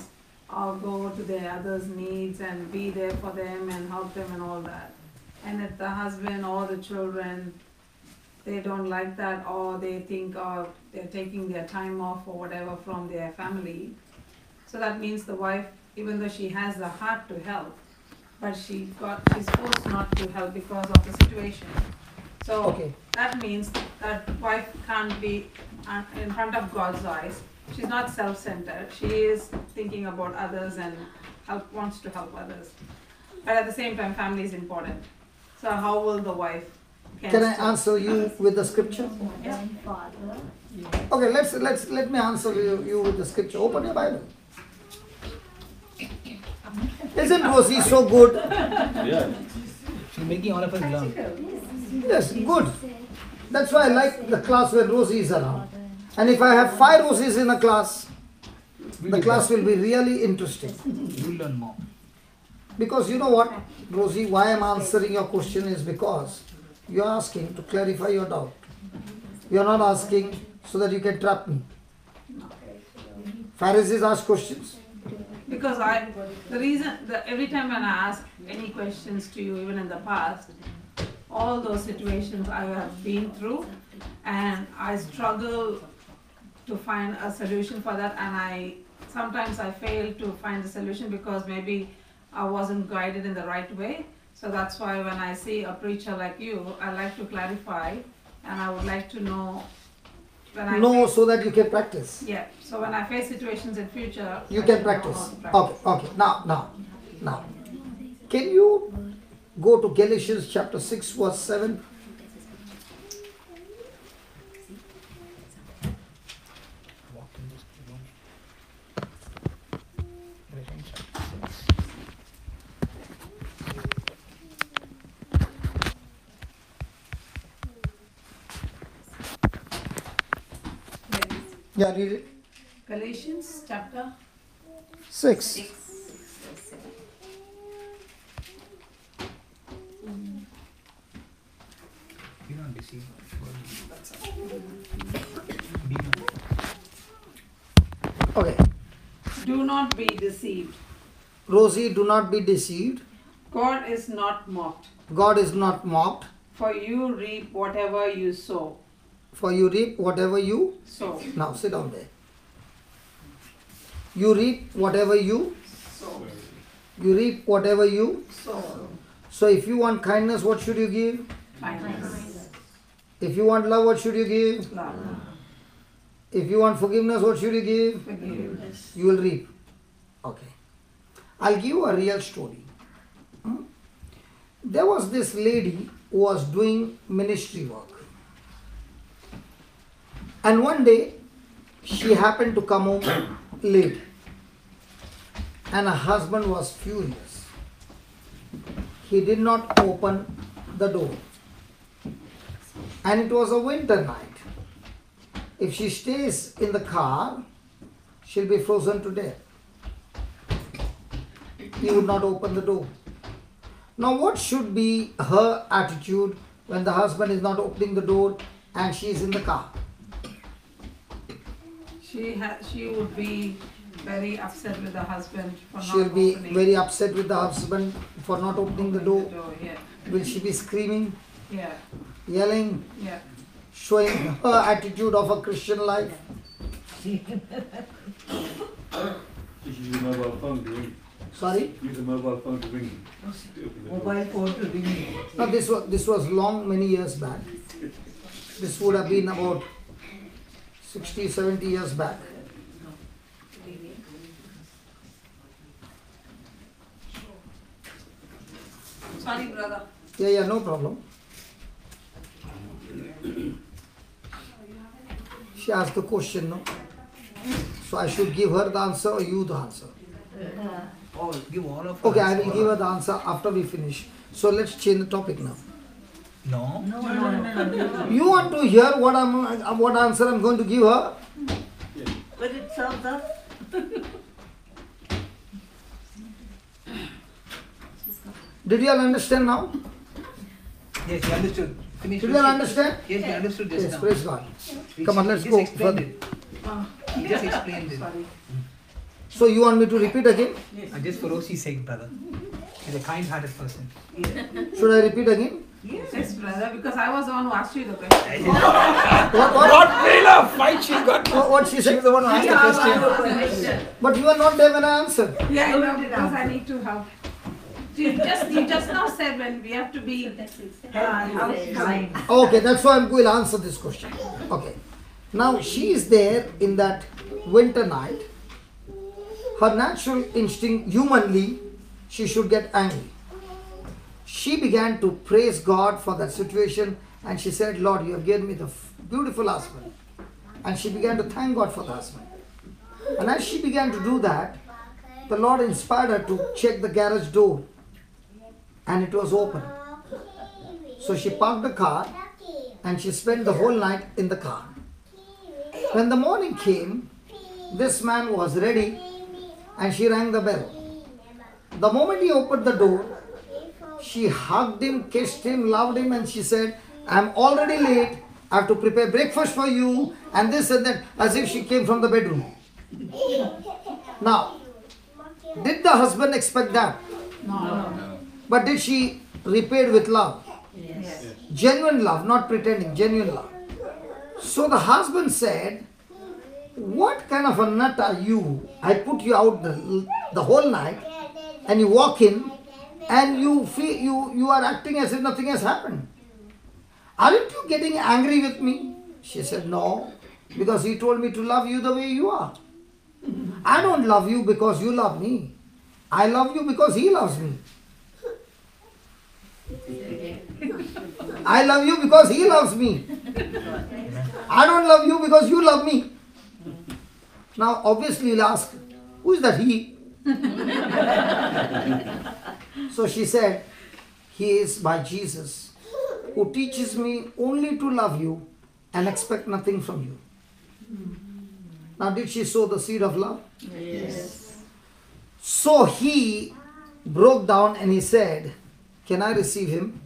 Speaker 4: or go to their others' needs and be there for them and help them and all that. And if the husband or the children, they don't like that or they think or they're taking their time off or whatever from their family. So that means the wife, even though she has the heart to help, but she's forced not to help because of the situation. So
Speaker 1: Okay.
Speaker 4: that means that wife can't be in front of God's eyes. She's not self-centered. She is thinking about others and wants to help others. But at the same time, family is important. So how will the wife?
Speaker 1: Can I answer you with the scripture?
Speaker 4: Yeah.
Speaker 1: Okay, let me answer you with the scripture. Open your Bible. Isn't Rosie so good?
Speaker 10: Yeah.
Speaker 3: She's making all of us learn.
Speaker 1: Yes, good. That's why I like the class where Rosie is around. And if I have 5 Rosies in a class, the class will be really interesting.
Speaker 3: You'll learn more.
Speaker 1: Because you know what, Rosie, why I'm answering your question is because you're asking to clarify your doubt. You're not asking so that you can trap me. Pharisees ask questions.
Speaker 4: Because the reason that every time when I ask any questions to you, even in the past, all those situations I have been through, and I struggle to find a solution for that, and sometimes I fail to find the solution because maybe I wasn't guided in the right way. So that's why when I see a preacher like you, I like to clarify, and I would like to know when I
Speaker 1: So that you can practice.
Speaker 4: Yeah. So when I face situations in future,
Speaker 1: You
Speaker 4: I
Speaker 1: can
Speaker 4: should know how
Speaker 1: practice.
Speaker 4: to practice.
Speaker 1: Okay. Now. Can you go to Galatians chapter 6 verse 7?
Speaker 3: Walk in this room. Galatians chapter 6.
Speaker 1: Yeah, read it.
Speaker 4: Galatians chapter
Speaker 1: 6.
Speaker 3: Be not deceived. Be not.
Speaker 1: Okay.
Speaker 4: Do not be deceived.
Speaker 1: Rosie, do not be deceived.
Speaker 4: God is not mocked.
Speaker 1: God is not mocked.
Speaker 4: For you reap whatever you sow.
Speaker 1: For you reap whatever you
Speaker 4: Sow.
Speaker 1: Now sit down there. You reap whatever you
Speaker 4: Sow.
Speaker 1: You reap whatever you
Speaker 4: Sow.
Speaker 1: So if you want kindness, what should you give?
Speaker 4: Kindness.
Speaker 1: If you want love, what should you give?
Speaker 4: Love.
Speaker 1: If you want forgiveness, what should you give?
Speaker 4: Forgiveness.
Speaker 1: You will reap. Okay. I'll give you a real story. There was this lady who was doing ministry work. And one day, she happened to come home late. And her husband was furious. He did not open the door. And it was a winter night. if she stays in the car, she'll be frozen to death. He would not open the door. Now what should be her attitude when the husband is not opening the door and she is in the car?
Speaker 4: She would be very upset with the husband for
Speaker 1: She'll
Speaker 4: not
Speaker 1: be
Speaker 4: opening
Speaker 1: very upset with the husband for not opening the door.
Speaker 4: Yeah.
Speaker 1: Will she be screaming,
Speaker 4: Yeah.
Speaker 1: yelling,
Speaker 4: Yeah.
Speaker 1: showing her attitude of a Christian life?
Speaker 9: Just use a mobile phone to ring.
Speaker 1: Sorry?
Speaker 9: Use a mobile phone to ring.
Speaker 5: Mobile phone to ring.
Speaker 1: Now this was long, many years back. This would have been about 60, 70 years back.
Speaker 4: Sorry, brother.
Speaker 1: Yeah, no problem. She asked the question, no? So I should give her the answer or you the answer?
Speaker 3: Give all of
Speaker 1: Okay,
Speaker 3: us.
Speaker 1: I will give her the answer after we finish. So let's change the topic now.
Speaker 3: No.
Speaker 1: You want to hear what answer I'm going to give her?
Speaker 5: But it serves us.
Speaker 1: Did you all understand now?
Speaker 3: Yes, you understood. Finish.
Speaker 1: Did you all understand?
Speaker 3: Yes, you understood just
Speaker 1: Yes,
Speaker 3: now.
Speaker 1: praise God.
Speaker 3: He-
Speaker 1: Come on, let's
Speaker 3: he
Speaker 1: go
Speaker 3: just explained
Speaker 1: further.
Speaker 3: it. He just explained it.
Speaker 4: Sorry.
Speaker 1: So you want me to repeat again?
Speaker 3: Just for Rosie's sake, brother. He's a kind-hearted person.
Speaker 1: Should I repeat again?
Speaker 4: Yes, brother, because I was the one who asked you the question.
Speaker 3: Fight she got.
Speaker 1: What she said?
Speaker 3: The one who asked the question.
Speaker 1: But you are not there when I answered.
Speaker 4: Yeah, I know, because I need to help. You just now said when we have to be.
Speaker 1: Okay, that's why I'm going to answer this question. Okay. Now she is there in that winter night. Her natural instinct, humanly, she should get angry. She began to praise God for that situation and she said, Lord, you have given me the beautiful husband. And she began to thank God for the husband. And as she began to do that, the Lord inspired her to check the garage door. And it was open. So she parked the car and she spent the whole night in the car. When the morning came, this man was ready and she rang the bell. The moment he opened the door, she hugged him, kissed him, loved him, and she said, I'm already late. I have to prepare breakfast for you, and this and that, as if she came from the bedroom. Now, did the husband expect that?
Speaker 4: No.
Speaker 1: But did she repay with love?
Speaker 4: Yes.
Speaker 1: Genuine love, not pretending, genuine love. So the husband said, what kind of a nut are you? I put you out the whole night, and you walk in, and you feel you are acting as if nothing has happened. Aren't you getting angry with me? She said, no, because he told me to love you the way you are. I don't love you because you love me. I love you because he loves me. I love you because he loves me. I don't love you because you love me. Now obviously you'll ask, who is that he? So she said, he is my Jesus, who teaches me only to love you and expect nothing from you. Now did she sow the seed of love?
Speaker 4: Yes.
Speaker 1: So he broke down and he said, can I receive him?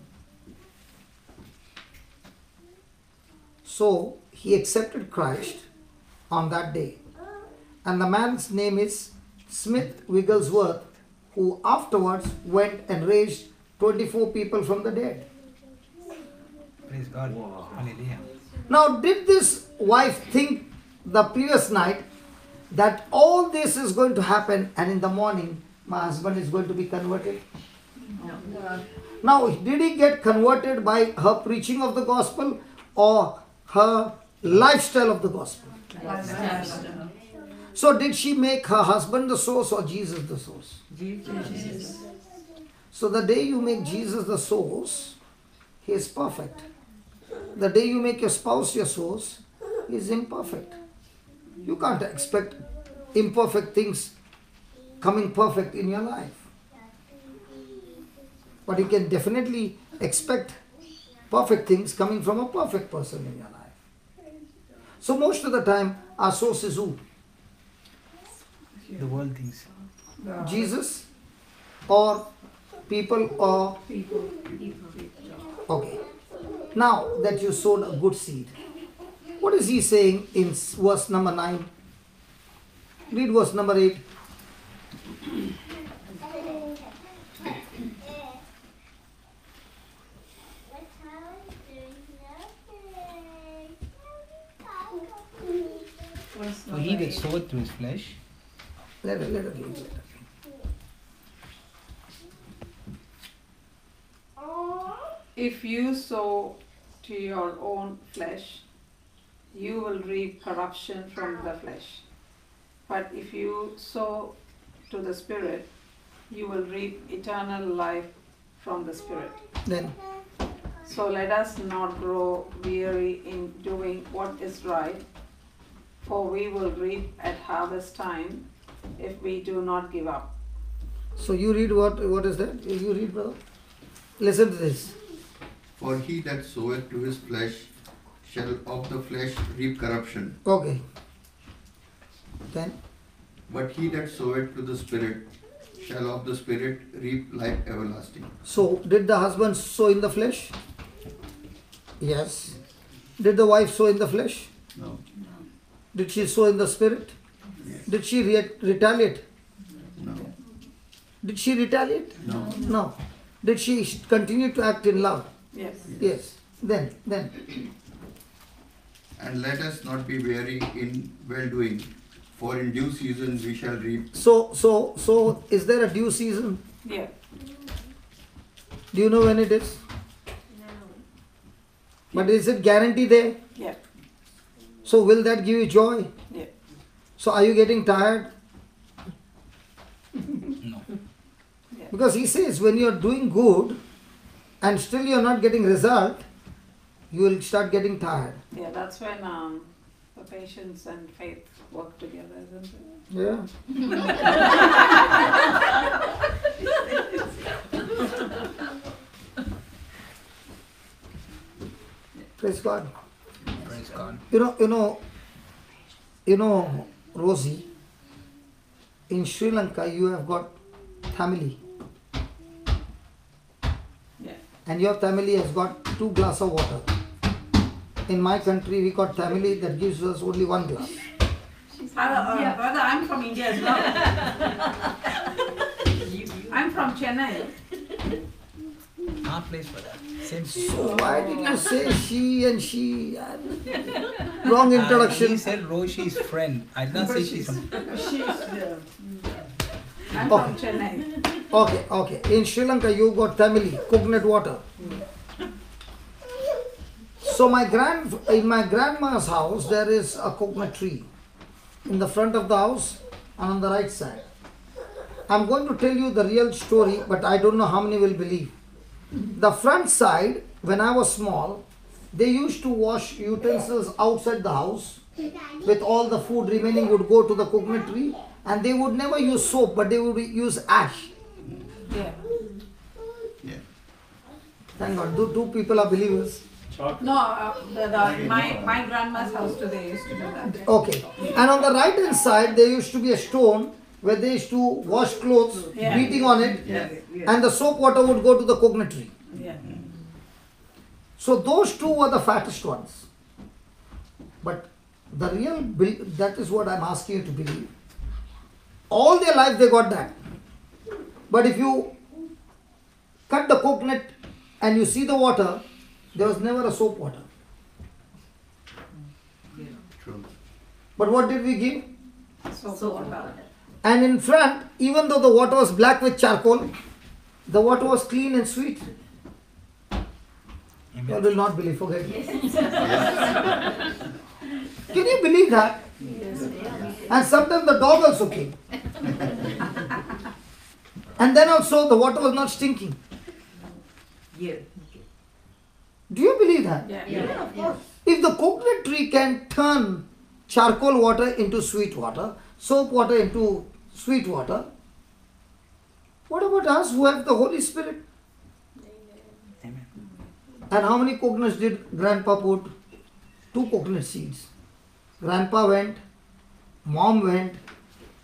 Speaker 1: So he accepted Christ on that day. And the man's name is Smith Wigglesworth, who afterwards went and raised 24 people from the dead.
Speaker 3: Praise God. Hallelujah.
Speaker 1: Now, did this wife think the previous night that all this is going to happen and in the morning my husband is going to be converted?
Speaker 8: No.
Speaker 1: Now, did he get converted by her preaching of the gospel or her lifestyle of the gospel? So did she make her husband the source or Jesus the source?
Speaker 4: Jesus.
Speaker 1: So the day you make Jesus the source, he is perfect. The day you make your spouse your source, he is imperfect. You can't expect imperfect things coming perfect in your life. But you can definitely expect perfect things coming from a perfect person in your life. So most of the time, our source is who?
Speaker 3: The world thinks.
Speaker 1: Jesus or people or...
Speaker 4: People.
Speaker 1: Okay. Now that you sowed a good seed, what is he saying in verse number 9? Read verse number 8.
Speaker 3: For he that soweth to his flesh.
Speaker 1: Let her read.
Speaker 4: If you sow to your own flesh, you will reap corruption from the flesh. But if you sow to the Spirit, you will reap eternal life from the Spirit.
Speaker 1: Then,
Speaker 4: So let us not grow weary in doing what is right, for we will reap at harvest time if we do not give up.
Speaker 1: so you read what is that? You read, brother? Listen to this.
Speaker 7: For he that soweth to his flesh shall of the flesh reap corruption.
Speaker 1: Okay. Then,
Speaker 7: But he that soweth to the Spirit shall of the Spirit reap life everlasting.
Speaker 1: so did the husband sow in the flesh? Yes. Did the wife sow in the flesh?
Speaker 7: No.
Speaker 1: Did she sow in the Spirit? Did she retaliate?
Speaker 7: No.
Speaker 1: Did she retaliate?
Speaker 7: No.
Speaker 1: No. Did she continue to act in love?
Speaker 4: Yes.
Speaker 1: Yes. Then.
Speaker 7: And let us not be weary in well doing, for in due season we shall reap.
Speaker 1: So is there a due season?
Speaker 4: Yeah.
Speaker 1: Do you know when it is? But is it guaranteed there?
Speaker 4: Yeah.
Speaker 1: So will that give you joy?
Speaker 4: Yeah.
Speaker 1: So are you getting tired?
Speaker 3: No.
Speaker 1: Because he says when you are doing good and still you are not getting result, you will start getting tired.
Speaker 4: Yeah, that's when the patience and faith work together, isn't it?
Speaker 1: Yeah. Praise God.
Speaker 3: Praise God.
Speaker 1: You know, Rosie, in Sri Lanka you have got family.
Speaker 4: Yeah.
Speaker 1: And your family has got 2 glasses of water. In my country we got family that gives us only 1 glass.
Speaker 4: Brother, I'm from India as well. I'm from Chennai.
Speaker 3: Our place for that. Same.
Speaker 1: So why did you say she and she? Wrong introduction.
Speaker 3: He said Roshi's friend. I did not say she's from.
Speaker 4: I'm
Speaker 1: Okay.
Speaker 4: from Chennai.
Speaker 1: Okay. In Sri Lanka you got family, coconut water. So in my grandma's house there is a coconut tree in the front of the house and on the right side. I'm going to tell you the real story, but I don't know how many will believe. The front side, when I was small, they used to wash utensils outside the house. With all the food remaining would go to the coconut tree, and they would never use soap, but they would use ash.
Speaker 4: Yeah.
Speaker 7: Yeah.
Speaker 1: Thank God, two people are believers.
Speaker 4: No, my grandma's house too, they used to do that.
Speaker 1: Okay. And on the right hand side, there used to be a stone where they used to wash clothes, beating on it, and the soap water would go to the coconut tree.
Speaker 4: Yeah.
Speaker 1: So those 2 were the fattest ones. But the real, that is what I'm asking you to believe. All their life they got that. But if you cut the coconut and you see the water, there was never a soap water.
Speaker 7: True.
Speaker 1: But what did we give?
Speaker 4: So water.
Speaker 1: And in front, even though the water was black with charcoal, the water was clean and sweet. You all will not believe, forget it. Can you believe that? And sometimes the dog also came. And then also the water was not stinking.
Speaker 5: Yeah.
Speaker 1: Do you believe that?
Speaker 4: Yeah.
Speaker 5: Of course.
Speaker 1: If the coconut tree can turn charcoal water into sweet water, soap water into sweet water, what about us who have the Holy Spirit?
Speaker 3: Amen.
Speaker 1: And how many coconuts did Grandpa put? 2 coconut seeds. grandpa went, mom went,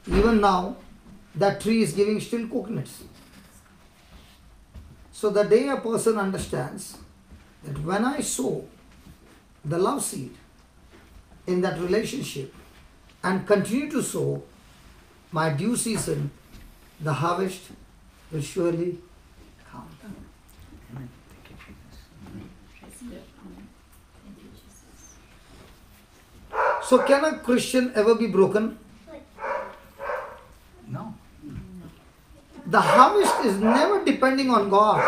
Speaker 1: even now that tree is giving still coconuts. So the day a person understands that when I sow the love seed in that relationship and continue to sow, my due season, the harvest will surely come.
Speaker 3: Amen. Thank you, Jesus.
Speaker 1: So can a Christian ever be broken?
Speaker 3: No.
Speaker 1: The harvest is never depending on God.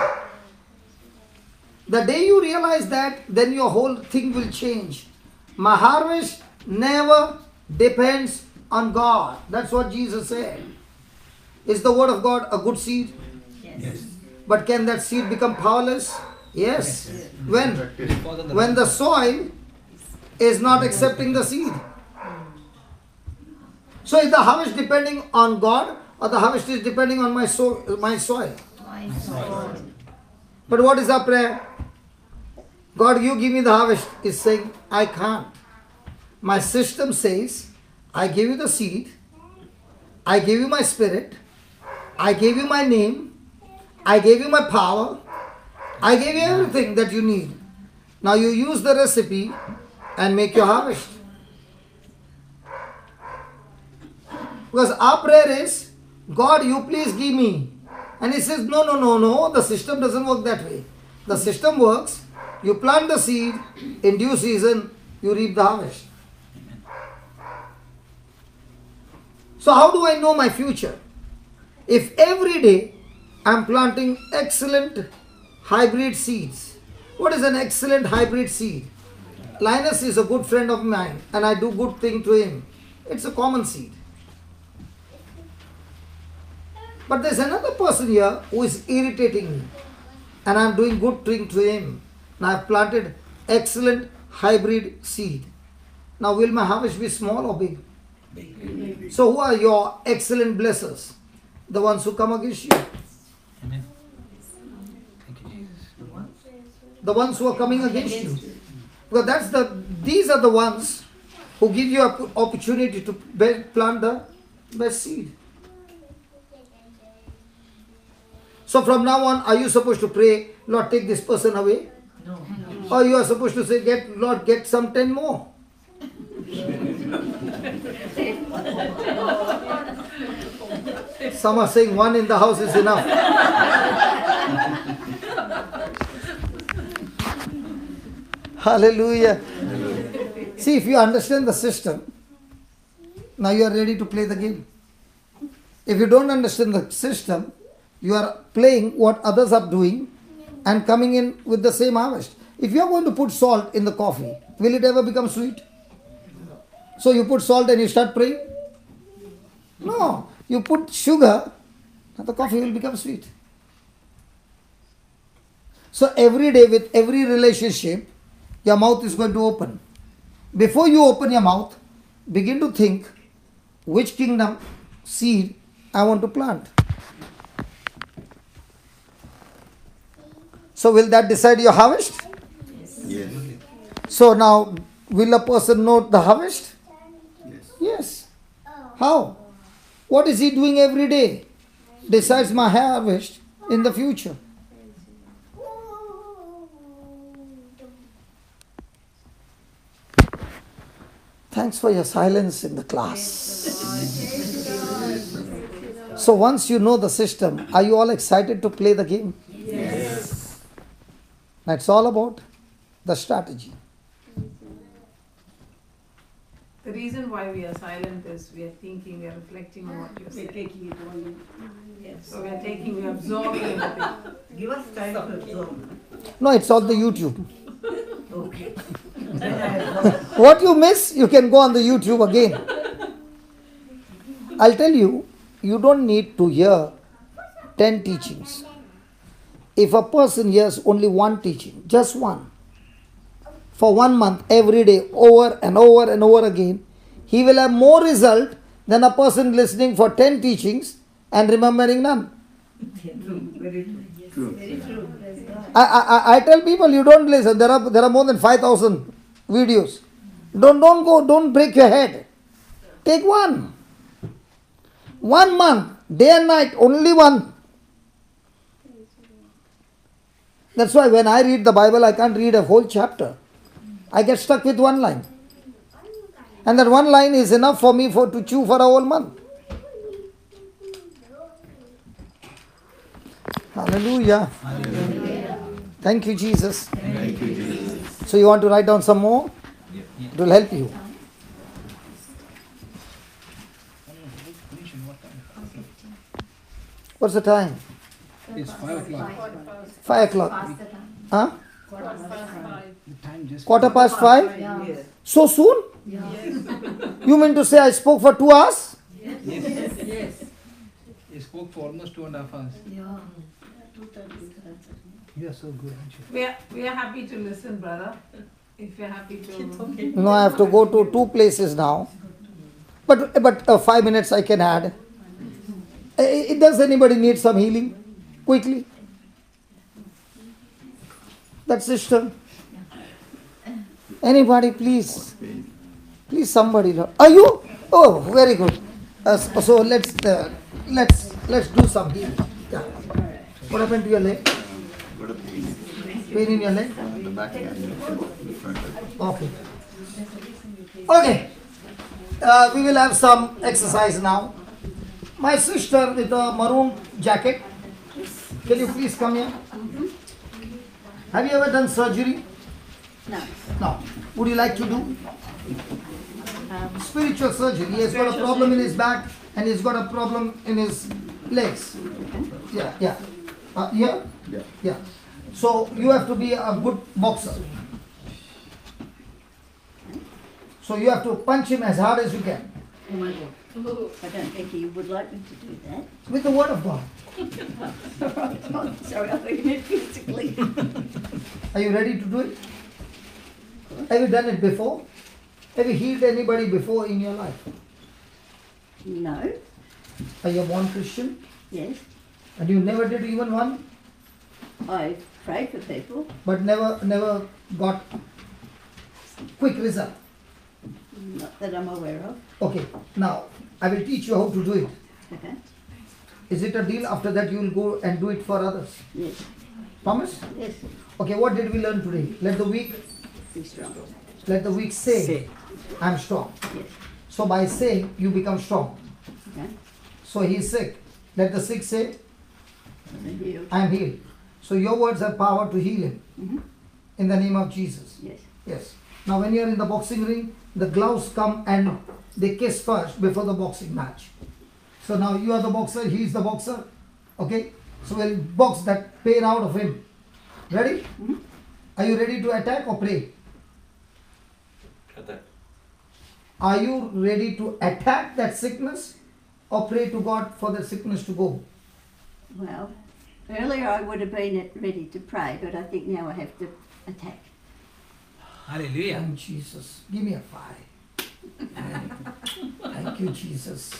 Speaker 1: The day you realize that, then your whole thing will change. My harvest never depends on God. That's what Jesus said. Is the word of God a good seed?
Speaker 3: Yes.
Speaker 1: But can that seed become powerless? Yes. When? When the soil is not accepting the seed. So is the harvest depending on God or the harvest is depending on my soil? But what is our prayer? God, you give me the harvest. Is saying, I can't. My system says, I give you the seed, I give you my spirit, I gave you my name, I gave you my power, I gave you everything that you need. Now you use the recipe and make your harvest. Because our prayer is, God, you please give me. And he says, no, the system doesn't work that way. The system works, you plant the seed, in due season, you reap the harvest. So how do I know my future? If every day I am planting excellent hybrid seeds. What is an excellent hybrid seed? Linus is a good friend of mine and I do good thing to him. It's a common seed. But there's another person here who is irritating me and I'm doing good thing to him. Now I've planted excellent hybrid seed. Now will my harvest be small or big? Big. So who are your excellent blessers? The ones who come against you.
Speaker 3: Amen. Thank you, Jesus.
Speaker 1: The ones who are coming against you. Because these are the ones who give you an opportunity to plant the best seed. So from now on, are you supposed to pray, Lord, take this person away?
Speaker 5: No.
Speaker 1: Or you are supposed to say, Lord, get some 10 more. Some are saying one in the house is enough. Hallelujah. See, if you understand the system, now you are ready to play the game. If you don't understand the system, you are playing what others are doing and coming in with the same harvest. If you are going to put salt in the coffee, will it ever become sweet? So you put salt and you start praying? No. You put sugar, and the coffee will become sweet. So every day with every relationship, your mouth is going to open. Before you open your mouth, begin to think which kingdom seed I want to plant. So will that decide your harvest?
Speaker 7: Yes.
Speaker 1: So now, will a person know the harvest?
Speaker 7: Yes.
Speaker 1: Yes. How? What is he doing every day? Decides my harvest in the future. Thanks for your silence in the class. So once you know the system, are you all excited to play the game?
Speaker 2: Yes.
Speaker 1: That's all about the strategy.
Speaker 4: The reason why we are silent is we are thinking, we are reflecting on what you're saying.
Speaker 5: taking it all in.
Speaker 2: Yes.
Speaker 4: So we are absorbing everything.
Speaker 5: Give us time to absorb.
Speaker 1: No, it's on the YouTube.
Speaker 5: Okay.
Speaker 1: What you miss, you can go on the YouTube again. I'll tell you, you don't need to hear 10 teachings. If a person hears only one teaching, just one, for 1 month, every day, over and over and over again, he will have more result than a person listening for 10 teachings and remembering none.
Speaker 5: True, very true.
Speaker 7: True.
Speaker 2: Very true.
Speaker 1: I tell people, you don't listen. There are more than 5,000 videos. Don't break your head. Take one. 1 month, day and night, only one. That's why when I read the Bible, I can't read a whole chapter. I get stuck with one line. And that one line is enough for me to chew for a whole month. Hallelujah.
Speaker 3: Hallelujah.
Speaker 1: Thank you, Jesus.
Speaker 7: Thank you, Jesus.
Speaker 1: So you want to write down some more? It will help you. What's the time?
Speaker 3: It's 5 o'clock.
Speaker 1: 5 o'clock. Huh?
Speaker 3: The time just
Speaker 1: 5:15?
Speaker 5: Yes.
Speaker 1: So soon? You mean to say I spoke for 2 hours?
Speaker 3: Yes. He spoke for almost 2.5 hours. You are so good, aren't you?
Speaker 4: We are happy to listen, brother. If you're happy to.
Speaker 1: No, I have to go to 2 places now. But 5 minutes I can add. Does anybody need some healing? Quickly. That sister. Anybody, please. Please, somebody. Are you? Oh, very good. So let's do some healing. Yeah. What happened to your leg?
Speaker 7: Got a pain.
Speaker 1: Pain in your leg?
Speaker 7: The back and the front.
Speaker 1: Okay. Okay. We will have some exercise now. My sister with a maroon jacket. Can you please come here? Have you ever done surgery?
Speaker 8: No.
Speaker 1: No. Would you like to do? Spiritual surgery. He has got a problem in his back and he's got a problem in his legs. Yeah. Yeah.
Speaker 7: Yeah.
Speaker 1: Yeah. So you have to be a good boxer. So you have to punch him as hard as you can.
Speaker 8: Oh my God. I don't think you would like me to do that.
Speaker 1: With the word of God.
Speaker 8: Sorry, I thought you meant physically.
Speaker 1: Are you ready to do it? Have you done it before? Have you healed anybody before in your life?
Speaker 8: No.
Speaker 1: Are you a born Christian?
Speaker 8: Yes.
Speaker 1: And you never did even one?
Speaker 8: I prayed for people.
Speaker 1: But never got quick result.
Speaker 8: Not that I'm aware of.
Speaker 1: Okay, now I will teach you how to do it.
Speaker 8: Okay.
Speaker 1: Is it a deal? After that you will go and do it for others.
Speaker 8: Yes.
Speaker 1: Promise?
Speaker 8: Yes.
Speaker 1: Okay, what did we learn today? Let the weak
Speaker 8: Be strong.
Speaker 1: say, I'm strong.
Speaker 8: Yes.
Speaker 1: So by saying, you become strong.
Speaker 8: Okay.
Speaker 1: So he is sick. Let the sick say,
Speaker 8: And healed.
Speaker 1: I am healed. So your words have power to heal him.
Speaker 8: Mm-hmm.
Speaker 1: In the name of Jesus.
Speaker 8: Yes.
Speaker 1: Yes. Now when you are in the boxing ring, the gloves come and they kiss first before the boxing match. So now you are the boxer, he is the boxer. Okay? So we'll box that pain out of him. Ready?
Speaker 8: Mm-hmm.
Speaker 1: Are you ready to attack or pray?
Speaker 10: Attack.
Speaker 1: Are you ready to attack that sickness or pray to God for the sickness to go?
Speaker 8: Well, earlier I would have been ready to pray, but I think now I have to attack.
Speaker 3: Hallelujah.
Speaker 1: Thank Jesus. Give me a 5. Thank you, Jesus.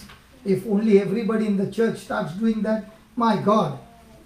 Speaker 1: If only everybody in the church starts doing that, my God.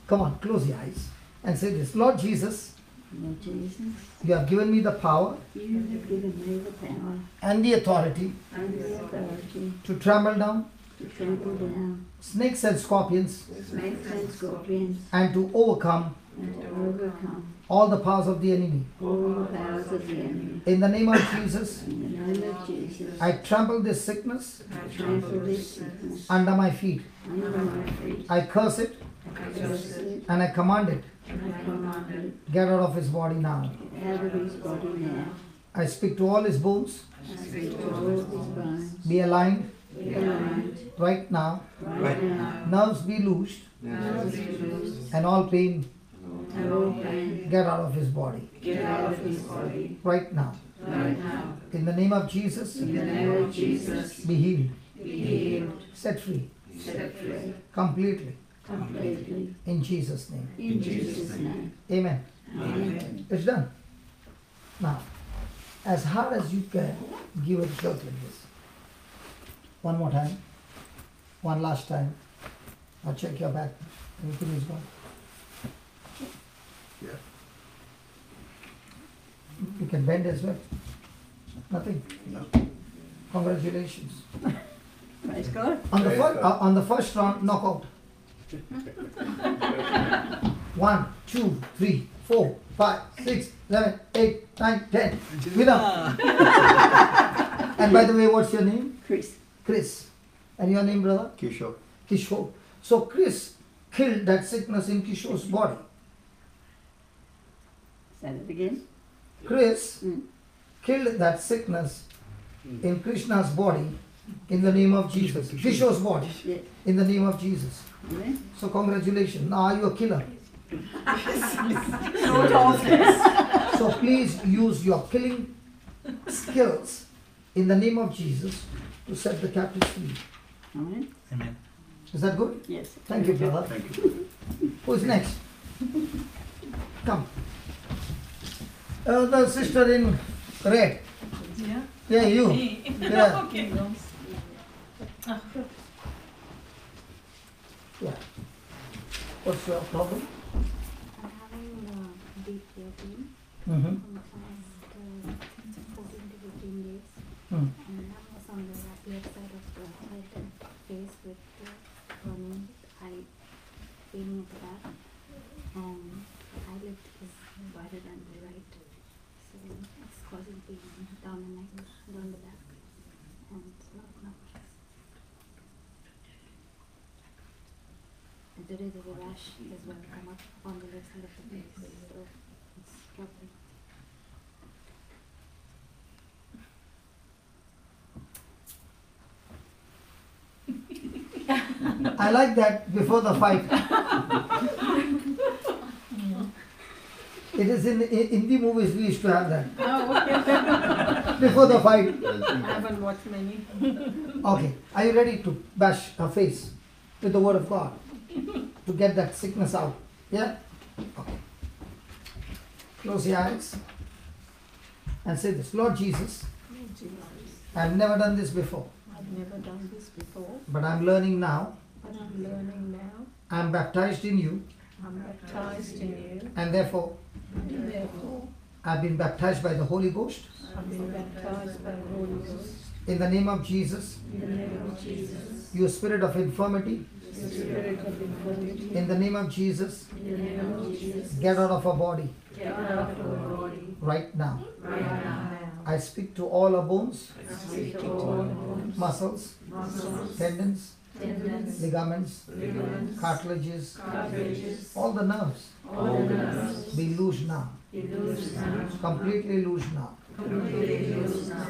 Speaker 1: Come on, close your eyes and say this. Lord Jesus,
Speaker 8: Lord Jesus,
Speaker 1: you have given me the power
Speaker 8: you have given me the power
Speaker 1: and the authority
Speaker 8: and the authority
Speaker 1: to trample down
Speaker 8: to trample down
Speaker 1: snakes and scorpions
Speaker 8: snakes and scorpions
Speaker 1: and to overcome
Speaker 8: and to overcome
Speaker 1: all the powers of the enemy.
Speaker 8: all the powers of the enemy.
Speaker 1: In the name of Jesus,
Speaker 8: In the name of Jesus,
Speaker 1: I trample this sickness
Speaker 8: I trample this sickness
Speaker 1: under my feet.
Speaker 8: under my feet.
Speaker 1: I curse it
Speaker 8: I curse it
Speaker 1: and I command it,
Speaker 8: and I command it
Speaker 1: get out of his body now.
Speaker 8: out of his body now.
Speaker 1: I speak to all his bones,
Speaker 8: I speak to all his bones.
Speaker 1: be aligned
Speaker 8: Be aligned
Speaker 1: right now.
Speaker 8: right now.
Speaker 1: Nerves be loosed
Speaker 8: Nerves be loosed
Speaker 1: and all pain
Speaker 8: and all pain
Speaker 1: get out of his body
Speaker 8: get out of his body
Speaker 1: right now.
Speaker 8: right now.
Speaker 1: In the name of Jesus,
Speaker 8: In the name of Jesus,
Speaker 1: be healed,
Speaker 8: be healed,
Speaker 1: set free,
Speaker 8: set free,
Speaker 1: completely.
Speaker 8: completely.
Speaker 1: In Jesus' name.
Speaker 8: In Jesus' name.
Speaker 1: Amen.
Speaker 8: Amen.
Speaker 1: It's done. Now, as hard as you can, give it short like this. One more time. One last time. Now check your back. Everything is gone.
Speaker 7: Yeah.
Speaker 1: You can bend as well. Nothing?
Speaker 3: No.
Speaker 1: Congratulations.
Speaker 8: Praise God.
Speaker 1: On the first round, knockout. 1, 2, 3, 4, 5, 6, 7, 8, 9, 10. Winner. And by the way, what's your name?
Speaker 8: Chris.
Speaker 1: Chris. And your name, brother?
Speaker 7: Kishore.
Speaker 1: Kishore. So Chris killed that sickness in Kishore's body.
Speaker 8: Say it again.
Speaker 1: Chris killed that sickness in Krishna's body in the name of Jesus. Kishore's body
Speaker 8: Yes.
Speaker 1: in the name of Jesus.
Speaker 8: Amen.
Speaker 1: So congratulations. Now are you a killer?
Speaker 8: Sort of.
Speaker 1: So please use your killing skills in the name of Jesus to set the captives free.
Speaker 8: Amen.
Speaker 3: Amen.
Speaker 1: Is that good?
Speaker 8: Yes.
Speaker 1: Thank you, brother.
Speaker 7: Thank you.
Speaker 1: Who's next? Come. The sister in red.
Speaker 2: Yeah.
Speaker 1: Yeah, you. Yeah.
Speaker 2: Okay.
Speaker 1: Yeah. What's your problem?
Speaker 11: I'm having deep ear pain
Speaker 1: Mm-hmm.
Speaker 11: for the past 14 to 15 days.
Speaker 1: Mm.
Speaker 11: And that was on the left side of the head and face with burning eye pain at the back. And the eyelid is wider than the right. So it's causing pain down the neck, down the back. And it's not nauseous. And today there's a rash as well come up on the left side of the face. So it's troubling.
Speaker 1: I like that before the fight. It is in Hindi movies we used to have that.
Speaker 2: Oh, okay.
Speaker 1: Before the fight.
Speaker 2: I haven't watched many.
Speaker 1: Okay. Are you ready to bash her face with the word of God to get that sickness out? Yeah? Okay. Close your eyes and say this. Lord Jesus, I've never done this before,
Speaker 2: I've never done this before,
Speaker 1: but I'm learning now.
Speaker 2: but I'm learning now.
Speaker 1: I'm baptized in you,
Speaker 2: I'm baptized in you,
Speaker 1: and therefore
Speaker 2: and therefore
Speaker 1: I've been baptized by the Holy Ghost.
Speaker 2: I've been baptized by the Holy Ghost.
Speaker 1: In the name of Jesus,
Speaker 2: In the name of Jesus,
Speaker 1: you spirit of infirmity,
Speaker 2: the spirit of infirmity,
Speaker 1: in the name of Jesus,
Speaker 2: in the name of Jesus,
Speaker 1: get out of our body
Speaker 2: get out of our body
Speaker 1: right now.
Speaker 2: right now.
Speaker 1: I speak to all our bones,
Speaker 2: I speak to all bones,
Speaker 1: muscles,
Speaker 2: muscles,
Speaker 1: tendons,
Speaker 2: tendons,
Speaker 1: ligaments,
Speaker 2: ligaments,
Speaker 1: cartilages,
Speaker 2: cartilages,
Speaker 1: all the nerves
Speaker 2: all the nerves,
Speaker 1: be loose now,
Speaker 2: be loose now,
Speaker 1: completely loose now.
Speaker 2: completely loose now.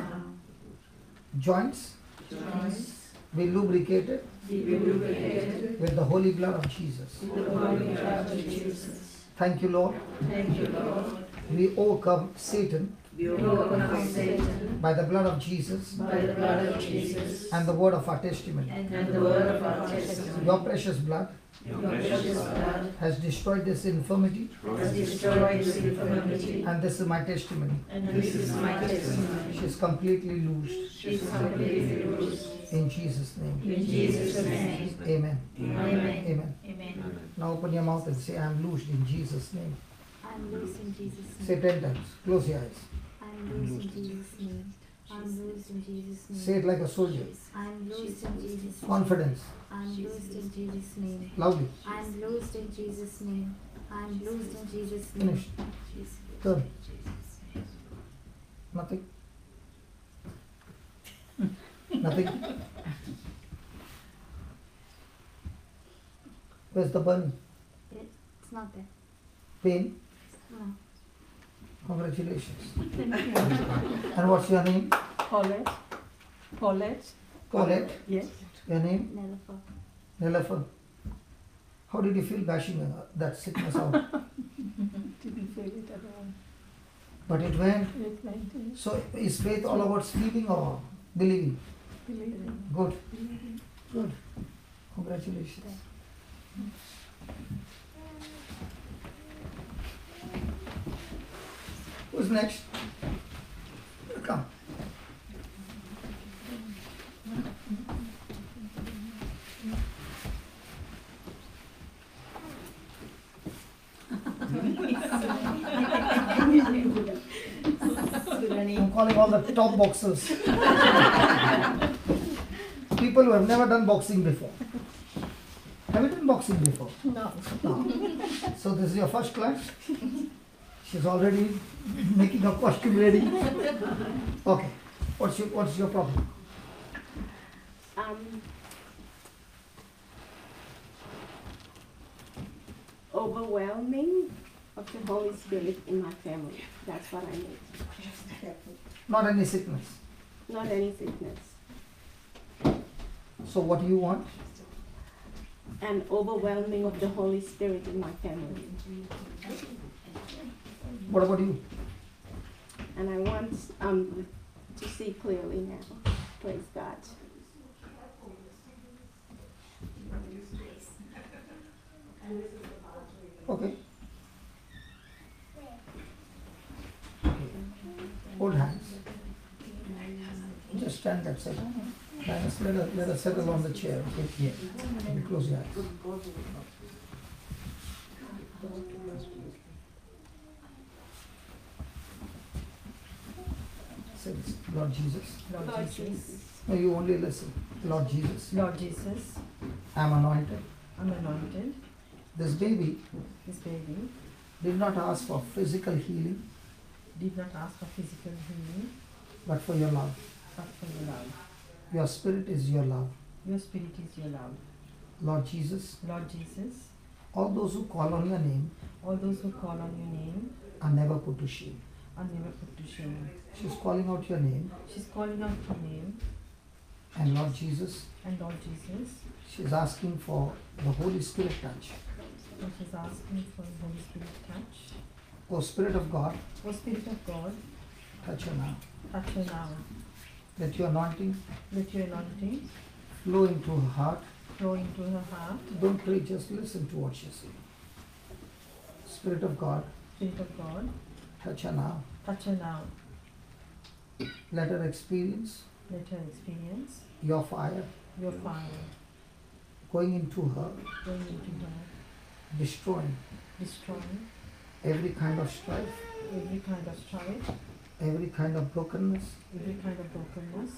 Speaker 1: Joints
Speaker 2: Joints
Speaker 1: be lubricated
Speaker 2: be lubricated
Speaker 1: with the holy blood of Jesus.
Speaker 2: with the holy blood of Jesus.
Speaker 1: Thank you, Lord.
Speaker 2: Thank you, Lord.
Speaker 1: We overcome Satan
Speaker 2: We overcome Satan
Speaker 1: by the blood of Jesus
Speaker 2: by the blood of Jesus
Speaker 1: and the word of our testimony.
Speaker 2: and the word of our testimony.
Speaker 1: Your precious blood
Speaker 2: Your precious blood
Speaker 1: has destroyed this infirmity,
Speaker 2: has destroyed this infirmity,
Speaker 1: and this is my testimony.
Speaker 2: and this is my testimony.
Speaker 1: She is completely loosed
Speaker 2: She is completely loose.
Speaker 1: in Jesus' name.
Speaker 2: In Jesus' name.
Speaker 1: Amen.
Speaker 2: Amen.
Speaker 1: Amen.
Speaker 2: Amen.
Speaker 1: Now open your mouth and say, I am loosed in Jesus' name.
Speaker 11: I'm loose in Jesus' name.
Speaker 1: Say 10 times. Close your eyes.
Speaker 11: I'm loose in Jesus' name. I'm loose in Jesus' name.
Speaker 1: Say it like a soldier.
Speaker 11: I'm loosed in Jesus' name.
Speaker 1: Confidence.
Speaker 11: I'm loosed in Jesus' name.
Speaker 1: Loudly.
Speaker 11: I'm loosed in Jesus' name. I'm loosed in Jesus' name.
Speaker 1: Finished. Turn. Nothing. Nothing. Where's the burning?
Speaker 11: It's not there.
Speaker 1: Pain?
Speaker 11: No.
Speaker 1: Congratulations. And what's your name?
Speaker 2: Paulette. Paulette.
Speaker 1: Colette.
Speaker 2: Yes.
Speaker 1: Your name?
Speaker 11: Never.
Speaker 1: Nilafar. How did you feel bashing that sickness out?
Speaker 2: Didn't feel it at all.
Speaker 1: But it went.
Speaker 2: It went in.
Speaker 1: So is faith all about sleeping or believing?
Speaker 2: Believing.
Speaker 1: Good. Good. Congratulations. Who's next? Come. तुम calling all the top boxers. People who have never done boxing before. Have you done boxing before?
Speaker 2: No.
Speaker 1: No. So this is your first class? She's already making her costume ready. Okay. What's your problem?
Speaker 12: Overwhelming of the Holy Spirit in my family. That's what I need.
Speaker 1: Not any sickness.
Speaker 12: Not any sickness.
Speaker 1: So what do you want?
Speaker 12: An overwhelming of the Holy Spirit in my family.
Speaker 1: What about you?
Speaker 12: And I want to see clearly now. Praise God.
Speaker 1: Okay. Hold hands. Just stand that side. Let us settle on the chair. Okay? Yeah. You close your eyes. Say this. Lord Jesus.
Speaker 2: Lord Jesus.
Speaker 1: No, you only listen. Lord Jesus.
Speaker 2: Lord Jesus.
Speaker 1: I'm anointed.
Speaker 2: I'm anointed.
Speaker 1: This baby
Speaker 2: This baby
Speaker 1: did not ask for physical healing,
Speaker 2: did not ask for physical healing,
Speaker 1: but for your love.
Speaker 2: but for your love.
Speaker 1: Your spirit is your love.
Speaker 2: Your spirit is your love.
Speaker 1: Lord Jesus,
Speaker 2: Lord Jesus,
Speaker 1: all those who call on your name
Speaker 2: all those who call on your name
Speaker 1: are never put to shame.
Speaker 2: are never put to shame.
Speaker 1: She's calling out your name,
Speaker 2: She's calling out your name,
Speaker 1: and Lord Jesus,
Speaker 2: and Lord Jesus,
Speaker 1: she's asking for the Holy Spirit touch.
Speaker 2: and she's asking for the Holy Spirit touch.
Speaker 1: O Spirit of God,
Speaker 2: O Spirit of God,
Speaker 1: touch her now.
Speaker 2: touch her now.
Speaker 1: Let your anointing
Speaker 2: Let your anointing
Speaker 1: flow into her heart.
Speaker 2: flow into her heart.
Speaker 1: Don't pray, just listen to what she's saying. Spirit of God,
Speaker 2: Spirit of God,
Speaker 1: touch her now.
Speaker 2: touch her now.
Speaker 1: Let her experience
Speaker 2: Let her experience
Speaker 1: your fire
Speaker 2: your fire
Speaker 1: going into her,
Speaker 2: going into her,
Speaker 1: destroying
Speaker 2: destroying
Speaker 1: every kind of strife,
Speaker 2: every kind of strife,
Speaker 1: every kind of brokenness,
Speaker 2: every kind of brokenness,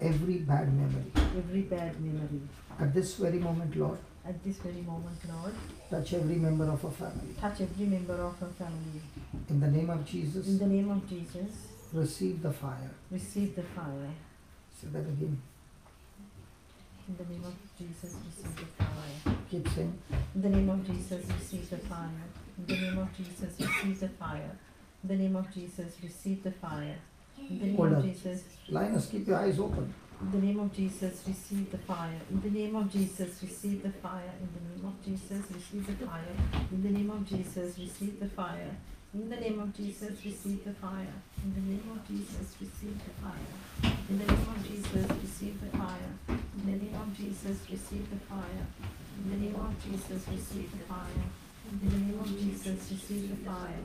Speaker 1: every bad memory.
Speaker 2: every bad memory.
Speaker 1: At this very moment, Lord,
Speaker 2: At this very moment, Lord,
Speaker 1: touch every member of our family.
Speaker 2: touch every member of her family.
Speaker 1: In the name of Jesus,
Speaker 2: In the name of Jesus,
Speaker 1: receive the fire.
Speaker 2: receive the fire.
Speaker 1: Say that again.
Speaker 2: In the name of Jesus, receive the fire.
Speaker 1: Keep saying.
Speaker 2: In the name of Jesus, receive the fire. In the name of Jesus, receive the fire. In the name of Jesus, receive the fire. In the name
Speaker 1: Hold
Speaker 2: of
Speaker 1: on.
Speaker 2: Jesus,
Speaker 1: Linus, keep your eyes open.
Speaker 2: in the name of Jesus, receive the fire. In the name of Jesus, receive the fire. In the name of Jesus, receive the fire. In the name of Jesus, receive the fire. In the name of Jesus, receive the fire. In the name of Jesus, receive the fire. In the name of Jesus, receive the fire. In the name of Jesus, receive the fire. In the name of Jesus, receive the fire. In the name of Jesus, receive the fire.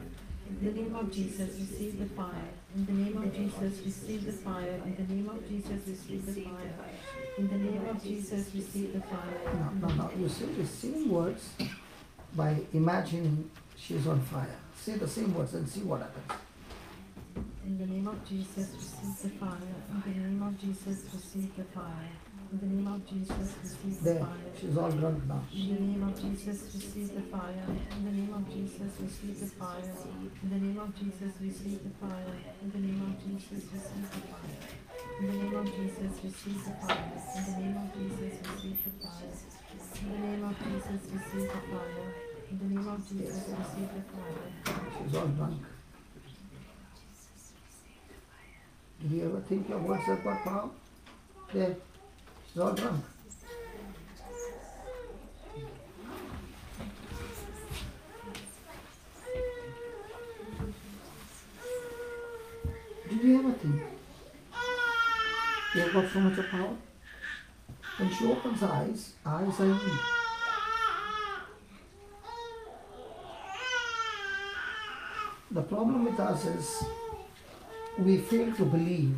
Speaker 2: In the name of Jesus, receive the fire. In the name of Jesus, receive the fire. In the name of Jesus, receive the fire. In the name of Jesus, receive the fire.
Speaker 1: No. You say the same words by imagining she's on fire. Say the same words and see what happens.
Speaker 2: In the name of Jesus, receive the fire. In the name of Jesus, receive the fire. In the name of Jesus, receive the
Speaker 1: There,
Speaker 2: fire.
Speaker 1: she's all drunk now.
Speaker 2: In the name of Jesus, receive the fire. In the name of Jesus, receive the fire. In the name of Jesus, receive the fire. In the name of Jesus, receive the fire. In the name of Jesus, receive the fire. In the name of Jesus, receive the fire. In the name of Jesus, receive the fire. In the name of Jesus, receive the fire.
Speaker 1: She's all drunk. Did you ever think your words have got power? There, she's all drunk. Did you ever think you've got so much of power? When she opens her eyes are you. The problem with us is we fail to believe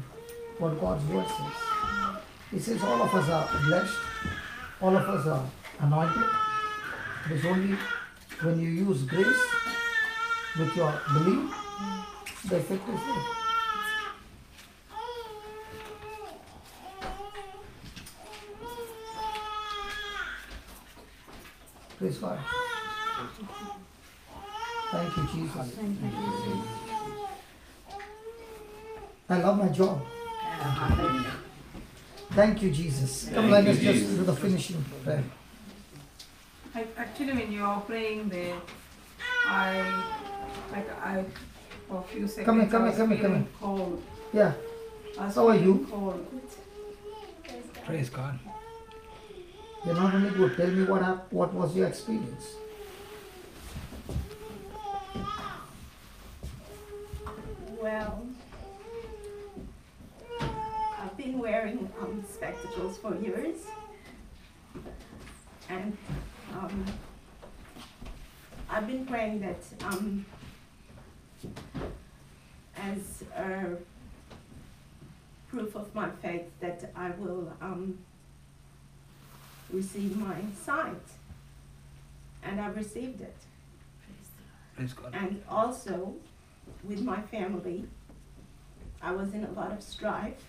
Speaker 1: what God's word says. He says all of us are blessed, all of us are anointed. It is only when you use grace with your belief, the effect is there. Praise God. Thank you, Jesus. I love my job. Thank you, Jesus. Come, let us just do the finishing prayer.
Speaker 4: Actually, when you are praying there, I for a few seconds
Speaker 1: Come
Speaker 4: I was
Speaker 1: here.
Speaker 4: feeling cold.
Speaker 1: Yeah.
Speaker 4: I was
Speaker 1: How are
Speaker 4: feeling
Speaker 1: you?
Speaker 4: Cold.
Speaker 3: Praise God.
Speaker 1: You're not only good. Tell me what was your experience?
Speaker 12: Well, I've been wearing spectacles for years, and I've been praying that as a proof of my faith that I will receive my sight, and I've received it.
Speaker 3: Praise God.
Speaker 12: And also, with my family, I was in a lot of strife,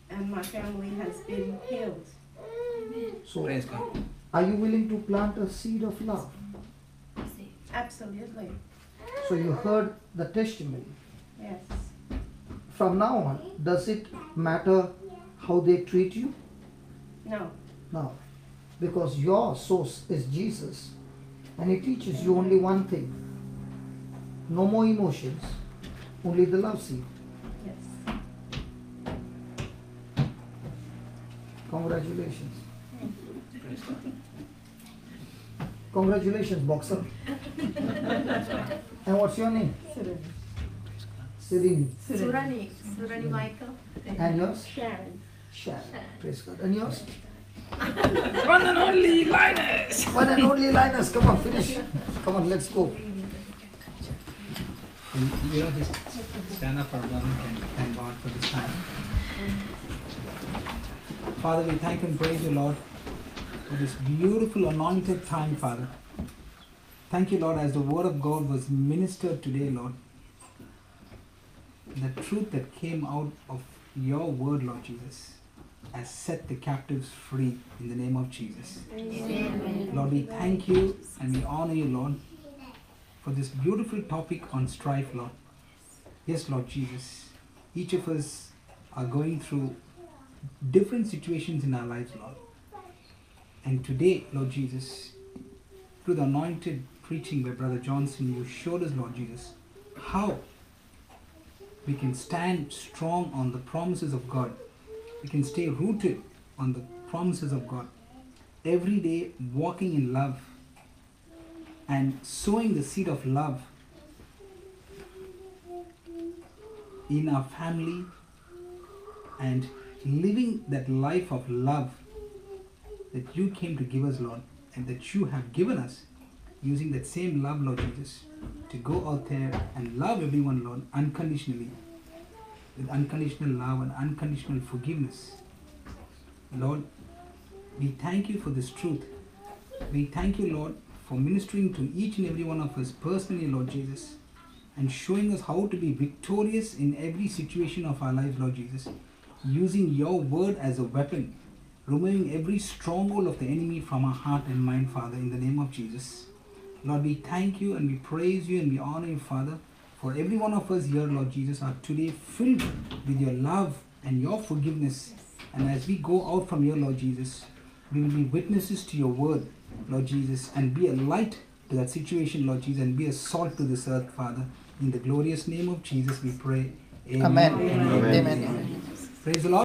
Speaker 12: and my family has been healed.
Speaker 1: So,
Speaker 3: Praise God.
Speaker 1: are you willing to plant a seed of love?
Speaker 12: Absolutely.
Speaker 1: So you heard the testimony.
Speaker 12: Yes.
Speaker 1: From now on, does it matter how they treat you?
Speaker 12: No.
Speaker 1: No. Because your source is Jesus. And he teaches you only one thing. No more emotions. Only the love seed.
Speaker 12: Yes.
Speaker 1: Congratulations.
Speaker 3: Praise God.
Speaker 1: Congratulations, boxer. And what's your name? Sirini.
Speaker 11: Surani Michael.
Speaker 1: And yours?
Speaker 12: Sharon.
Speaker 1: Sharon. Praise God. And yours?
Speaker 3: One and only Linus.
Speaker 1: One and only Linus. Come on, finish. Come on, let's go.
Speaker 3: You know, just stand up for a moment and thank God for this time. Father, we thank and praise you, Lord, for this beautiful anointed time, Father. Thank you, Lord, as the word of God was ministered today, Lord. The truth that came out of your word, Lord Jesus, has set the captives free in the name of Jesus.
Speaker 11: Amen.
Speaker 3: Lord, we thank you and we honor you, Lord, for this beautiful topic on strife, Lord. Yes, Lord Jesus, each of us are going through different situations in our lives, Lord. And today, Lord Jesus, through the anointed preaching by Brother Johnson, you showed us, Lord Jesus, how we can stand strong on the promises of God. We can stay rooted on the promises of God. Every day walking in love and sowing the seed of love in our family and living that life of love that you came to give us, Lord, and that you have given us, using that same love, Lord Jesus, to go out there and love everyone, Lord, unconditionally, with unconditional love and unconditional forgiveness. Lord, we thank you for this truth. We thank you, Lord, for ministering to each and every one of us personally, Lord Jesus, and showing us how to be victorious in every situation of our lives, Lord Jesus, using your word as a weapon, removing every stronghold of the enemy from our heart and mind, Father, in the name of Jesus. Lord, we thank you and we praise you and we honor you, Father, for every one of us here, Lord Jesus, are today filled with your love and your forgiveness. And as we go out from here, Lord Jesus, we will be witnesses to your word, Lord Jesus, and be a light to that situation, Lord Jesus, and be a salt to this earth, Father. In the glorious name of Jesus, we pray. Amen.
Speaker 1: Amen. Amen. Amen.
Speaker 3: Praise the Lord.